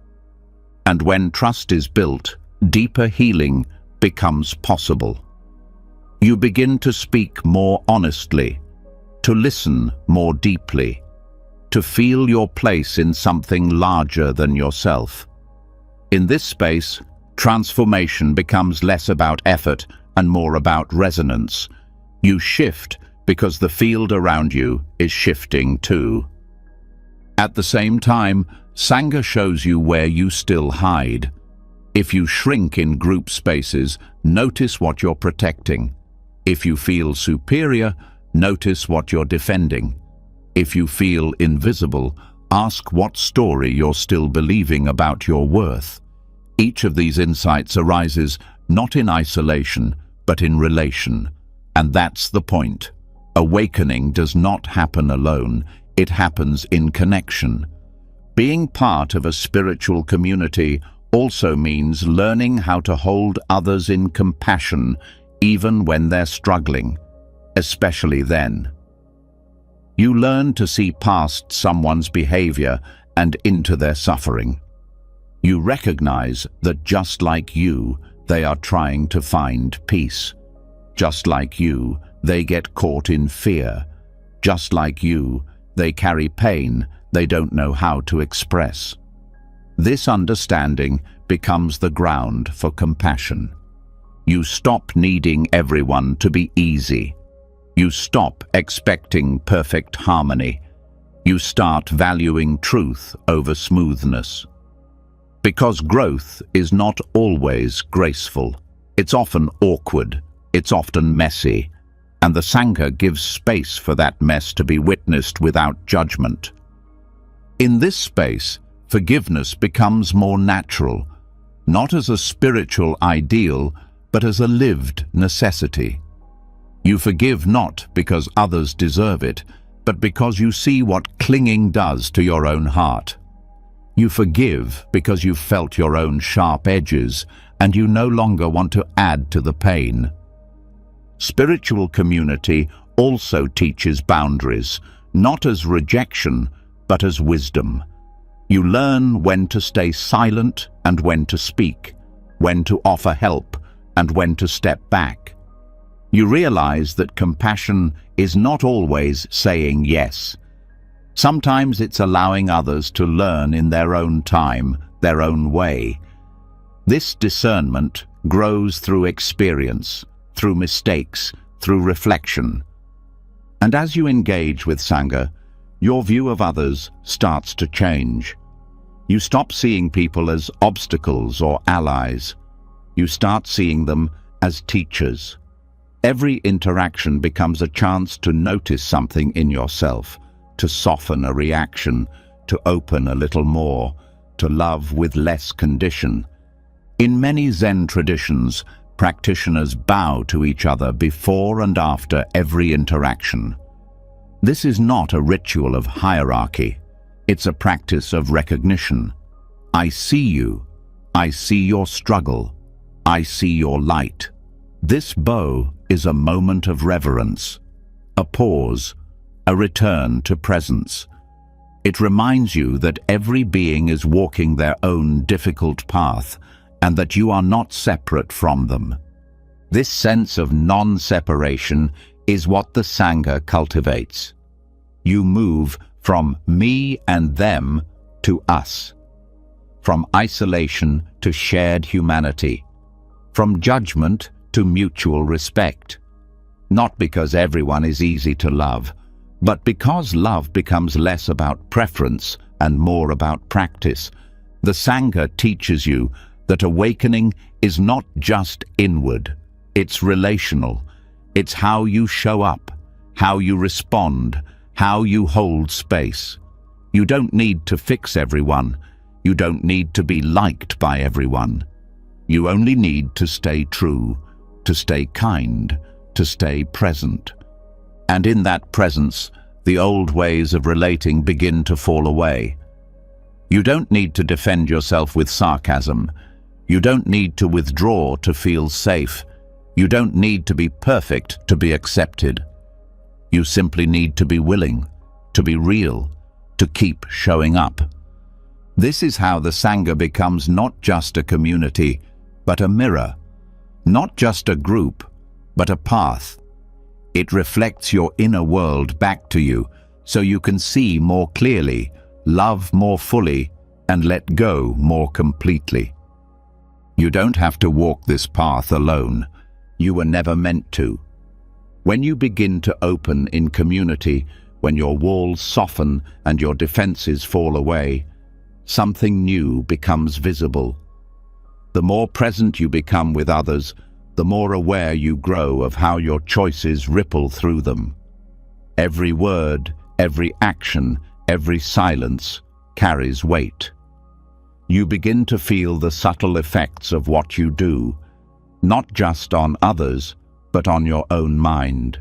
And when trust is built, deeper healing becomes possible. You begin to speak more honestly, to listen more deeply, to feel your place in something larger than yourself. In this space, transformation becomes less about effort and more about resonance. You shift because the field around you is shifting too. At the same time, Sangha shows you where you still hide. If you shrink in group spaces, notice what you're protecting. If you feel superior, notice what you're defending. If you feel invisible, ask what story you're still believing about your worth. Each of these insights arises not in isolation, but in relation. And that's the point. Awakening does not happen alone, it happens in connection. Being part of a spiritual community also means learning how to hold others in compassion, even when they're struggling, especially then. You learn to see past someone's behavior and into their suffering. You recognize that just like you, they are trying to find peace. Just like you, they get caught in fear. Just like you, they carry pain they don't know how to express. This understanding becomes the ground for compassion. You stop needing everyone to be easy. You stop expecting perfect harmony. You start valuing truth over smoothness. Because growth is not always graceful. It's often awkward. It's often messy. And the Sangha gives space for that mess to be witnessed without judgment. In this space, forgiveness becomes more natural, not as a spiritual ideal, but as a lived necessity. You forgive not because others deserve it, but because you see what clinging does to your own heart. You forgive because you've felt your own sharp edges, and you no longer want to add to the pain. Spiritual community also teaches boundaries, not as rejection, but as wisdom. You learn when to stay silent and when to speak, when to offer help and when to step back. You realize that compassion is not always saying yes. Sometimes it's allowing others to learn in their own time, their own way. This discernment grows through experience, through mistakes, through reflection. And as you engage with Sangha, your view of others starts to change. You stop seeing people as obstacles or allies. You start seeing them as teachers. Every interaction becomes a chance to notice something in yourself, to soften a reaction, to open a little more, to love with less condition. In many Zen traditions, practitioners bow to each other before and after every interaction. This is not a ritual of hierarchy. It's a practice of recognition. I see you. I see your struggle. I see your light. This bow is a moment of reverence, a pause, a return to presence. It reminds you that every being is walking their own difficult path and that you are not separate from them. This sense of non-separation is what the Sangha cultivates. You move from me and them to us, from isolation to shared humanity, from judgment to mutual respect. Not because everyone is easy to love, but because love becomes less about preference and more about practice. The Sangha teaches you that awakening is not just inward, it's relational. It's how you show up, how you respond, how you hold space. You don't need to fix everyone. You don't need to be liked by everyone. You only need to stay true, to stay kind, to stay present. And in that presence, the old ways of relating begin to fall away. You don't need to defend yourself with sarcasm. You don't need to withdraw to feel safe. You don't need to be perfect to be accepted. You simply need to be willing, to be real, to keep showing up. This is how the Sangha becomes not just a community, but a mirror. Not just a group, but a path. It reflects your inner world back to you, so you can see more clearly, love more fully, and let go more completely. You don't have to walk this path alone. You were never meant to. When you begin to open in community, when your walls soften and your defenses fall away, something new becomes visible. The more present you become with others, the more aware you grow of how your choices ripple through them. Every word, every action, every silence carries weight. You begin to feel the subtle effects of what you do, not just on others, but on your own mind.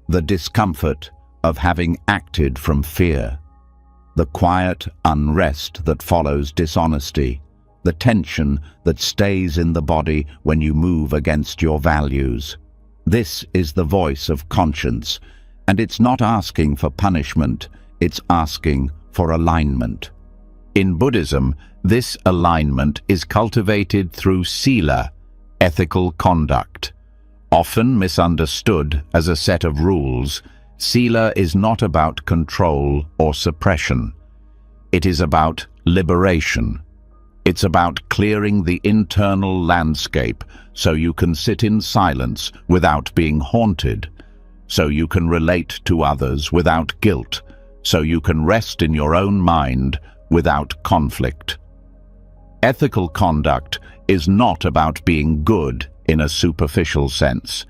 The discomfort of having acted from fear, the quiet unrest that follows dishonesty, the tension that stays in the body when you move against your values. This is the voice of conscience, and it's not asking for punishment, it's asking for alignment. In Buddhism, this alignment is cultivated through sila, ethical conduct. Often misunderstood as a set of rules, sila is not about control or suppression. It is about liberation. It's about clearing the internal landscape so you can sit in silence without being haunted, so you can relate to others without guilt, so you can rest in your own mind without conflict. Ethical conduct is not about being good in a superficial sense.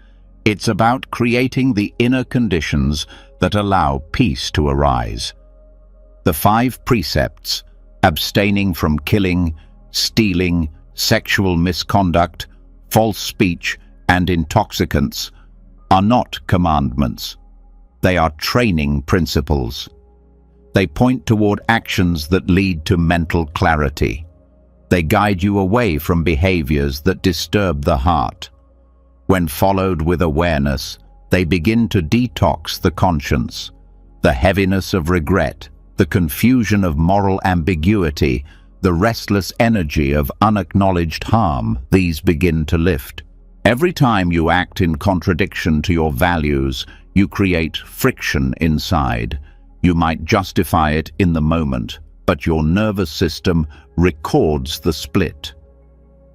It's about creating the inner conditions that allow peace to arise. The 5 precepts, abstaining from killing, stealing, sexual misconduct, false speech, and intoxicants, are not commandments. They are training principles. They point toward actions that lead to mental clarity. They guide you away from behaviors that disturb the heart. When followed with awareness, they begin to detox the conscience. The heaviness of regret, the confusion of moral ambiguity, the restless energy of unacknowledged harm, these begin to lift. Every time you act in contradiction to your values, you create friction inside. You might justify it in the moment, but your nervous system records the split.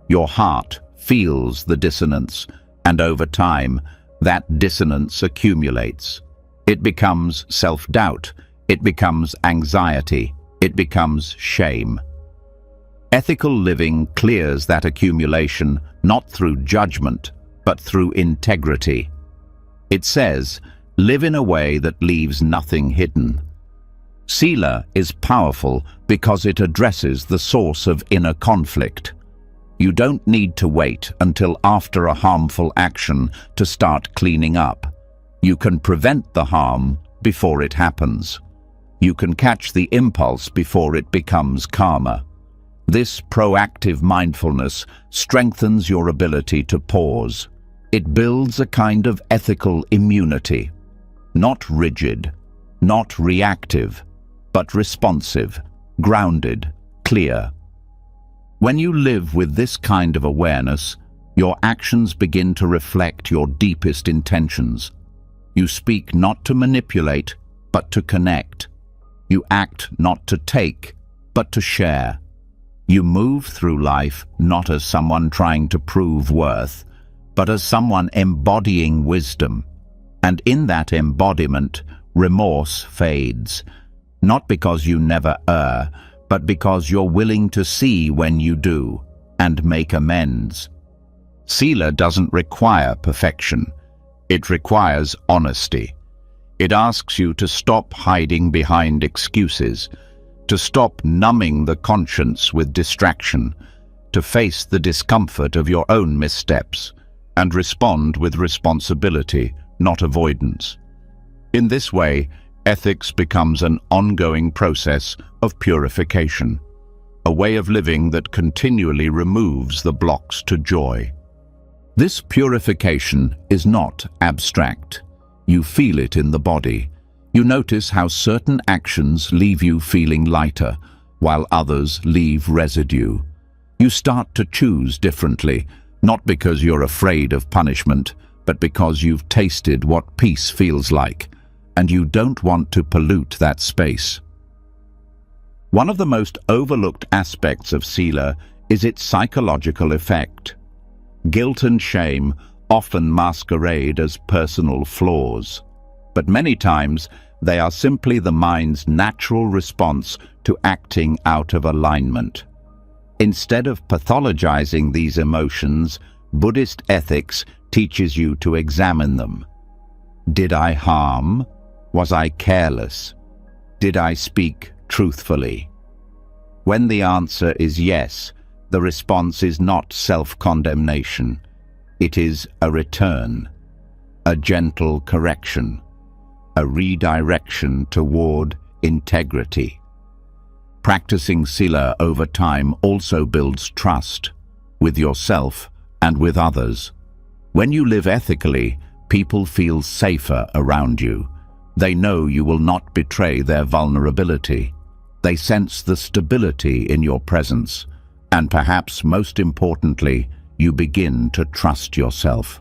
Your heart feels the dissonance, and over time, that dissonance accumulates. It becomes self-doubt, it becomes anxiety, it becomes shame. Ethical living clears that accumulation not through judgment, but through integrity. It says, live in a way that leaves nothing hidden. Sila is powerful because it addresses the source of inner conflict. You don't need to wait until after a harmful action to start cleaning up. You can prevent the harm before it happens. You can catch the impulse before it becomes karma. This proactive mindfulness strengthens your ability to pause. It builds a kind of ethical immunity. Not rigid, not reactive, but responsive, grounded, clear. When you live with this kind of awareness, your actions begin to reflect your deepest intentions. You speak not to manipulate, but to connect. You act not to take, but to share. You move through life not as someone trying to prove worth, but as someone embodying wisdom. And in that embodiment, remorse fades, not because you never err, but because you're willing to see when you do and make amends. Sila doesn't require perfection. It requires honesty. It asks you to stop hiding behind excuses, to stop numbing the conscience with distraction, to face the discomfort of your own missteps, and respond with responsibility, not avoidance. In this way, ethics becomes an ongoing process of purification, a way of living that continually removes the blocks to joy. This purification is not abstract. You feel it in the body. You notice how certain actions leave you feeling lighter, while others leave residue. You start to choose differently, not because you're afraid of punishment, but because you've tasted what peace feels like, and you don't want to pollute that space. One of the most overlooked aspects of Sila is its psychological effect. Guilt and shame often masquerade as personal flaws, but many times they are simply the mind's natural response to acting out of alignment. Instead of pathologizing these emotions, Buddhist ethics teaches you to examine them. Did I harm? Was I careless? Did I speak truthfully? When the answer is yes, the response is not self-condemnation. It is a return, a gentle correction, a redirection toward integrity. Practicing Sila over time also builds trust with yourself and with others. When you live ethically, people feel safer around you. They know you will not betray their vulnerability. They sense the stability in your presence, and perhaps most importantly, you begin to trust yourself.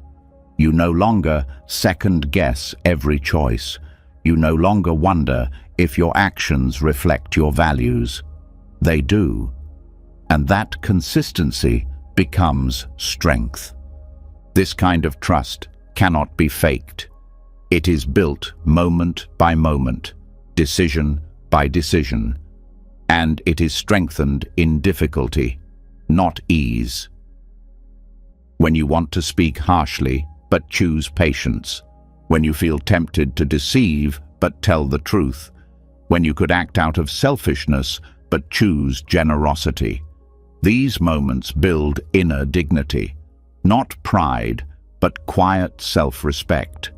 You no longer second-guess every choice. You no longer wonder if your actions reflect your values. They do. And that consistency becomes strength. This kind of trust cannot be faked. It is built moment by moment, decision by decision, and it is strengthened in difficulty, not ease. When you want to speak harshly, but choose patience. When you feel tempted to deceive, but tell the truth. When you could act out of selfishness, but choose generosity. These moments build inner dignity, not pride, but quiet self-respect.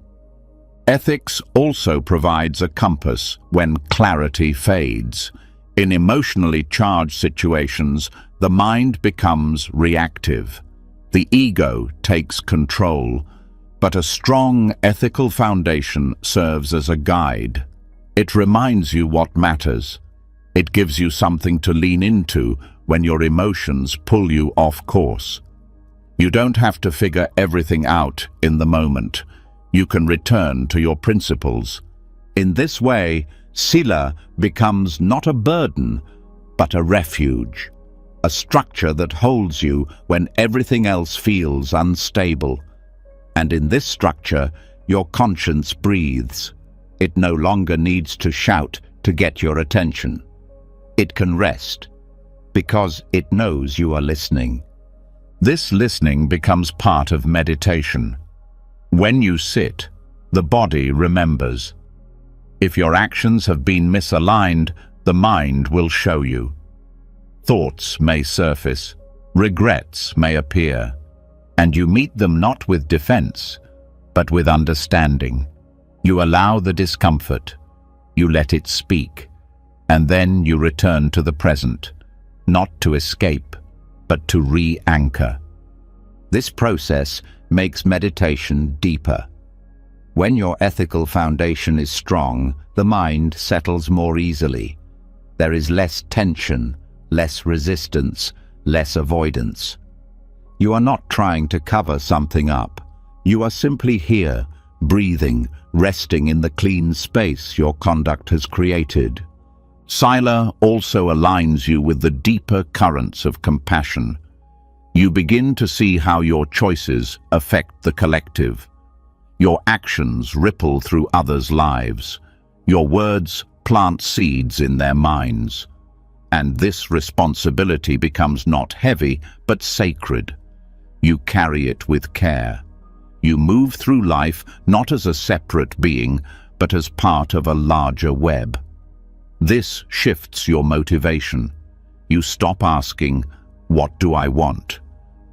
Ethics also provides a compass when clarity fades. In emotionally charged situations, the mind becomes reactive. The ego takes control, but a strong ethical foundation serves as a guide. It reminds you what matters. It gives you something to lean into when your emotions pull you off course. You don't have to figure everything out in the moment. You can return to your principles. In this way, Sila becomes not a burden, but a refuge, a structure that holds you when everything else feels unstable. And in this structure, your conscience breathes. It no longer needs to shout to get your attention. It can rest, because it knows you are listening. This listening becomes part of meditation. When you sit, the body remembers. If your actions have been misaligned, the mind will show you. Thoughts may surface, regrets may appear, and you meet them not with defense, but with understanding. You allow the discomfort, you let it speak, and then you return to the present, not to escape, but to re-anchor. This process makes meditation deeper. When your ethical foundation is strong, the mind settles more easily. There is less tension, less resistance, less avoidance. You are not trying to cover something up. You are simply here, breathing, resting in the clean space your conduct has created. Sila also aligns you with the deeper currents of compassion. You begin to see how your choices affect the collective. Your actions ripple through others' lives. Your words plant seeds in their minds. And this responsibility becomes not heavy, but sacred. You carry it with care. You move through life not as a separate being, but as part of a larger web. This shifts your motivation. You stop asking, "What do I want?"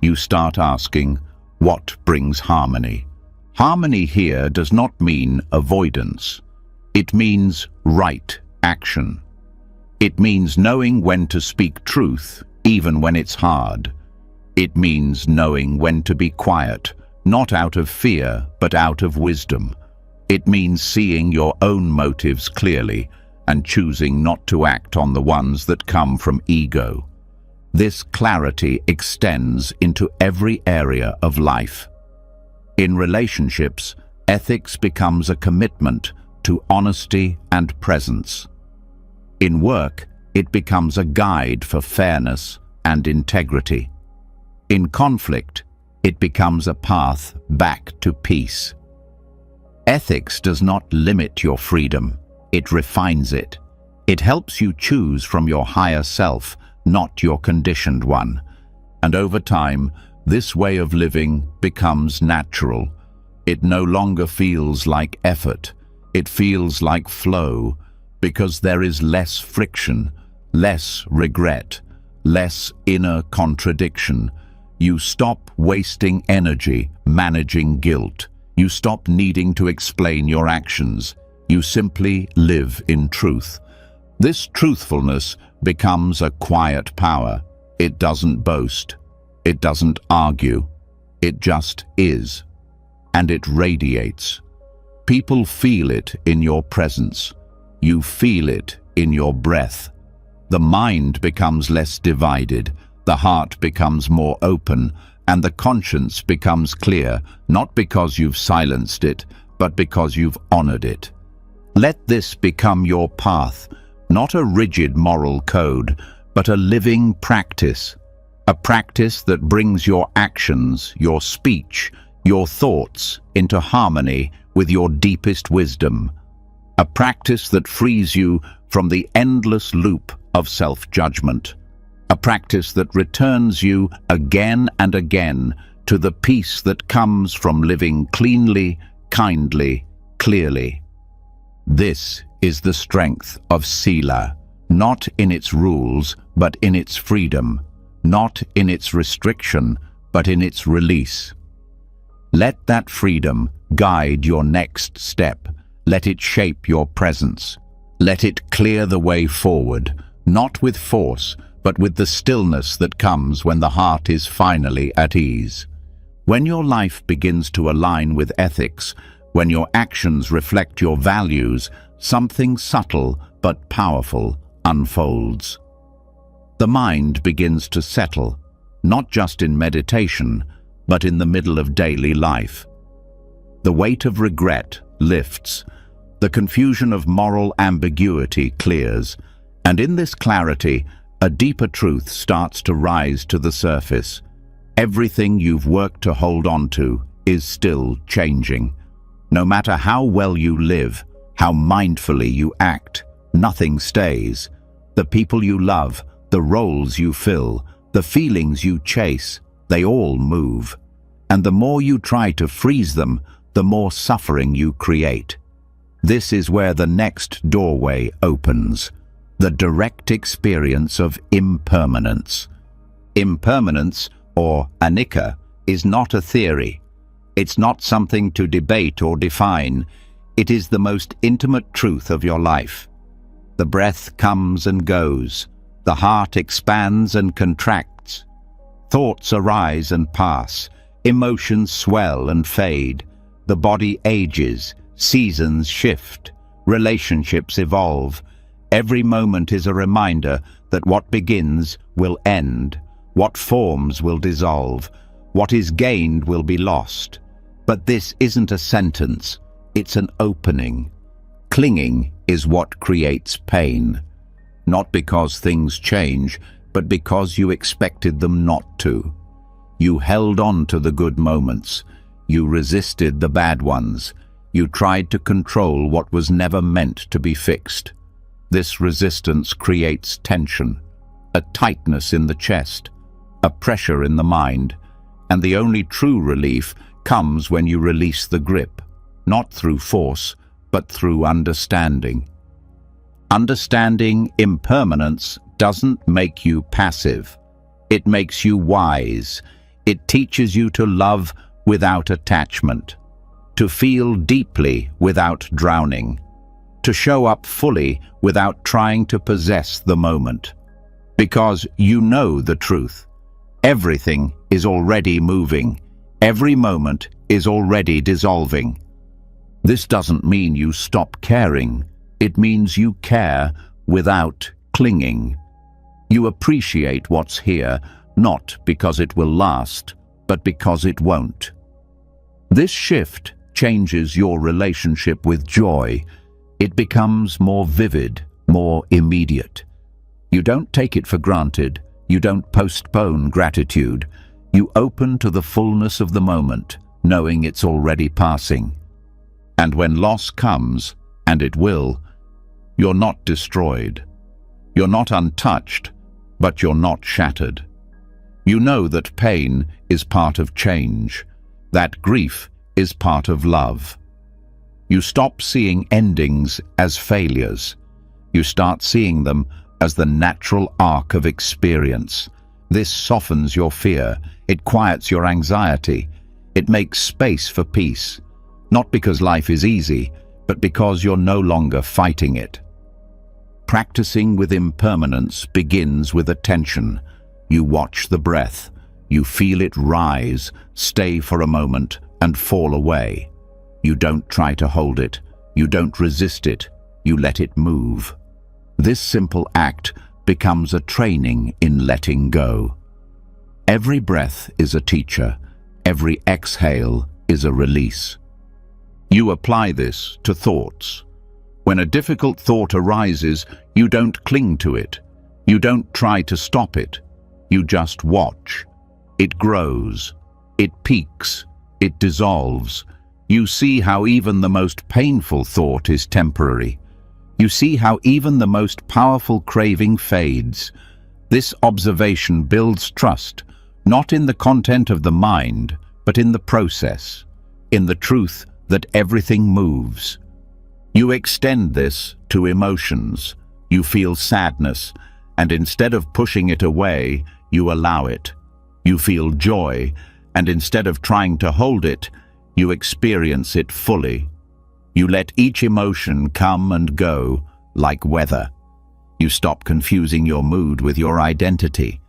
You start asking, "What brings harmony?" Harmony here does not mean avoidance. It means right action. It means knowing when to speak truth, even when it's hard. It means knowing when to be quiet, not out of fear, but out of wisdom. It means seeing your own motives clearly and choosing not to act on the ones that come from ego. This clarity extends into every area of life. In relationships, ethics becomes a commitment to honesty and presence. In work, it becomes a guide for fairness and integrity. In conflict, it becomes a path back to peace. Ethics does not limit your freedom, it refines it. It helps you choose from your higher self, not your conditioned one. And over time, this way of living becomes natural. It no longer feels like effort, it feels like flow, because there is less friction, less regret, less inner contradiction. You stop wasting energy managing guilt. You stop needing to explain your actions. You simply live in truth. This truthfulness becomes a quiet power. It doesn't boast. It doesn't argue. It just is. And it radiates. People feel it in your presence. You feel it in your breath. The mind becomes less divided, the heart becomes more open, and the conscience becomes clear, not because you've silenced it, but because you've honored it. Let this become your path, not a rigid moral code, but a living practice. A practice that brings your actions, your speech, your thoughts into harmony with your deepest wisdom. A practice that frees you from the endless loop of self-judgment. A practice that returns you again and again to the peace that comes from living cleanly, kindly, clearly. This is the strength of Sila, not in its rules, but in its freedom, not in its restriction, but in its release. Let that freedom guide your next step. Let it shape your presence. Let it clear the way forward, not with force, but with the stillness that comes when the heart is finally at ease. When your life begins to align with ethics, when your actions reflect your values, something subtle but powerful unfolds. The mind begins to settle, not just in meditation, but in the middle of daily life. The weight of regret lifts, the confusion of moral ambiguity clears, and in this clarity, a deeper truth starts to rise to the surface. Everything you've worked to hold on to is still changing. No matter how well you live, how mindfully you act, nothing stays. The people you love, the roles you fill, the feelings you chase, they all move. And the more you try to freeze them, the more suffering you create. This is where the next doorway opens, the direct experience of impermanence. Impermanence, or anicca, is not a theory. It's not something to debate or define. It is the most intimate truth of your life. The breath comes and goes. The heart expands and contracts. Thoughts arise and pass. Emotions swell and fade. The body ages. Seasons shift. Relationships evolve. Every moment is a reminder that what begins will end. What forms will dissolve. What is gained will be lost. But this isn't a sentence. It's an opening. Clinging is what creates pain. not because things change, but because you expected them not to. You held on to the good moments. You resisted the bad ones. You tried to control what was never meant to be fixed. This resistance creates tension, a tightness in the chest, a pressure in the mind, and the only true relief comes when you release the grip, not through force, but through understanding. Understanding impermanence doesn't make you passive. It makes you wise. It teaches you to love without attachment, to feel deeply without drowning, to show up fully without trying to possess the moment. Because you know the truth. Everything is already moving. Every moment is already dissolving. This doesn't mean you stop caring. It means you care without clinging. You appreciate what's here, not because it will last, but because it won't. This shift changes your relationship with joy. It becomes more vivid, more immediate. You don't take it for granted. You don't postpone gratitude. You open to the fullness of the moment, knowing it's already passing. And when loss comes, and it will, you're not destroyed. You're not untouched, but you're not shattered. You know that pain is part of change, that grief is part of love. You stop seeing endings as failures. You start seeing them as the natural arc of experience. This softens your fear. It quiets your anxiety. It makes space for peace. Not because life is easy, but because you're no longer fighting it. Practicing with impermanence begins with attention. You watch the breath. You feel it rise, stay for a moment, and fall away. You don't try to hold it. You don't resist it. You let it move. This simple act becomes a training in letting go. Every breath is a teacher. Every exhale is a release. You apply this to thoughts. When a difficult thought arises, you don't cling to it. You don't try to stop it. You just watch. It grows. It peaks. It dissolves. You see how even the most painful thought is temporary. You see how even the most powerful craving fades. This observation builds trust, not in the content of the mind, but in the process, in the truth that everything moves. You extend this to emotions. You feel sadness, and instead of pushing it away, you allow it. You feel joy, and instead of trying to hold it, you experience it fully. You let each emotion come and go like weather. You stop confusing your mood with your identity.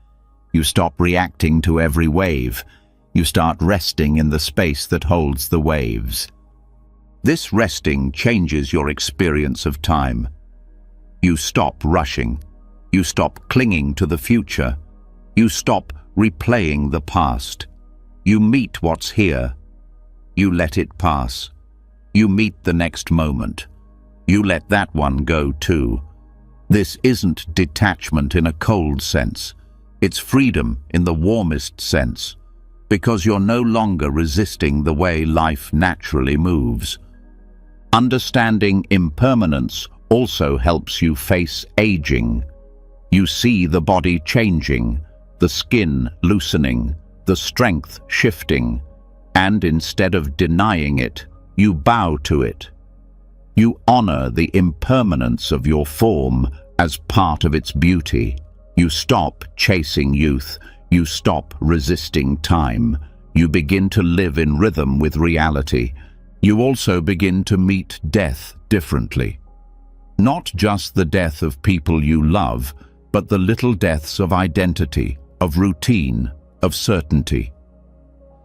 You stop reacting to every wave. You start resting in the space that holds the waves. This resting changes your experience of time. You stop rushing. You stop clinging to the future. You stop replaying the past. You meet what's here. You let it pass. You meet the next moment. You let that one go too. This isn't detachment in a cold sense. It's freedom in the warmest sense, because you're no longer resisting the way life naturally moves. Understanding impermanence also helps you face aging. You see the body changing, the skin loosening, the strength shifting, and instead of denying it, you bow to it. You honor the impermanence of your form as part of its beauty. You stop chasing youth. You stop resisting time. You begin to live in rhythm with reality. You also begin to meet death differently. Not just the death of people you love, but the little deaths of identity, of routine, of certainty.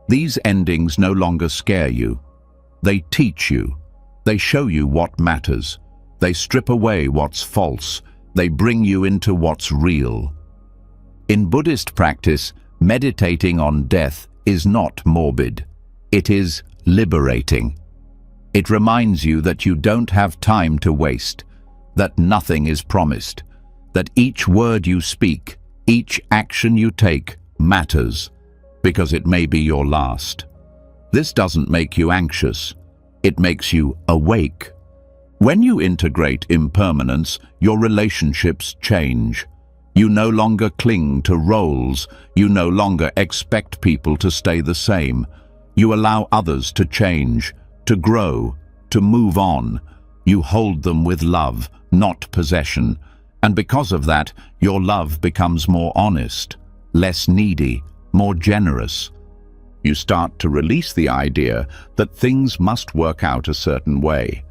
These endings no longer scare you. They teach you. They show you what matters. They strip away what's false. They bring you into what's real. In Buddhist practice, meditating on death is not morbid. It is liberating. It reminds you that you don't have time to waste, that nothing is promised, that each word you speak, each action you take, matters, because it may be your last. This doesn't make you anxious. It makes you awake. When you integrate impermanence, your relationships change. You no longer cling to roles. You no longer expect people to stay the same. You allow others to change, to grow, to move on. You hold them with love, not possession. And because of that, your love becomes more honest, less needy, more generous. You start to release the idea that things must work out a certain way,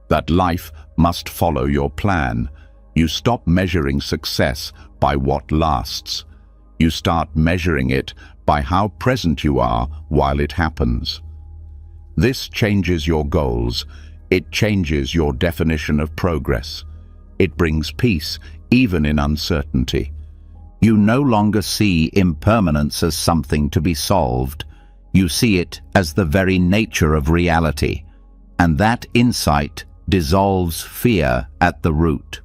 that life must follow your plan. You stop measuring success by what lasts. You start measuring it by how present you are while it happens. This changes your goals. It changes your definition of progress. It brings peace, even in uncertainty. You no longer see impermanence as something to be solved. You see it as the very nature of reality, and that insight dissolves fear at the root.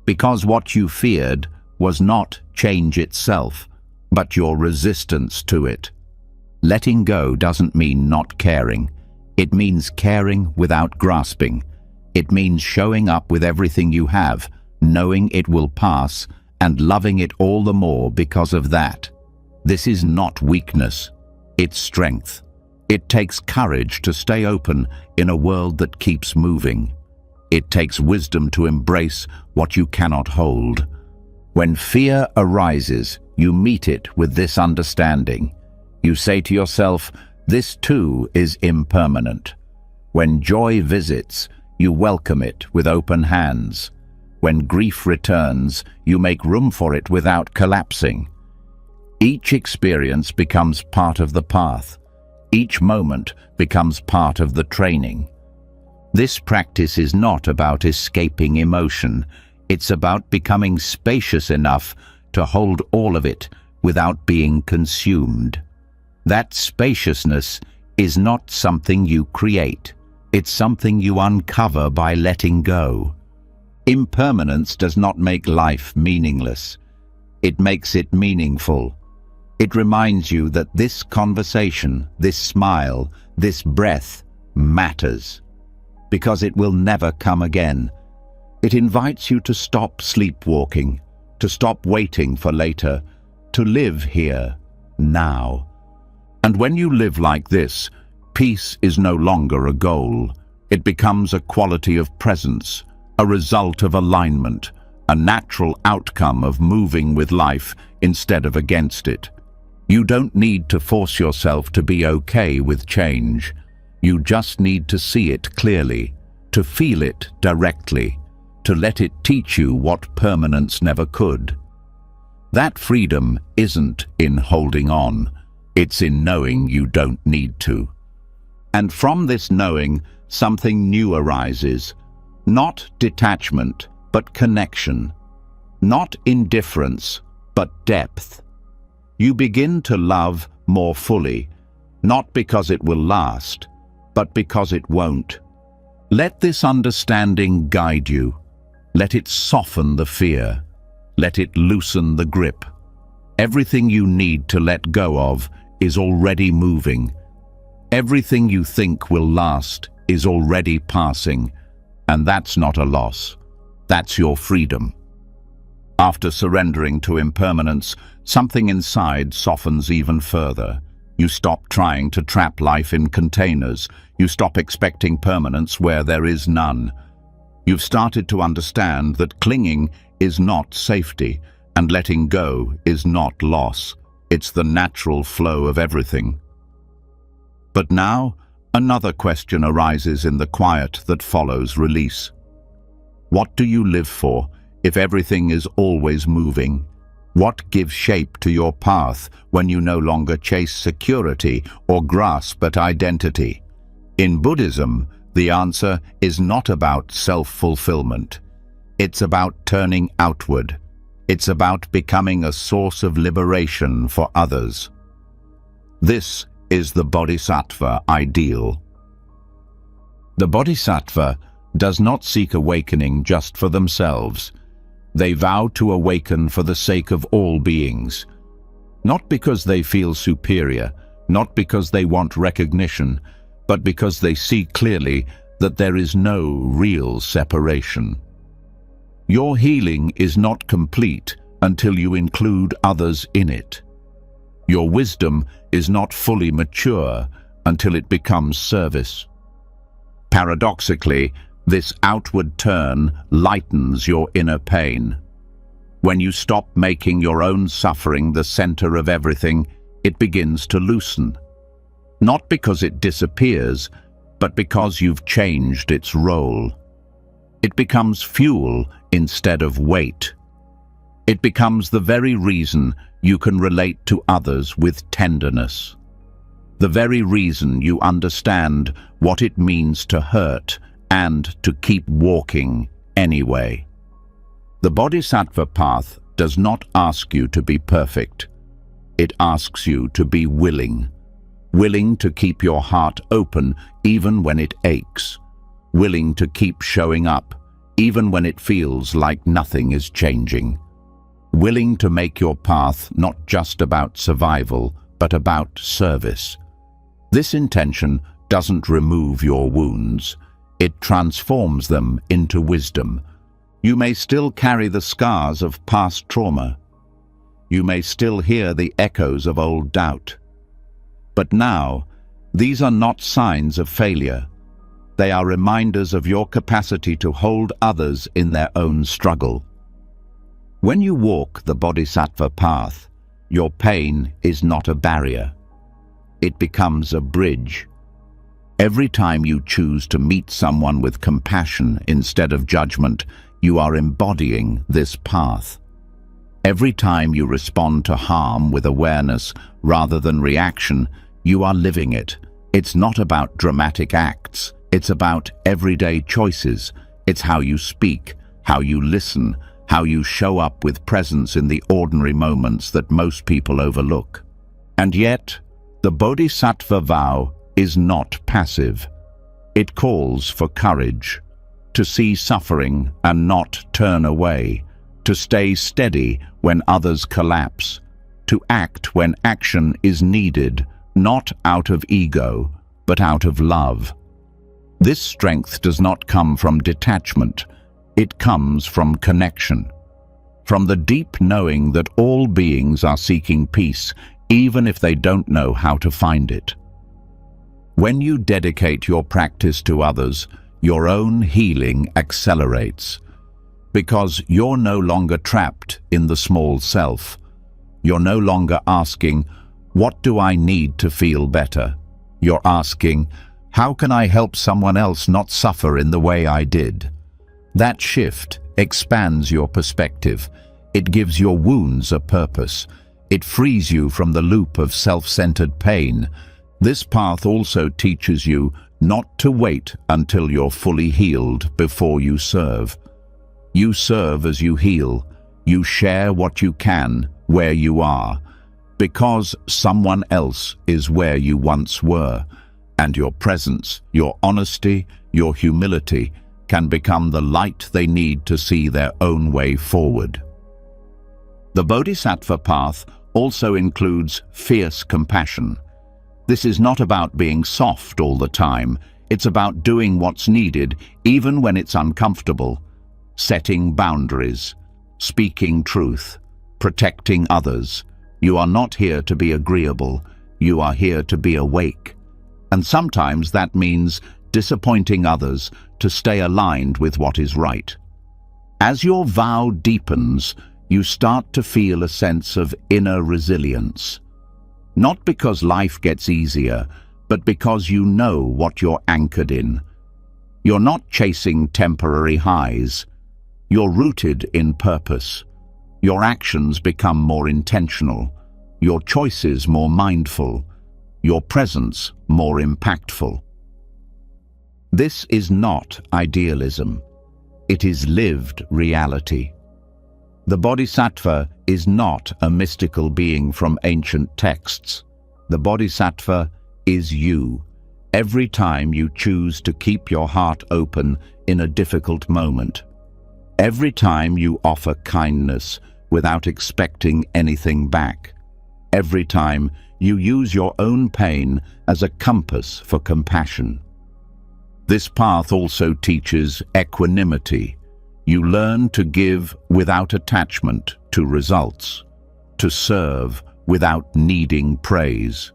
Because what you feared was not change itself, but your resistance to it. Letting go doesn't mean not caring. It means caring without grasping. It means showing up with everything you have, knowing it will pass, and loving it all the more because of that. This is not weakness. It's strength. It takes courage to stay open in a world that keeps moving. It takes wisdom to embrace what you cannot hold. When fear arises, you meet it with this understanding. You say to yourself, this too is impermanent. When joy visits, you welcome it with open hands. When grief returns, you make room for it without collapsing. Each experience becomes part of the path. Each moment becomes part of the training. This practice is not about escaping emotion. It's about becoming spacious enough to hold all of it without being consumed. That spaciousness is not something you create. It's something you uncover by letting go. Impermanence does not make life meaningless. It makes it meaningful. It reminds you that this conversation, this smile, this breath matters, because it will never come again. It invites you to stop sleepwalking, to stop waiting for later, to live here, now. And when you live like this, peace is no longer a goal. It becomes a quality of presence, a result of alignment, a natural outcome of moving with life instead of against it. You don't need to force yourself to be okay with change. You just need to see it clearly, to feel it directly, to let it teach you what permanence never could. That freedom isn't in holding on. It's in knowing you don't need to. And from this knowing, something new arises. Not detachment, but connection. Not indifference, but depth. You begin to love more fully, not because it will last, but because it won't. Let this understanding guide you. Let it soften the fear. Let it loosen the grip. Everything you need to let go of is already moving. Everything you think will last is already passing, and that's not a loss. That's your freedom. After surrendering to impermanence, something inside softens even further. You stop trying to trap life in containers. You stop expecting permanence where there is none. You've started to understand that clinging is not safety, and letting go is not loss. It's the natural flow of everything. But now, another question arises in the quiet that follows release. What do you live for if everything is always moving? What gives shape to your path when you no longer chase security or grasp at identity? In Buddhism, the answer is not about self-fulfillment. It's about turning outward. It's about becoming a source of liberation for others. This is the Bodhisattva ideal. The Bodhisattva does not seek awakening just for themselves. They vow to awaken for the sake of all beings. Not because they feel superior, not because they want recognition, but because they see clearly that there is no real separation. Your healing is not complete until you include others in it. Your wisdom is not fully mature until it becomes service. Paradoxically, this outward turn lightens your inner pain. When you stop making your own suffering the center of everything, it begins to loosen. Not because it disappears, but because you've changed its role. It becomes fuel instead of weight. It becomes the very reason you can relate to others with tenderness. The very reason you understand what it means to hurt and to keep walking anyway. The Bodhisattva path does not ask you to be perfect. It asks you to be willing. Willing to keep your heart open even when it aches. Willing to keep showing up even when it feels like nothing is changing. Willing to make your path not just about survival, but about service. This intention doesn't remove your wounds. It transforms them into wisdom. You may still carry the scars of past trauma. You may still hear the echoes of old doubt. But now, these are not signs of failure. They are reminders of your capacity to hold others in their own struggle. When you walk the Bodhisattva path, your pain is not a barrier. It becomes a bridge. Every time you choose to meet someone with compassion instead of judgment, you are embodying this path. Every time you respond to harm with awareness rather than reaction, you are living it. It's not about dramatic acts. It's about everyday choices. It's how you speak, how you listen, how you show up with presence in the ordinary moments that most people overlook. And yet, the Bodhisattva vow is not passive. It calls for courage, to see suffering and not turn away, to stay steady when others collapse, to act when action is needed, not out of ego, but out of love. This strength does not come from detachment. It comes from connection, from the deep knowing that all beings are seeking peace, even if they don't know how to find it. When you dedicate your practice to others, your own healing accelerates, because you're no longer trapped in the small self. You're no longer asking, "What do I need to feel better?" You're asking, "How can I help someone else not suffer in the way I did?" That shift expands your perspective. It gives your wounds a purpose. It frees you from the loop of self-centered pain. This path also teaches you not to wait until you're fully healed before you serve. You serve as you heal. You share what you can where you are, because someone else is where you once were, and your presence, your honesty, your humility can become the light they need to see their own way forward. The Bodhisattva path also includes fierce compassion. This is not about being soft all the time. It's about doing what's needed, even when it's uncomfortable, setting boundaries, speaking truth, protecting others. You are not here to be agreeable. You are here to be awake. And sometimes that means disappointing others to stay aligned with what is right. As your vow deepens, you start to feel a sense of inner resilience. Not because life gets easier, but because you know what you're anchored in. You're not chasing temporary highs. You're rooted in purpose. Your actions become more intentional, your choices more mindful, your presence more impactful. This is not idealism. It is lived reality. The Bodhisattva is not a mystical being from ancient texts. The Bodhisattva is you, every time you choose to keep your heart open in a difficult moment. Every time you offer kindness without expecting anything back. Every time you use your own pain as a compass for compassion. This path also teaches equanimity. You learn to give without attachment to results, to serve without needing praise,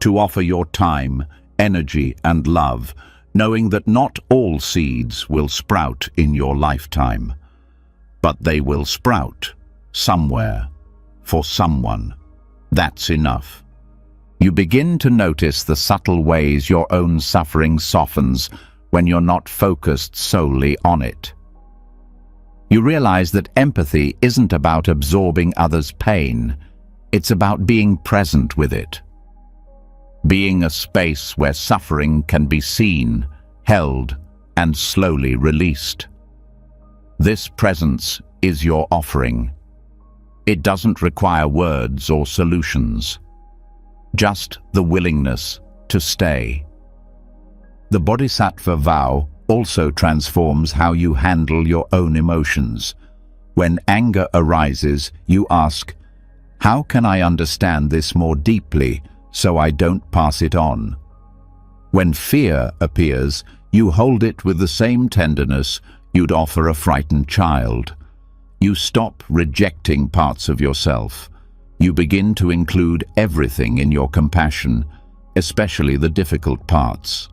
to offer your time, energy, and love, knowing that not all seeds will sprout in your lifetime, but they will sprout somewhere for someone. That's enough. You begin to notice the subtle ways your own suffering softens when you're not focused solely on it. You realize that empathy isn't about absorbing others' pain, it's about being present with it. Being a space where suffering can be seen, held, and slowly released. This presence is your offering. It doesn't require words or solutions, just the willingness to stay. The Bodhisattva vow also transforms how you handle your own emotions. When anger arises, you ask, "How can I understand this more deeply so I don't pass it on?" When fear appears, you hold it with the same tenderness you'd offer a frightened child. You stop rejecting parts of yourself. You begin to include everything in your compassion, especially the difficult parts.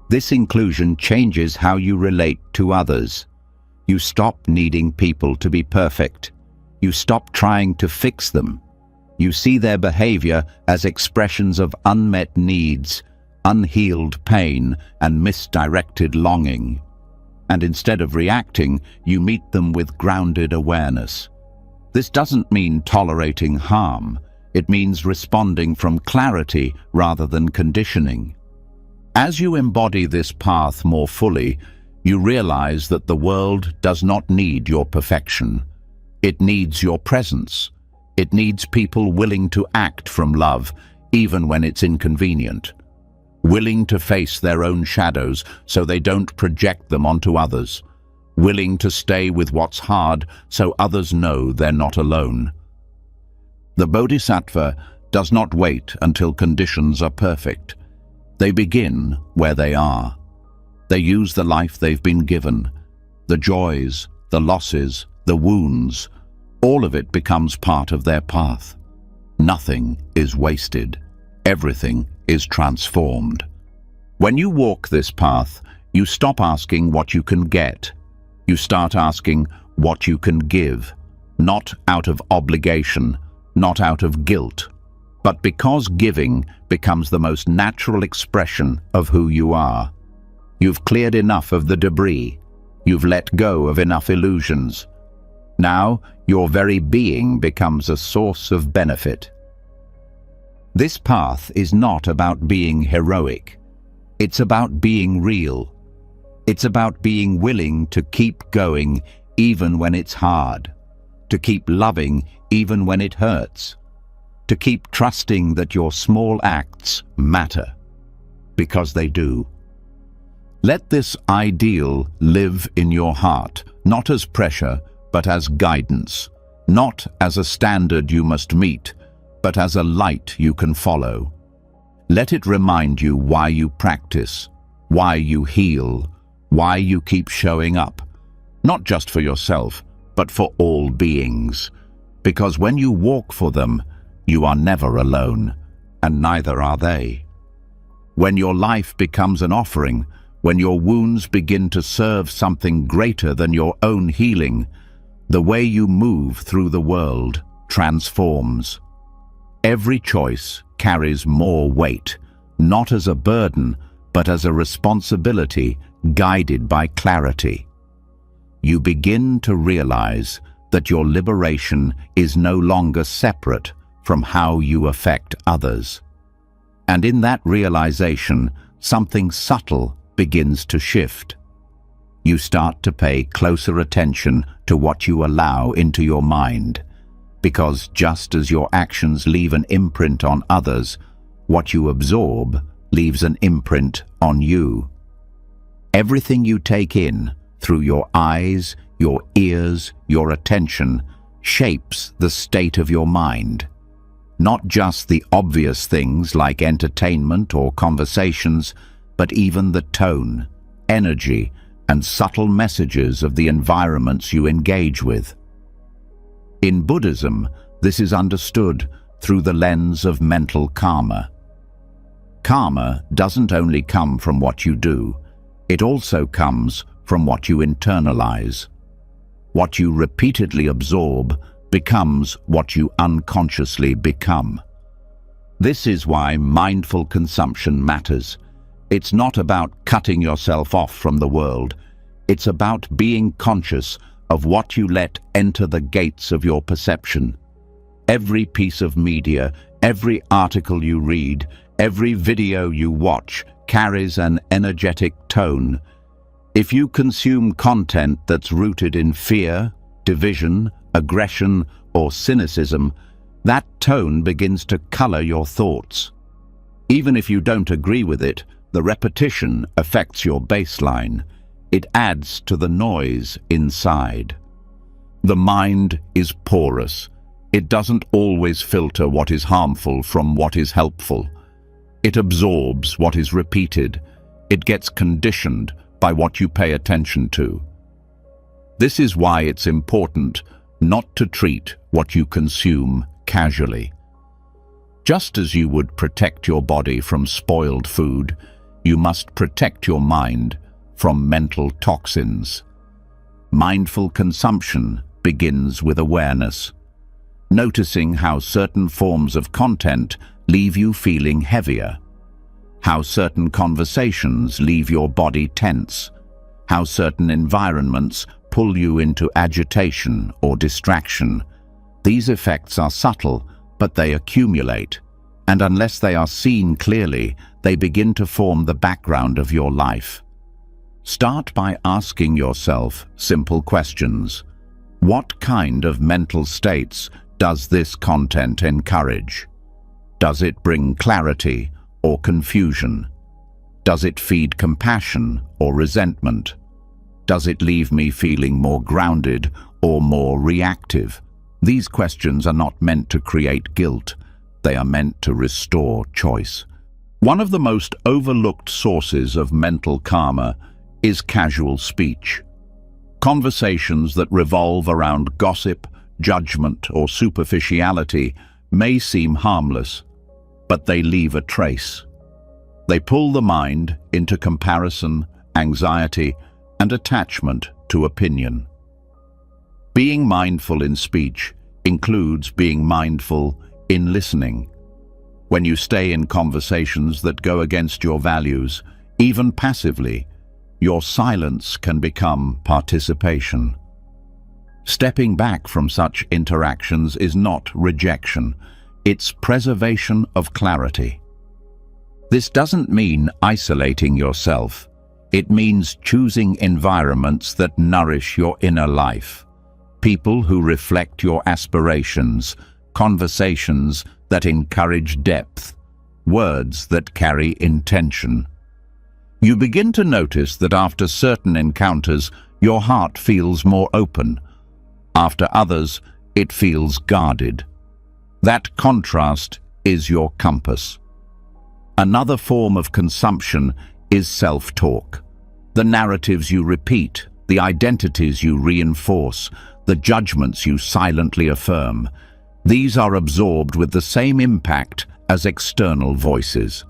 This inclusion changes how you relate to others. You stop needing people to be perfect. You stop trying to fix them. You see their behavior as expressions of unmet needs, unhealed pain, and misdirected longing. And instead of reacting, you meet them with grounded awareness. This doesn't mean tolerating harm. It means responding from clarity rather than conditioning. As you embody this path more fully, you realize that the world does not need your perfection. It needs your presence. It needs people willing to act from love, even when it's inconvenient. Willing to face their own shadows so they don't project them onto others. Willing to stay with what's hard so others know they're not alone. The Bodhisattva does not wait until conditions are perfect. They begin where they are. They use the life they've been given. The joys, the losses, the wounds, all of it becomes part of their path. Nothing is wasted. Everything is transformed. When you walk this path, you stop asking what you can get. You start asking what you can give, not out of obligation, not out of guilt, but because giving becomes the most natural expression of who you are. You've cleared enough of the debris. You've let go of enough illusions. Now, your very being becomes a source of benefit. This path is not about being heroic. It's about being real. It's about being willing to keep going even when it's hard, to keep loving even when it hurts, to keep trusting that your small acts matter, because they do. Let this ideal live in your heart, not as pressure, but as guidance, not as a standard you must meet, but as a light you can follow. Let it remind you why you practice, why you heal, why you keep showing up, not just for yourself, but for all beings. Because when you walk for them, you are never alone, and neither are they. When your life becomes an offering, when your wounds begin to serve something greater than your own healing, the way you move through the world transforms. Every choice carries more weight, not as a burden, but as a responsibility guided by clarity. You begin to realize that your liberation is no longer separate from how you affect others. And in that realization, something subtle begins to shift. You start to pay closer attention to what you allow into your mind, because just as your actions leave an imprint on others, what you absorb leaves an imprint on you. Everything you take in, through your eyes, your ears, your attention, shapes the state of your mind. Not just the obvious things like entertainment or conversations, but even the tone, energy, and subtle messages of the environments you engage with. In Buddhism, this is understood through the lens of mental karma. Karma doesn't only come from what you do, it also comes from what you internalize. What you repeatedly absorb becomes what you unconsciously become. This is why mindful consumption matters. It's not about cutting yourself off from the world. It's about being conscious of what you let enter the gates of your perception. Every piece of media, every article you read, every video you watch carries an energetic tone. If you consume content that's rooted in fear, division, aggression, or cynicism, that tone begins to color your thoughts. Even if you don't agree with it, the repetition affects your baseline. It adds to the noise inside. The mind is porous. It doesn't always filter what is harmful from what is helpful. It absorbs what is repeated. It gets conditioned by what you pay attention to. This is why it's important not to treat what you consume casually. Just as you would protect your body from spoiled food, you must protect your mind from mental toxins. Mindful consumption begins with awareness, noticing how certain forms of content leave you feeling heavier, how certain conversations leave your body tense, how certain environments pull you into agitation or distraction. These effects are subtle, but they accumulate, and unless they are seen clearly, they begin to form the background of your life. Start by asking yourself simple questions. What kind of mental states does this content encourage? Does it bring clarity or confusion? Does it feed compassion or resentment? Does it leave me feeling more grounded or more reactive? These questions are not meant to create guilt. They are meant to restore choice. One of the most overlooked sources of mental karma is casual speech. Conversations that revolve around gossip, judgment, or superficiality may seem harmless, but they leave a trace. They pull the mind into comparison, anxiety, and attachment to opinion. Being mindful in speech includes being mindful in listening. When you stay in conversations that go against your values, even passively, your silence can become participation. Stepping back from such interactions is not rejection, it's preservation of clarity. This doesn't mean isolating yourself. It means choosing environments that nourish your inner life. People who reflect your aspirations, conversations that encourage depth, words that carry intention. You begin to notice that after certain encounters, your heart feels more open. After others, it feels guarded. That contrast is your compass. Another form of consumption is self-talk. The narratives you repeat, the identities you reinforce, the judgments you silently affirm. These are absorbed with the same impact as external voices.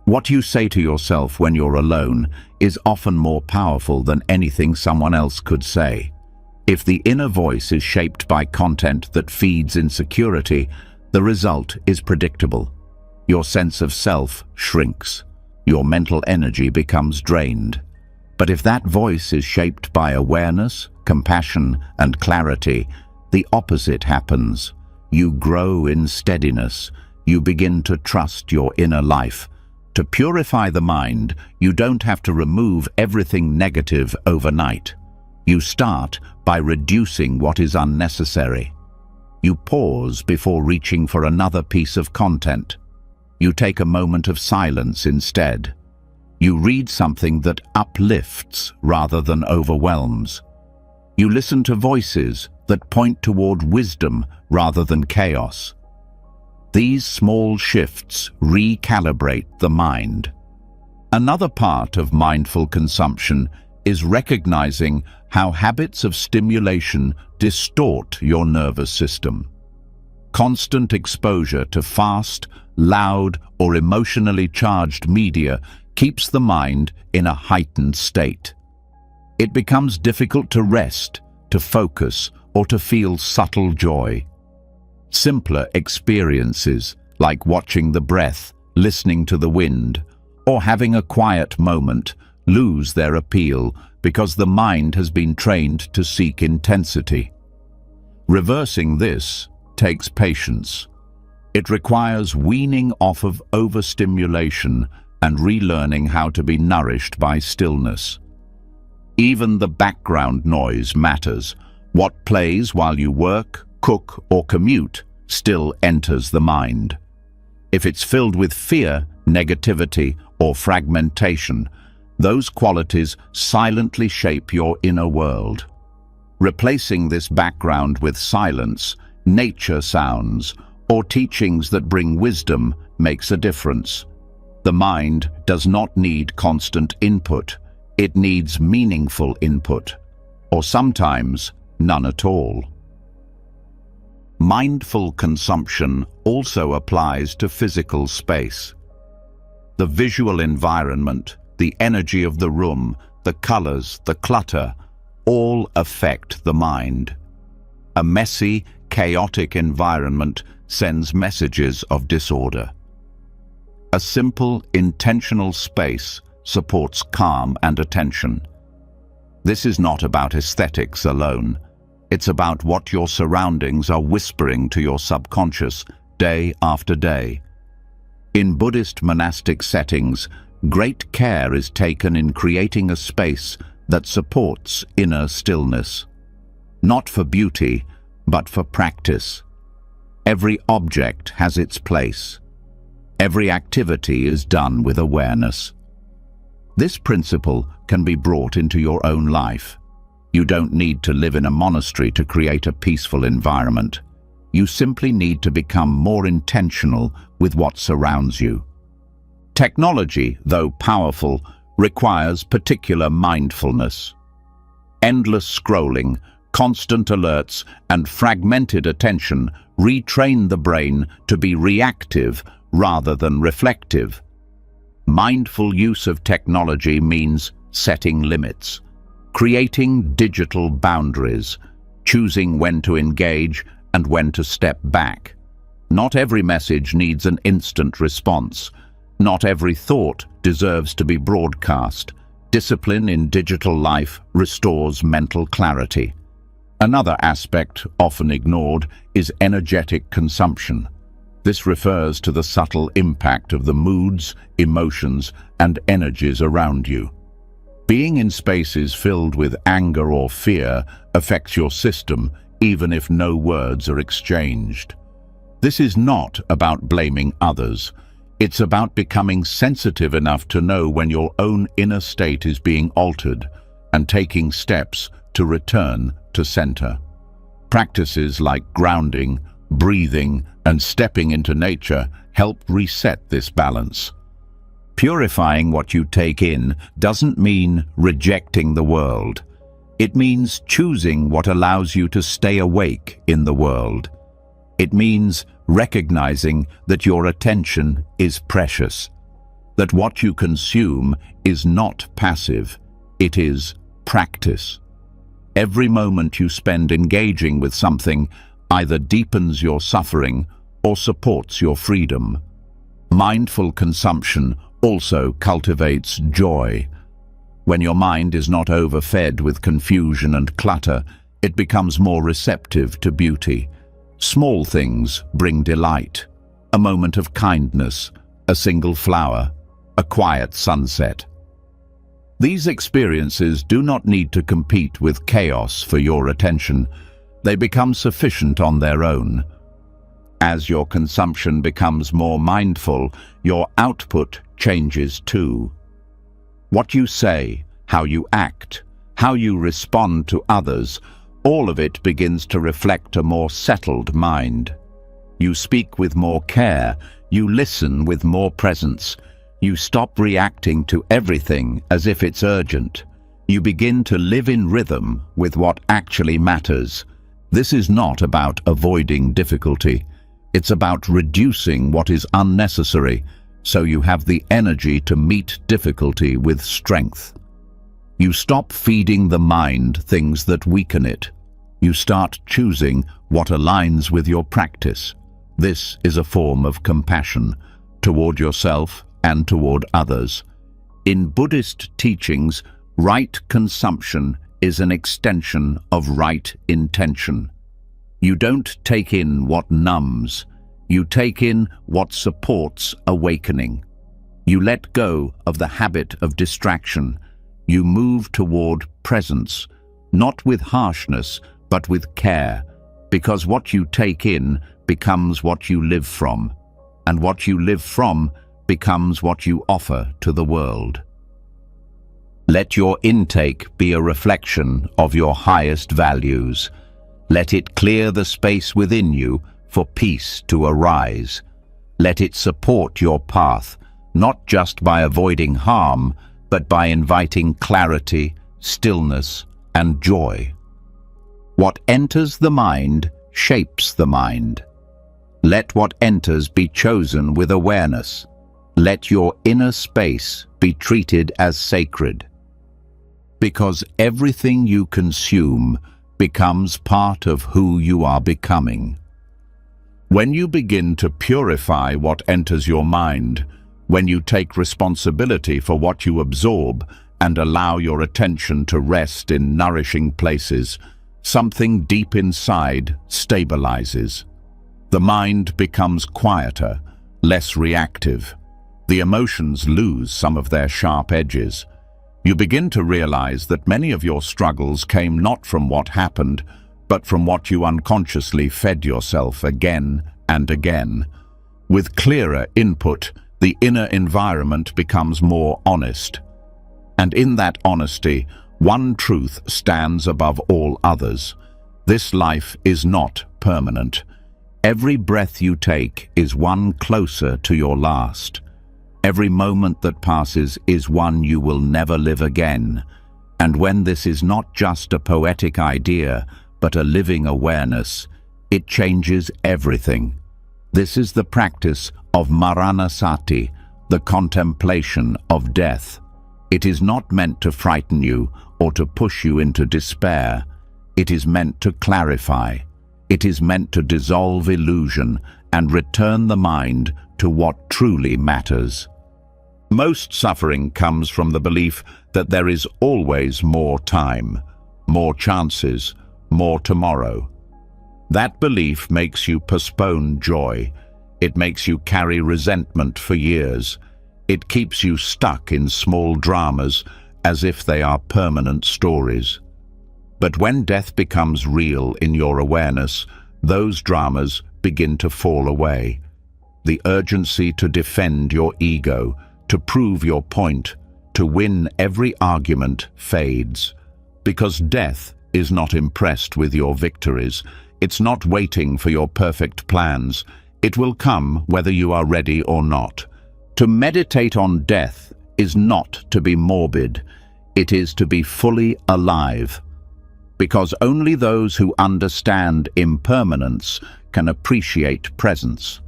What you say to yourself when you're alone is often more powerful than anything someone else could say. If the inner voice is shaped by content that feeds insecurity, the result is predictable. Your sense of self shrinks. Your mental energy becomes drained. But if that voice is shaped by awareness, compassion, and clarity, the opposite happens. You grow in steadiness. You begin to trust your inner life. To purify the mind, you don't have to remove everything negative overnight. You start by reducing what is unnecessary. You pause before reaching for another piece of content. You take a moment of silence instead. You read something that uplifts rather than overwhelms. You listen to voices that point toward wisdom rather than chaos. These small shifts recalibrate the mind. Another part of mindful consumption is recognizing how habits of stimulation distort your nervous system. Constant exposure to fast, loud, or emotionally charged media keeps the mind in a heightened state. It becomes difficult to rest, to focus, or to feel subtle joy. Simpler experiences, like watching the breath, listening to the wind, or having a quiet moment, lose their appeal because the mind has been trained to seek intensity. Reversing this takes patience. It requires weaning off of overstimulation and relearning how to be nourished by stillness. Even the background noise matters. What plays while you work, cook, or commute still enters the mind. If it's filled with fear, negativity, or fragmentation, those qualities silently shape your inner world. Replacing this background with silence, nature sounds, or teachings that bring wisdom makes a difference. The mind does not need constant input. It needs meaningful input, or sometimes none at all. Mindful consumption also applies to physical space. The visual environment, the energy of the room, the colors, the clutter, all affect the mind. A messy, chaotic environment sends messages of disorder. A simple, intentional space supports calm and attention. This is not about aesthetics alone. It's about what your surroundings are whispering to your subconscious day after day. In Buddhist monastic settings, great care is taken in creating a space that supports inner stillness. Not for beauty, but for practice. Every object has its place. Every activity is done with awareness. This principle can be brought into your own life. You don't need to live in a monastery to create a peaceful environment. You simply need to become more intentional with what surrounds you. Technology, though powerful, requires particular mindfulness. Endless scrolling, constant alerts, and fragmented attention retrain the brain to be reactive rather than reflective. Mindful use of technology means setting limits, creating digital boundaries, choosing when to engage and when to step back. Not every message needs an instant response. Not every thought deserves to be broadcast. Discipline in digital life restores mental clarity. Another aspect, often ignored, is energetic consumption. This refers to the subtle impact of the moods, emotions, and energies around you. Being in spaces filled with anger or fear affects your system, even if no words are exchanged. This is not about blaming others. It's about becoming sensitive enough to know when your own inner state is being altered and taking steps to return to center. Practices like grounding, breathing, and stepping into nature help reset this balance. Purifying what you take in doesn't mean rejecting the world. It means choosing what allows you to stay awake in the world. It means recognizing that your attention is precious, that what you consume is not passive, it is practice. Every moment you spend engaging with something either deepens your suffering or supports your freedom. Mindful consumption also cultivates joy. When your mind is not overfed with confusion and clutter, it becomes more receptive to beauty. Small things bring delight. A moment of kindness, a single flower, a quiet sunset. These experiences do not need to compete with chaos for your attention. They become sufficient on their own. As your consumption becomes more mindful, your output changes too. What you say, how you act, how you respond to others, all of it begins to reflect a more settled mind. You speak with more care, you listen with more presence, you stop reacting to everything as if it's urgent. You begin to live in rhythm with what actually matters. This is not about avoiding difficulty. It's about reducing what is unnecessary, so you have the energy to meet difficulty with strength. You stop feeding the mind things that weaken it. You start choosing what aligns with your practice. This is a form of compassion toward yourself and toward others. In Buddhist teachings, right consumption is an extension of right intention. You don't take in what numbs, you take in what supports awakening. You let go of the habit of distraction. You move toward presence, not with harshness, but with care, because what you take in becomes what you live from, and what you live from becomes what you offer to the world. Let your intake be a reflection of your highest values. Let it clear the space within you for peace to arise. Let it support your path, not just by avoiding harm, but by inviting clarity, stillness, and joy. What enters the mind shapes the mind. Let what enters be chosen with awareness. Let your inner space be treated as sacred. Because everything you consume becomes part of who you are becoming. When you begin to purify what enters your mind, when you take responsibility for what you absorb and allow your attention to rest in nourishing places, something deep inside stabilizes. The mind becomes quieter, less reactive. The emotions lose some of their sharp edges. You begin to realize that many of your struggles came not from what happened, but from what you unconsciously fed yourself again and again. With clearer input, the inner environment becomes more honest. And in that honesty, one truth stands above all others. This life is not permanent. Every breath you take is one closer to your last. Every moment that passes is one you will never live again. And when this is not just a poetic idea, but a living awareness, it changes everything. This is the practice of Maranasati, the contemplation of death. It is not meant to frighten you or to push you into despair. It is meant to clarify. It is meant to dissolve illusion and return the mind to what truly matters. Most suffering comes from the belief that there is always more time, more chances, more tomorrow. That belief makes you postpone joy. It makes you carry resentment for years. It keeps you stuck in small dramas as if they are permanent stories. But when death becomes real in your awareness, those dramas begin to fall away. The urgency to defend your ego, to prove your point, to win every argument fades. Because death is not impressed with your victories. It's not waiting for your perfect plans. It will come whether you are ready or not. To meditate on death is not to be morbid. It is to be fully alive. Because only those who understand impermanence can appreciate presence.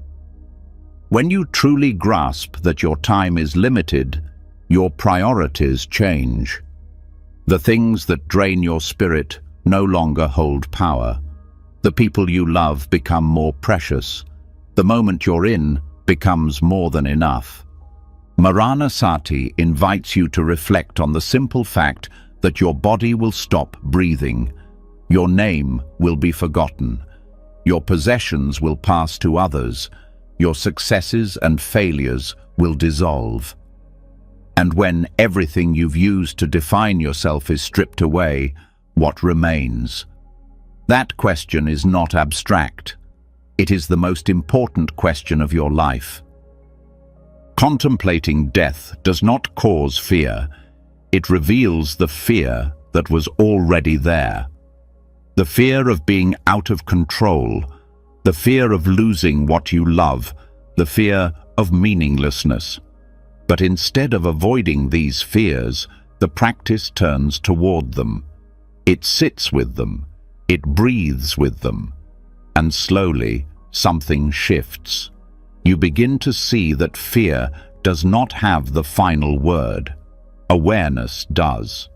When you truly grasp that your time is limited, your priorities change. The things that drain your spirit no longer hold power. The people you love become more precious. The moment you're in becomes more than enough. Maranasati invites you to reflect on the simple fact that your body will stop breathing. Your name will be forgotten. Your possessions will pass to others. Your successes and failures will dissolve. And when everything you've used to define yourself is stripped away, what remains? That question is not abstract. It is the most important question of your life. Contemplating death does not cause fear. It reveals the fear that was already there. The fear of being out of control, the fear of losing what you love, the fear of meaninglessness. But instead of avoiding these fears, the practice turns toward them. It sits with them, it breathes with them, and slowly something shifts. You begin to see that fear does not have the final word. Awareness does.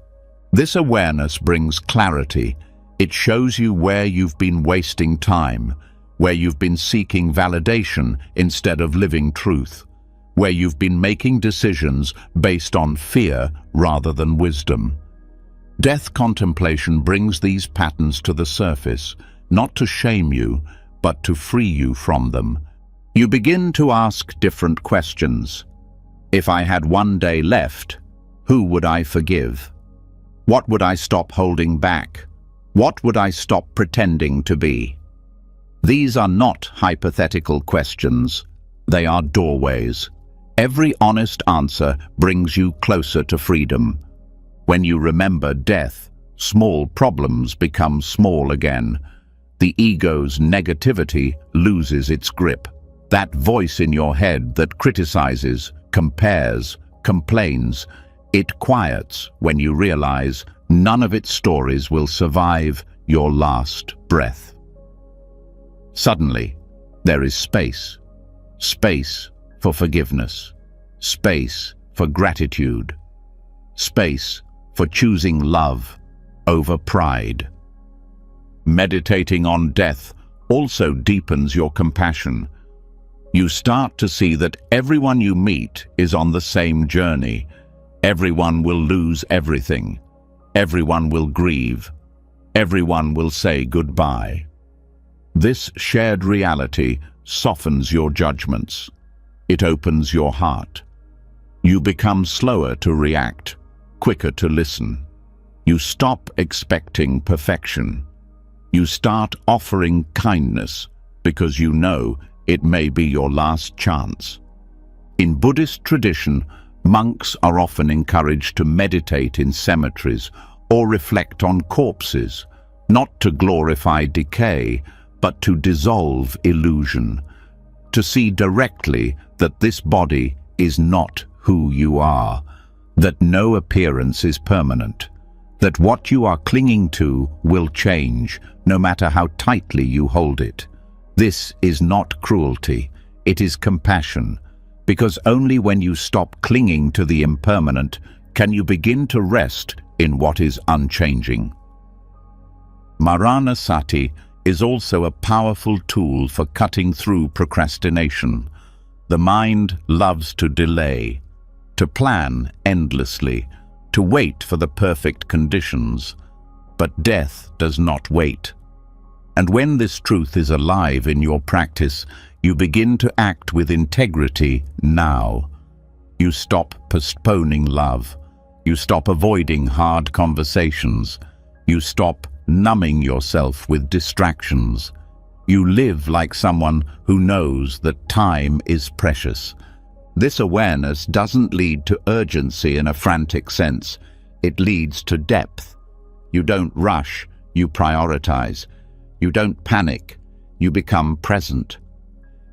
This awareness brings clarity. It shows you where you've been wasting time, where you've been seeking validation instead of living truth, where you've been making decisions based on fear rather than wisdom. Death contemplation brings these patterns to the surface, not to shame you, but to free you from them. You begin to ask different questions. If I had one day left, who would I forgive? What would I stop holding back? What would I stop pretending to be? These are not hypothetical questions. They are doorways. Every honest answer brings you closer to freedom. When you remember death, small problems become small again. The ego's negativity loses its grip. That voice in your head that criticizes, compares, complains, it quiets when you realize none of its stories will survive your last breath. Suddenly, there is space. Space for forgiveness. Space for gratitude. Space for choosing love over pride. Meditating on death also deepens your compassion. You start to see that everyone you meet is on the same journey. Everyone will lose everything. Everyone will grieve. Everyone will say goodbye. This shared reality softens your judgments. It opens your heart. You become slower to react, quicker to listen. You stop expecting perfection. You start offering kindness because you know it may be your last chance. In Buddhist tradition, monks are often encouraged to meditate in cemeteries or reflect on corpses, not to glorify decay, but to dissolve illusion, to see directly that this body is not who you are, that no appearance is permanent, that what you are clinging to will change, no matter how tightly you hold it. This is not cruelty, it is compassion, because only when you stop clinging to the impermanent can you begin to rest in what is unchanging. Maranasati is also a powerful tool for cutting through procrastination. The mind loves to delay, to plan endlessly, to wait for the perfect conditions. But death does not wait. And when this truth is alive in your practice, you begin to act with integrity now. You stop postponing love. You stop avoiding hard conversations. You stop numbing yourself with distractions. You live like someone who knows that time is precious. This awareness doesn't lead to urgency in a frantic sense. It leads to depth. You don't rush, you prioritize. You don't panic, you become present.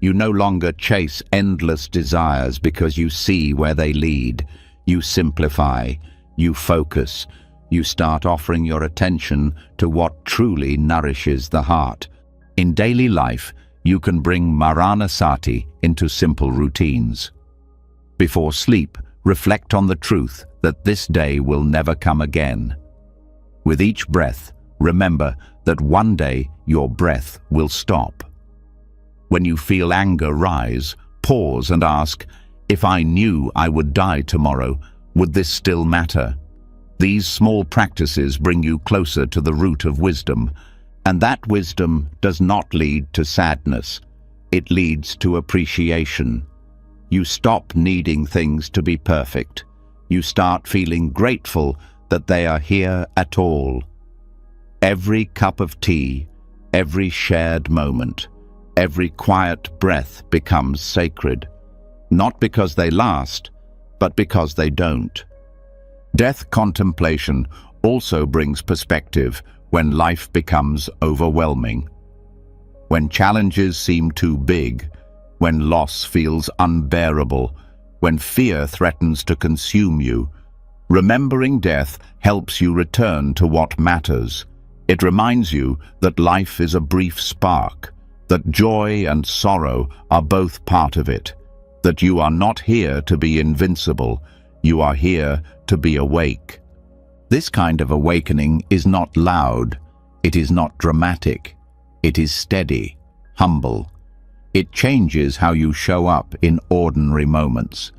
You no longer chase endless desires because you see where they lead. You simplify, you focus, you start offering your attention to what truly nourishes the heart. In daily life, you can bring Maranasati into simple routines. Before sleep, reflect on the truth that this day will never come again. With each breath, remember that one day your breath will stop. When you feel anger rise, pause and ask, if I knew I would die tomorrow, would this still matter? These small practices bring you closer to the root of wisdom, and that wisdom does not lead to sadness. It leads to appreciation. You stop needing things to be perfect. You start feeling grateful that they are here at all. Every cup of tea, every shared moment, every quiet breath becomes sacred, not because they last, but because they don't. Death contemplation also brings perspective when life becomes overwhelming. When challenges seem too big, when loss feels unbearable, when fear threatens to consume you, remembering death helps you return to what matters. It reminds you that life is a brief spark, that joy and sorrow are both part of it, that you are not here to be invincible, you are here to be awake. This kind of awakening is not loud, it is not dramatic, it is steady, humble. It changes how you show up in ordinary moments.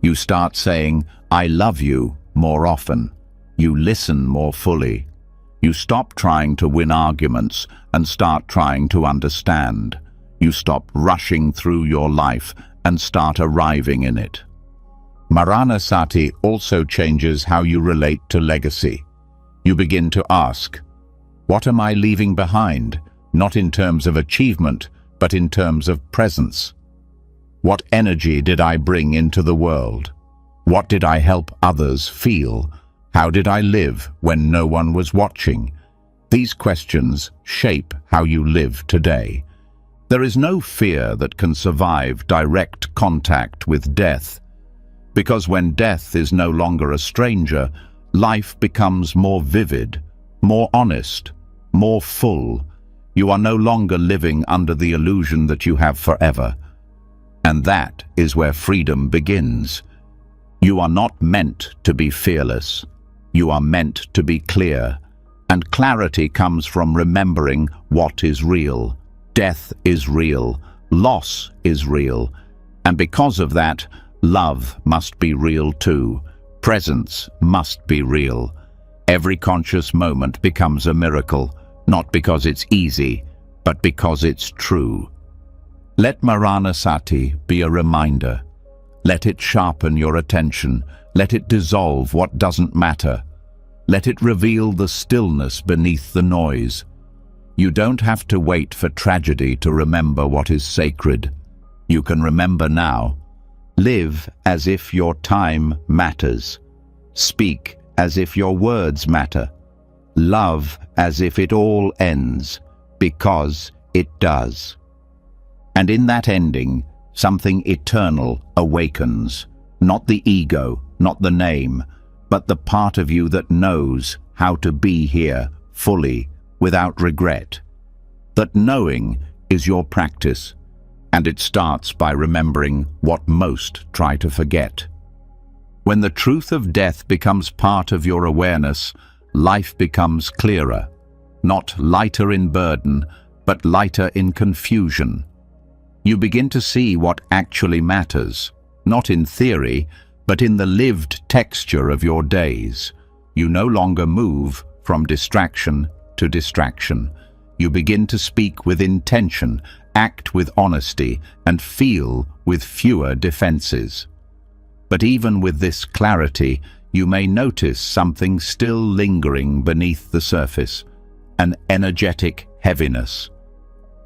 You start saying, "I love you," more often. You listen more fully. You stop trying to win arguments and start trying to understand. You stop rushing through your life and start arriving in it. Maranasati also changes how you relate to legacy. You begin to ask, what am I leaving behind? Not in terms of achievement, but in terms of presence. What energy did I bring into the world? What did I help others feel? How did I live when no one was watching? These questions shape how you live today. There is no fear that can survive direct contact with death, because when death is no longer a stranger, life becomes more vivid, more honest, more full. You are no longer living under the illusion that you have forever. And that is where freedom begins. You are not meant to be fearless. You are meant to be clear. And clarity comes from remembering what is real. Death is real. Loss is real. And because of that, love must be real too. Presence must be real. Every conscious moment becomes a miracle, not because it's easy, but because it's true. Let Maranasati be a reminder. Let it sharpen your attention. Let it dissolve what doesn't matter. Let it reveal the stillness beneath the noise. You don't have to wait for tragedy to remember what is sacred. You can remember now. Live as if your time matters. Speak as if your words matter. Love as if it all ends, because it does. And in that ending, something eternal awakens. Not the ego, not the name, but the part of you that knows how to be here fully, without regret. That knowing is your practice, and it starts by remembering what most try to forget. When the truth of death becomes part of your awareness, life becomes clearer, not lighter in burden, but lighter in confusion. You begin to see what actually matters, not in theory, but in the lived texture of your days. You no longer move from distraction to distraction. You begin to speak with intention, act with honesty, and feel with fewer defenses. But even with this clarity, you may notice something still lingering beneath the surface, an energetic heaviness.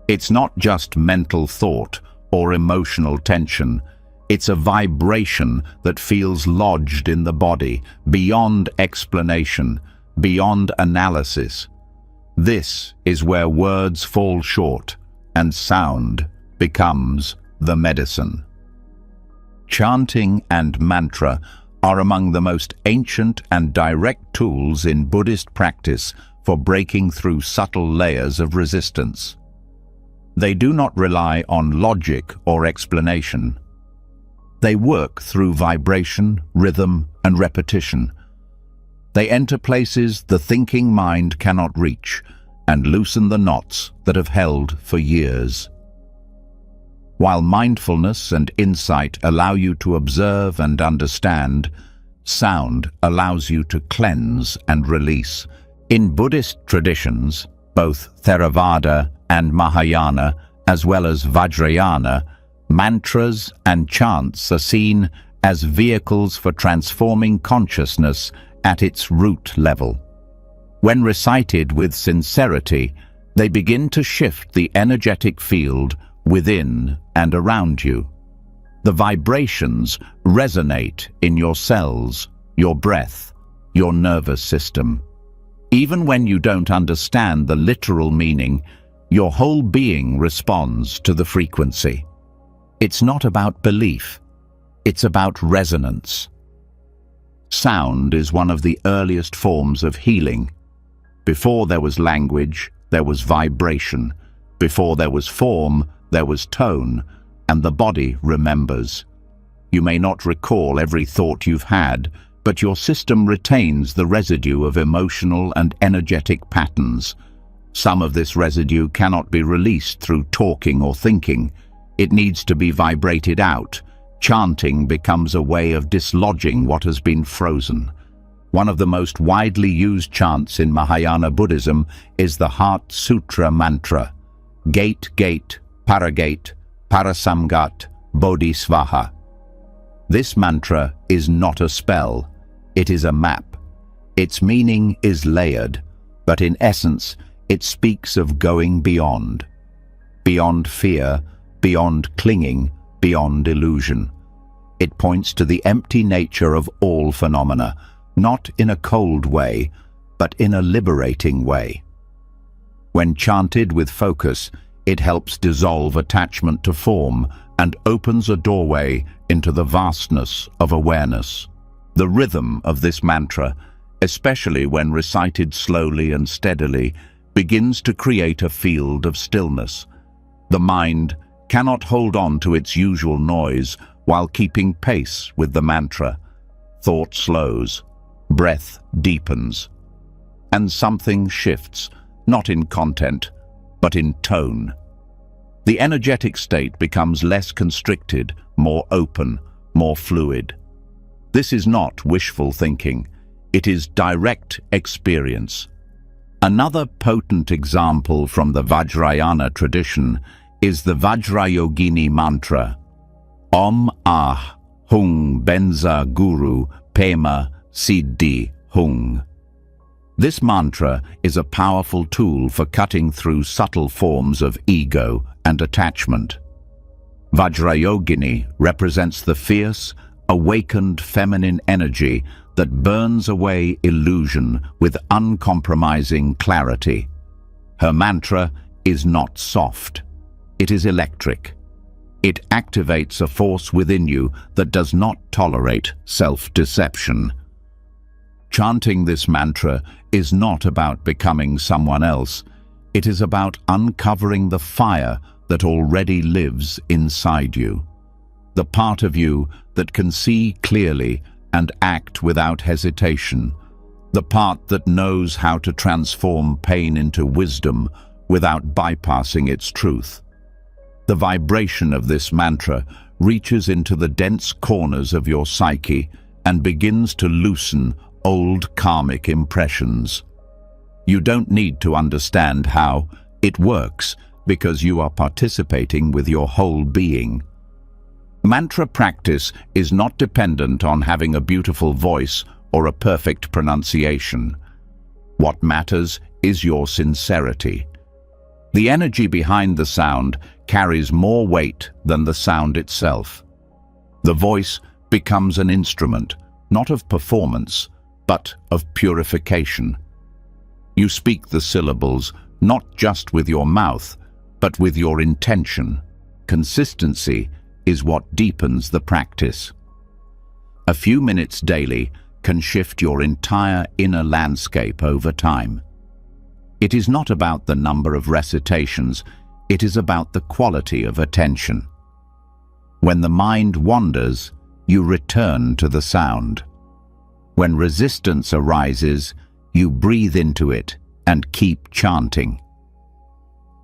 It's not just mental thought or emotional tension. It's a vibration that feels lodged in the body, beyond explanation, beyond analysis. This is where words fall short and sound becomes the medicine. Chanting and mantra are among the most ancient and direct tools in Buddhist practice for breaking through subtle layers of resistance. They do not rely on logic or explanation. They work through vibration, rhythm, and repetition. They enter places the thinking mind cannot reach and loosen the knots that have held for years. While mindfulness and insight allow you to observe and understand, sound allows you to cleanse and release. In Buddhist traditions, both Theravada and Mahayana, as well as Vajrayana, mantras and chants are seen as vehicles for transforming consciousness at its root level. When recited with sincerity, they begin to shift the energetic field within and around you. The vibrations resonate in your cells, your breath, your nervous system. Even when you don't understand the literal meaning, your whole being responds to the frequency. It's not about belief, it's about resonance. Sound is one of the earliest forms of healing. Before there was language, there was vibration. Before there was form, there was tone, and the body remembers. You may not recall every thought you've had, but your system retains the residue of emotional and energetic patterns. Some of this residue cannot be released through talking or thinking. It needs to be vibrated out. Chanting becomes a way of dislodging what has been frozen. One of the most widely used chants in Mahayana Buddhism is the Heart Sutra mantra, Gate, Gate, Paragate, Parasamgat, Bodhisvaha. This mantra is not a spell, it is a map. Its meaning is layered, but in essence, it speaks of going beyond. Beyond fear, beyond clinging, beyond illusion. It points to the empty nature of all phenomena, not in a cold way, but in a liberating way. When chanted with focus, it helps dissolve attachment to form and opens a doorway into the vastness of awareness. The rhythm of this mantra, especially when recited slowly and steadily, begins to create a field of stillness. The mind cannot hold on to its usual noise while keeping pace with the mantra. Thought slows, breath deepens, and something shifts, not in content, but in tone. The energetic state becomes less constricted, more open, more fluid. This is not wishful thinking, it is direct experience. Another potent example from the Vajrayana tradition is the Vajrayogini mantra, Om Ah Hung Benza Guru Pema Siddhi Hung. This mantra is a powerful tool for cutting through subtle forms of ego and attachment. Vajrayogini represents the fierce, awakened feminine energy that burns away illusion with uncompromising clarity. Her mantra is not soft, it is electric. It activates a force within you that does not tolerate self-deception. Chanting this mantra is not about becoming someone else. It is about uncovering the fire that already lives inside you. The part of you that can see clearly and act without hesitation. The part that knows how to transform pain into wisdom without bypassing its truth. The vibration of this mantra reaches into the dense corners of your psyche and begins to loosen old karmic impressions. You don't need to understand how it works because you are participating with your whole being. Mantra practice is not dependent on having a beautiful voice or a perfect pronunciation. What matters is your sincerity. The energy behind the sound carries more weight than the sound itself. The voice becomes an instrument, not of performance, but of purification. You speak the syllables not just with your mouth, but with your intention. Consistency is what deepens the practice. A few minutes daily can shift your entire inner landscape over time. It is not about the number of recitations, it is about the quality of attention. When the mind wanders, you return to the sound. When resistance arises, you breathe into it and keep chanting.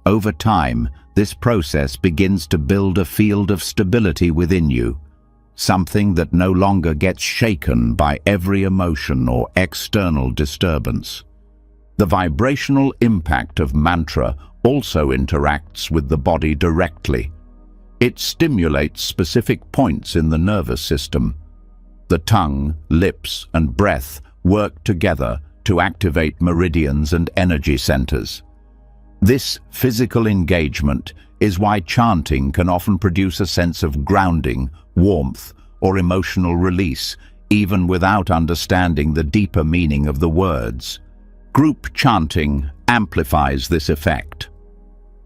Over time, this process begins to build a field of stability within you, something that no longer gets shaken by every emotion or external disturbance. The vibrational impact of mantra also interacts with the body directly. It stimulates specific points in the nervous system. The tongue, lips, and breath work together to activate meridians and energy centers. This physical engagement is why chanting can often produce a sense of grounding, warmth, or emotional release, even without understanding the deeper meaning of the words. Group chanting amplifies this effect.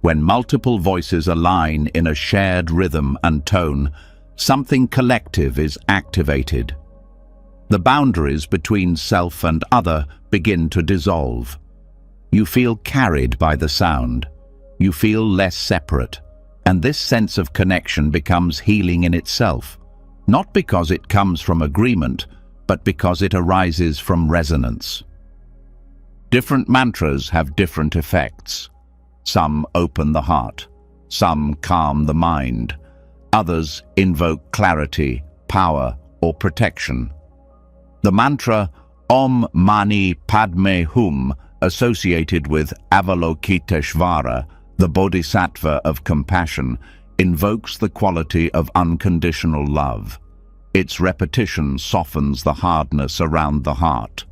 When multiple voices align in a shared rhythm and tone, something collective is activated. The boundaries between self and other begin to dissolve. You feel carried by the sound. You feel less separate, and this sense of connection becomes healing in itself, not because it comes from agreement, but because it arises from resonance. Different mantras have different effects. Some open the heart, some calm the mind, others invoke clarity, power, or protection. The mantra Om Mani Padme Hum, associated with Avalokiteshvara, the Bodhisattva of compassion, invokes the quality of unconditional love. Its repetition softens the hardness around the heart.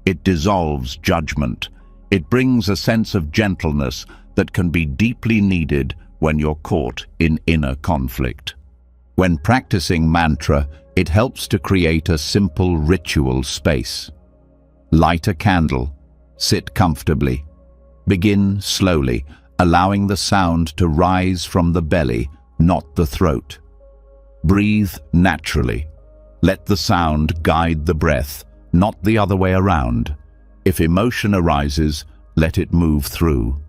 It dissolves judgment. It brings a sense of gentleness that can be deeply needed when you're caught in inner conflict. When practicing mantra, it helps to create a simple ritual space. Light a candle. Sit comfortably. Begin slowly, allowing the sound to rise from the belly, not the throat. Breathe naturally. Let the sound guide the breath, not the other way around. If emotion arises, let it move through.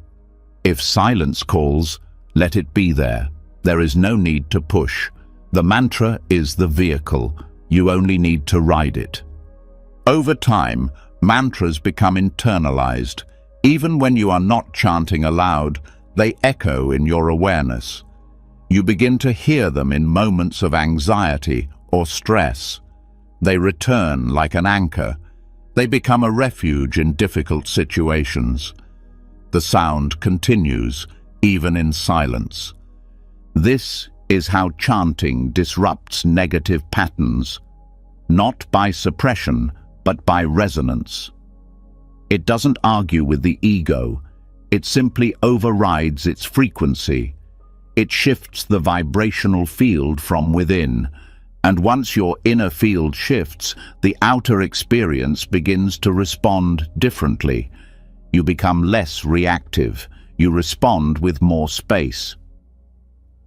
If silence calls, let it be there. There is no need to push. The mantra is the vehicle. You only need to ride it. Over time, mantras become internalized. Even when you are not chanting aloud, they echo in your awareness. You begin to hear them in moments of anxiety or stress. They return like an anchor. They become a refuge in difficult situations. The sound continues, even in silence. This is how chanting disrupts negative patterns, not by suppression, but by resonance. It doesn't argue with the ego. It simply overrides its frequency. It shifts the vibrational field from within. And once your inner field shifts, the outer experience begins to respond differently. You become less reactive. You respond with more space.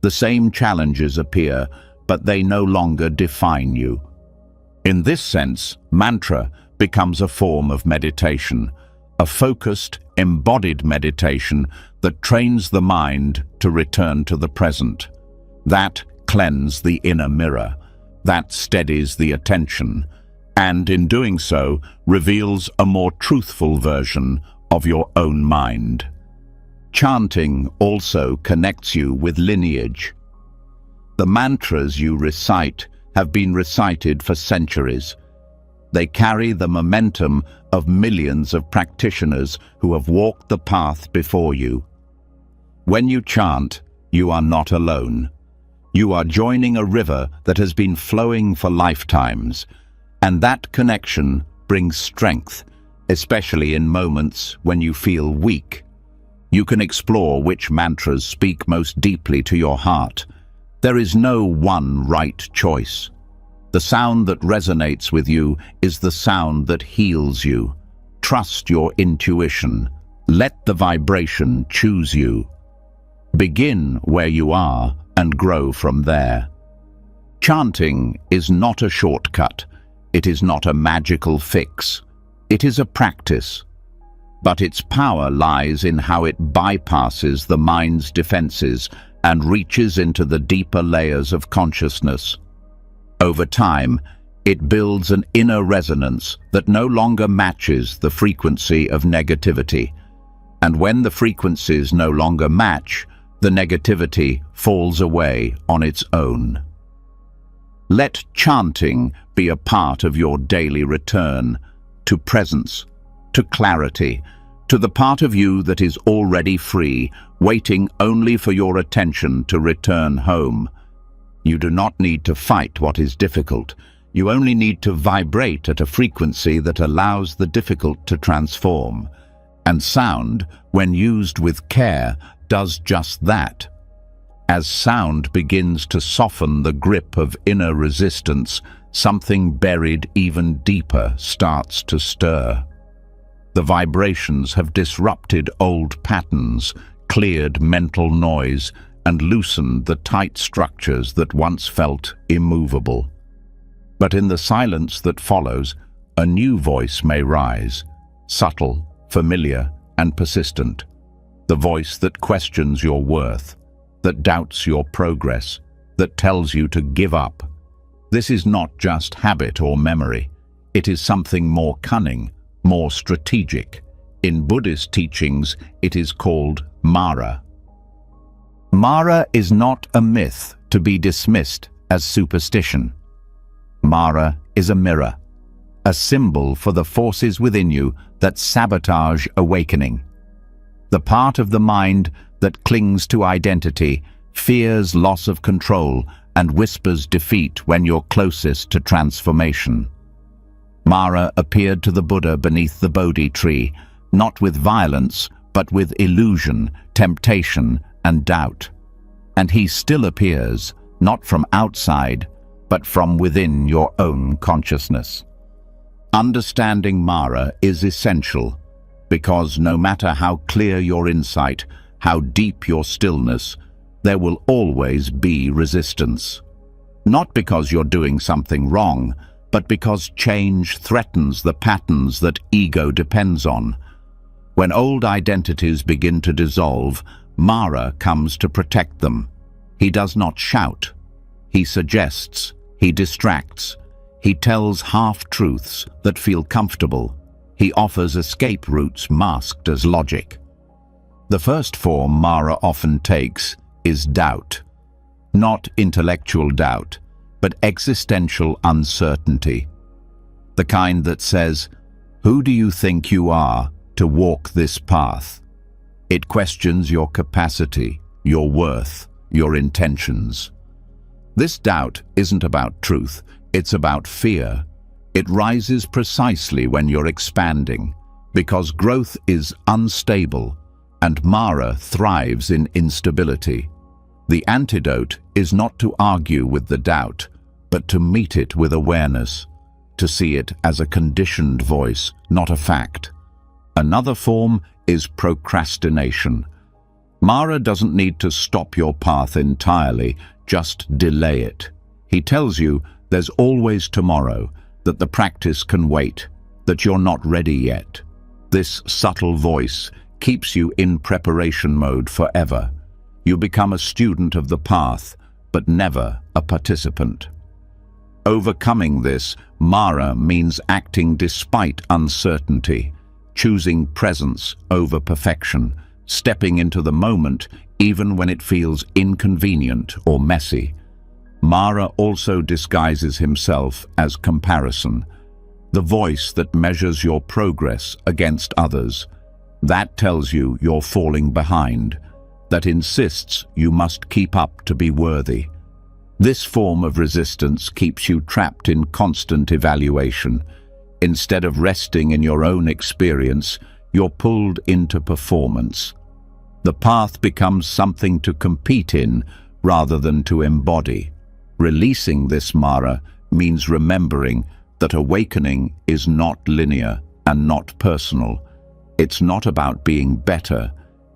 The same challenges appear, but they no longer define you. In this sense, mantra becomes a form of meditation, a focused, embodied meditation that trains the mind to return to the present. That cleanses the inner mirror. That steadies the attention, and in doing so, reveals a more truthful version of your own mind. Chanting also connects you with lineage. The mantras you recite have been recited for centuries. They carry the momentum of millions of practitioners who have walked the path before you. When you chant, you are not alone. You are joining a river that has been flowing for lifetimes, and that connection brings strength, especially in moments when you feel weak. You can explore which mantras speak most deeply to your heart. There is no one right choice. The sound that resonates with you is the sound that heals you. Trust your intuition. Let the vibration choose you. Begin where you are and grow from there. Chanting is not a shortcut. It is not a magical fix. It is a practice. But its power lies in how it bypasses the mind's defenses and reaches into the deeper layers of consciousness. Over time, it builds an inner resonance that no longer matches the frequency of negativity. And when the frequencies no longer match, the negativity falls away on its own. Let chanting be a part of your daily return to presence, to clarity, to the part of you that is already free, waiting only for your attention to return home. You do not need to fight what is difficult. You only need to vibrate at a frequency that allows the difficult to transform. And sound, when used with care, does just that. As sound begins to soften the grip of inner resistance, something buried even deeper starts to stir. The vibrations have disrupted old patterns, cleared mental noise, and loosened the tight structures that once felt immovable. But in the silence that follows, a new voice may rise, subtle, familiar, and persistent. The voice that questions your worth, that doubts your progress, that tells you to give up. This is not just habit or memory. It is something more cunning, more strategic. In Buddhist teachings, it is called Mara. Mara is not a myth to be dismissed as superstition. Mara is a mirror, a symbol for the forces within you that sabotage awakening. The part of the mind that clings to identity, fears loss of control, and whispers defeat when you're closest to transformation. Mara appeared to the Buddha beneath the Bodhi tree, not with violence, but with illusion, temptation, and doubt. And he still appears, not from outside, but from within your own consciousness. Understanding Mara is essential, because no matter how clear your insight, how deep your stillness, there will always be resistance. Not because you're doing something wrong, but because change threatens the patterns that ego depends on. When old identities begin to dissolve, Mara comes to protect them. He does not shout. He suggests. He distracts. He tells half-truths that feel comfortable. He offers escape routes masked as logic. The first form Mara often takes is doubt. Not intellectual doubt, but existential uncertainty. The kind that says, "Who do you think you are to walk this path?" It questions your capacity, your worth, your intentions. This doubt isn't about truth, it's about fear. It rises precisely when you're expanding, because growth is unstable, and Mara thrives in instability. The antidote is not to argue with the doubt, but to meet it with awareness, to see it as a conditioned voice, not a fact. Another form is procrastination. Mara doesn't need to stop your path entirely, just delay it. He tells you there's always tomorrow, that the practice can wait, that you're not ready yet. This subtle voice keeps you in preparation mode forever. You become a student of the path, but never a participant. Overcoming this, Mara means acting despite uncertainty, choosing presence over perfection, stepping into the moment even when it feels inconvenient or messy. Mara also disguises himself as comparison, the voice that measures your progress against others. That tells you you're falling behind, that insists you must keep up to be worthy. This form of resistance keeps you trapped in constant evaluation. Instead of resting in your own experience, you're pulled into performance. The path becomes something to compete in rather than to embody. Releasing this Mara means remembering that awakening is not linear and not personal. It's not about being better,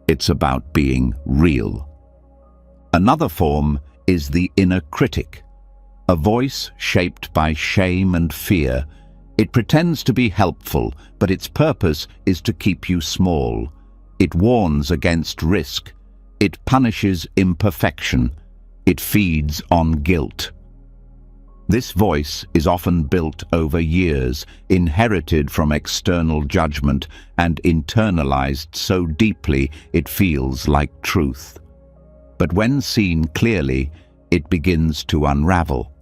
it's about being real. Another form is the inner critic, a voice shaped by shame and fear. It pretends to be helpful, but its purpose is to keep you small. It warns against risk. It punishes imperfection. It feeds on guilt. This voice is often built over years, inherited from external judgment, and internalized so deeply it feels like truth. But when seen clearly, it begins to unravel.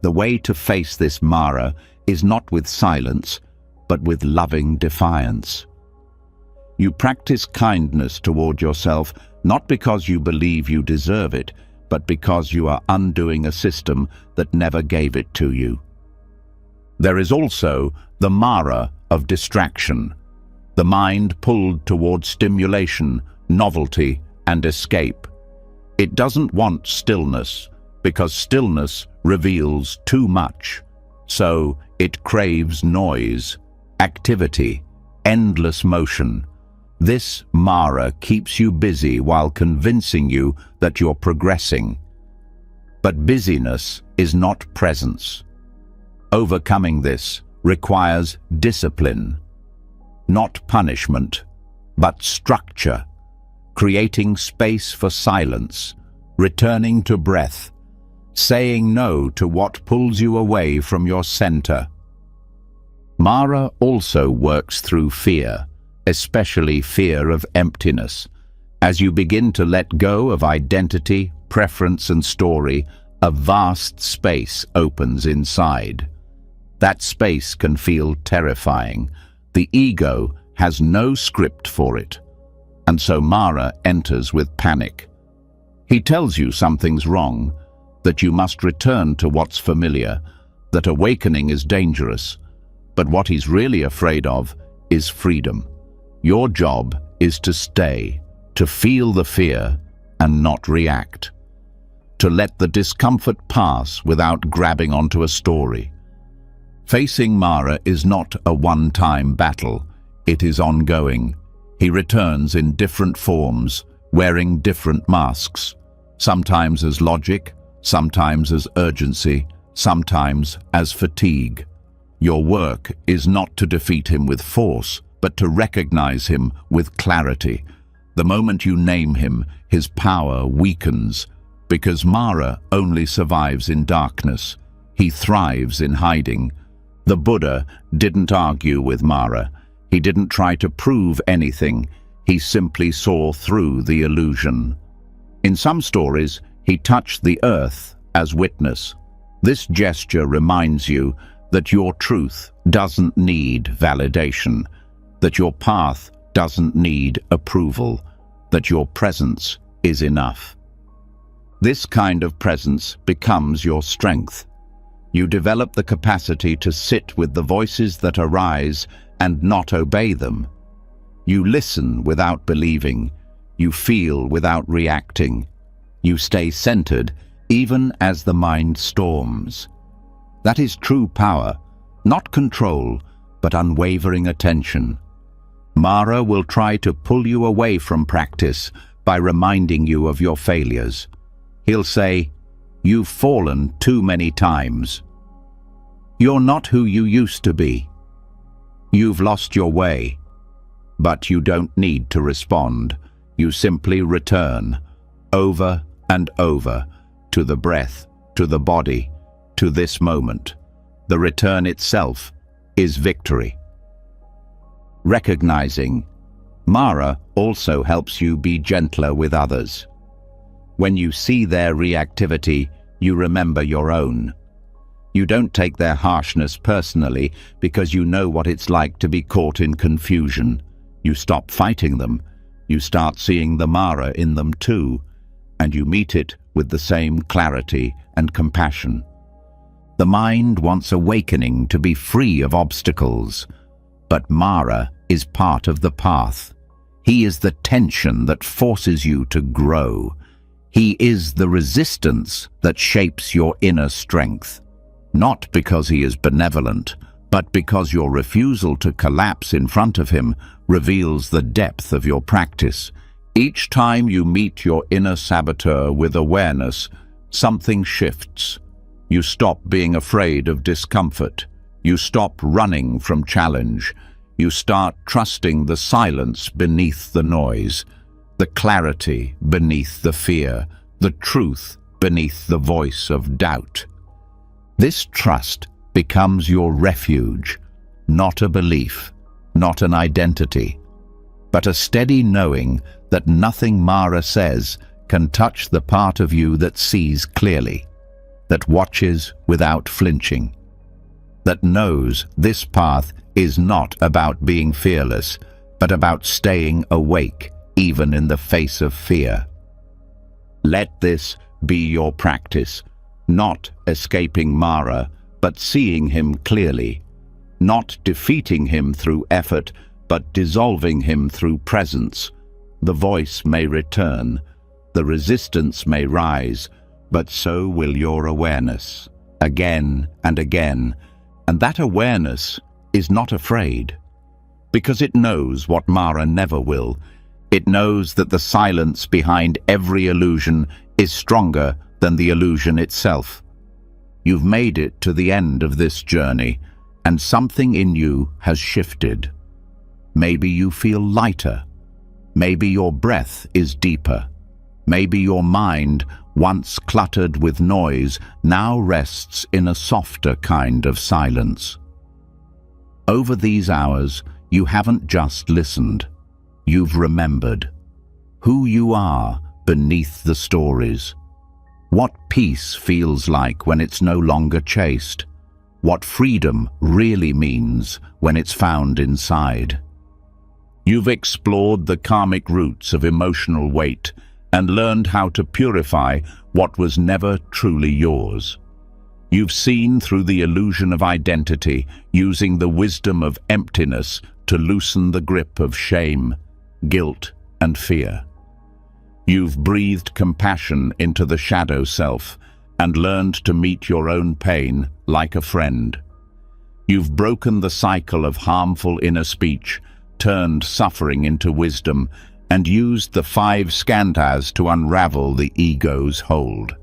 The way to face this Mara is not with silence, but with loving defiance. You practice kindness toward yourself, not because you believe you deserve it, but because you are undoing a system that never gave it to you. There is also the Mara of distraction, the mind pulled toward stimulation, novelty, and escape. It doesn't want stillness, because stillness reveals too much. So it craves noise, activity, endless motion. This Mara keeps you busy while convincing you that you're progressing. But busyness is not presence. Overcoming this requires discipline, not punishment, but structure, creating space for silence, returning to breath, saying no to what pulls you away from your center. Mara also works through fear, especially fear of emptiness. As you begin to let go of identity, preference, and story, a vast space opens inside. That space can feel terrifying. The ego has no script for it, and so Mara enters with panic. He tells you something's wrong, that you must return to what's familiar, that awakening is dangerous. But what he's really afraid of is freedom. Your job is to stay, to feel the fear and not react, to let the discomfort pass without grabbing onto a story. Facing Mara is not a one-time battle, it is ongoing. He returns in different forms, wearing different masks, sometimes as logic, sometimes as urgency, sometimes as fatigue. Your work is not to defeat him with force, but to recognize him with clarity. The moment you name him, his power weakens, because Mara only survives in darkness. He thrives in hiding. The Buddha didn't argue with Mara. He didn't try to prove anything. He simply saw through the illusion. In some stories, he touched the earth as witness. This gesture reminds you that your truth doesn't need validation, that your path doesn't need approval, that your presence is enough. This kind of presence becomes your strength. You develop the capacity to sit with the voices that arise and not obey them. You listen without believing. You feel without reacting. You stay centered even as the mind storms. That is true power, not control, but unwavering attention. Mara will try to pull you away from practice by reminding you of your failures. He'll say, "You've fallen too many times. You're not who you used to be. You've lost your way." But you don't need to respond. You simply return, over and over, to the breath, to the body, to this moment. The return itself is victory. Recognizing Mara also helps you be gentler with others. When you see their reactivity, you remember your own. You don't take their harshness personally because you know what it's like to be caught in confusion. You stop fighting them. You start seeing the Mara in them too, and you meet it with the same clarity and compassion. The mind wants awakening to be free of obstacles, but Mara is part of the path. He is the tension that forces you to grow. He is the resistance that shapes your inner strength. Not because he is benevolent, but because your refusal to collapse in front of him reveals the depth of your practice. Each time you meet your inner saboteur with awareness, something shifts. You stop being afraid of discomfort. You stop running from challenge. You start trusting the silence beneath the noise, the clarity beneath the fear, the truth beneath the voice of doubt. This trust becomes your refuge, not a belief, not an identity, but a steady knowing that nothing Mara says can touch the part of you that sees clearly, that watches without flinching, that knows this path is not about being fearless, but about staying awake even in the face of fear. Let this be your practice, not escaping Mara, but seeing him clearly, not defeating him through effort, but dissolving him through presence. The voice may return, the resistance may rise, but so will your awareness, again and again. And that awareness is not afraid. Because it knows what Mara never will. It knows that the silence behind every illusion is stronger than the illusion itself. You've made it to the end of this journey, and something in you has shifted. Maybe you feel lighter. Maybe your breath is deeper. Maybe your mind, once cluttered with noise, now rests in a softer kind of silence. Over these hours, you haven't just listened. You've remembered who you are beneath the stories. What peace feels like when it's no longer chased. What freedom really means when it's found inside. You've explored the karmic roots of emotional weight and learned how to purify what was never truly yours. You've seen through the illusion of identity, using the wisdom of emptiness to loosen the grip of shame, guilt, and fear. You've breathed compassion into the shadow self and learned to meet your own pain like a friend. You've broken the cycle of harmful inner speech, turned suffering into wisdom, and used the 5 skandhas to unravel the ego's hold.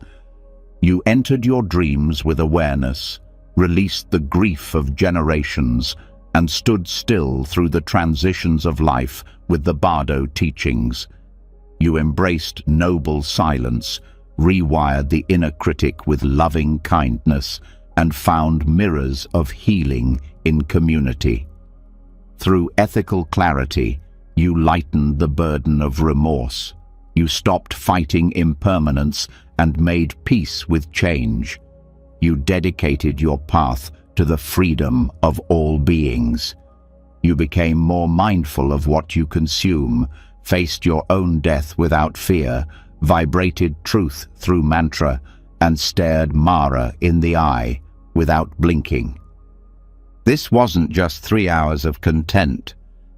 You entered your dreams with awareness, released the grief of generations, and stood still through the transitions of life with the Bardo teachings. You embraced noble silence, rewired the inner critic with loving kindness, and found mirrors of healing in community. Through ethical clarity, you lightened the burden of remorse. You stopped fighting impermanence and made peace with change. You dedicated your path to the freedom of all beings. You became more mindful of what you consume, faced your own death without fear, vibrated truth through mantra, and stared Mara in the eye without blinking. This wasn't just 3 hours of content.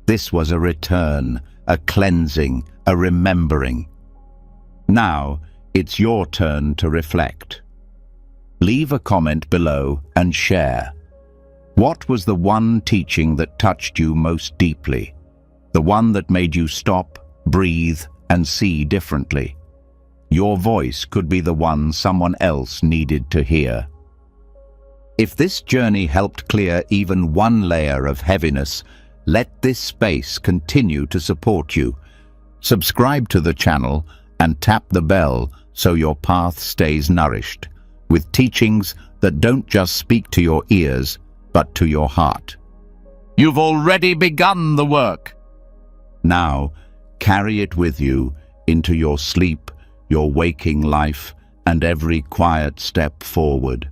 This was a return, a cleansing, a remembering. Now, it's your turn to reflect. Leave a comment below and share. What was the one teaching that touched you most deeply? The one that made you stop, breathe, and see differently? Your voice could be the one someone else needed to hear. If this journey helped clear even one layer of heaviness, let this space continue to support you. Subscribe to the channel and tap the bell so your path stays nourished, with teachings that don't just speak to your ears, but to your heart. You've already begun the work. Now, carry it with you into your sleep, your waking life, and every quiet step forward.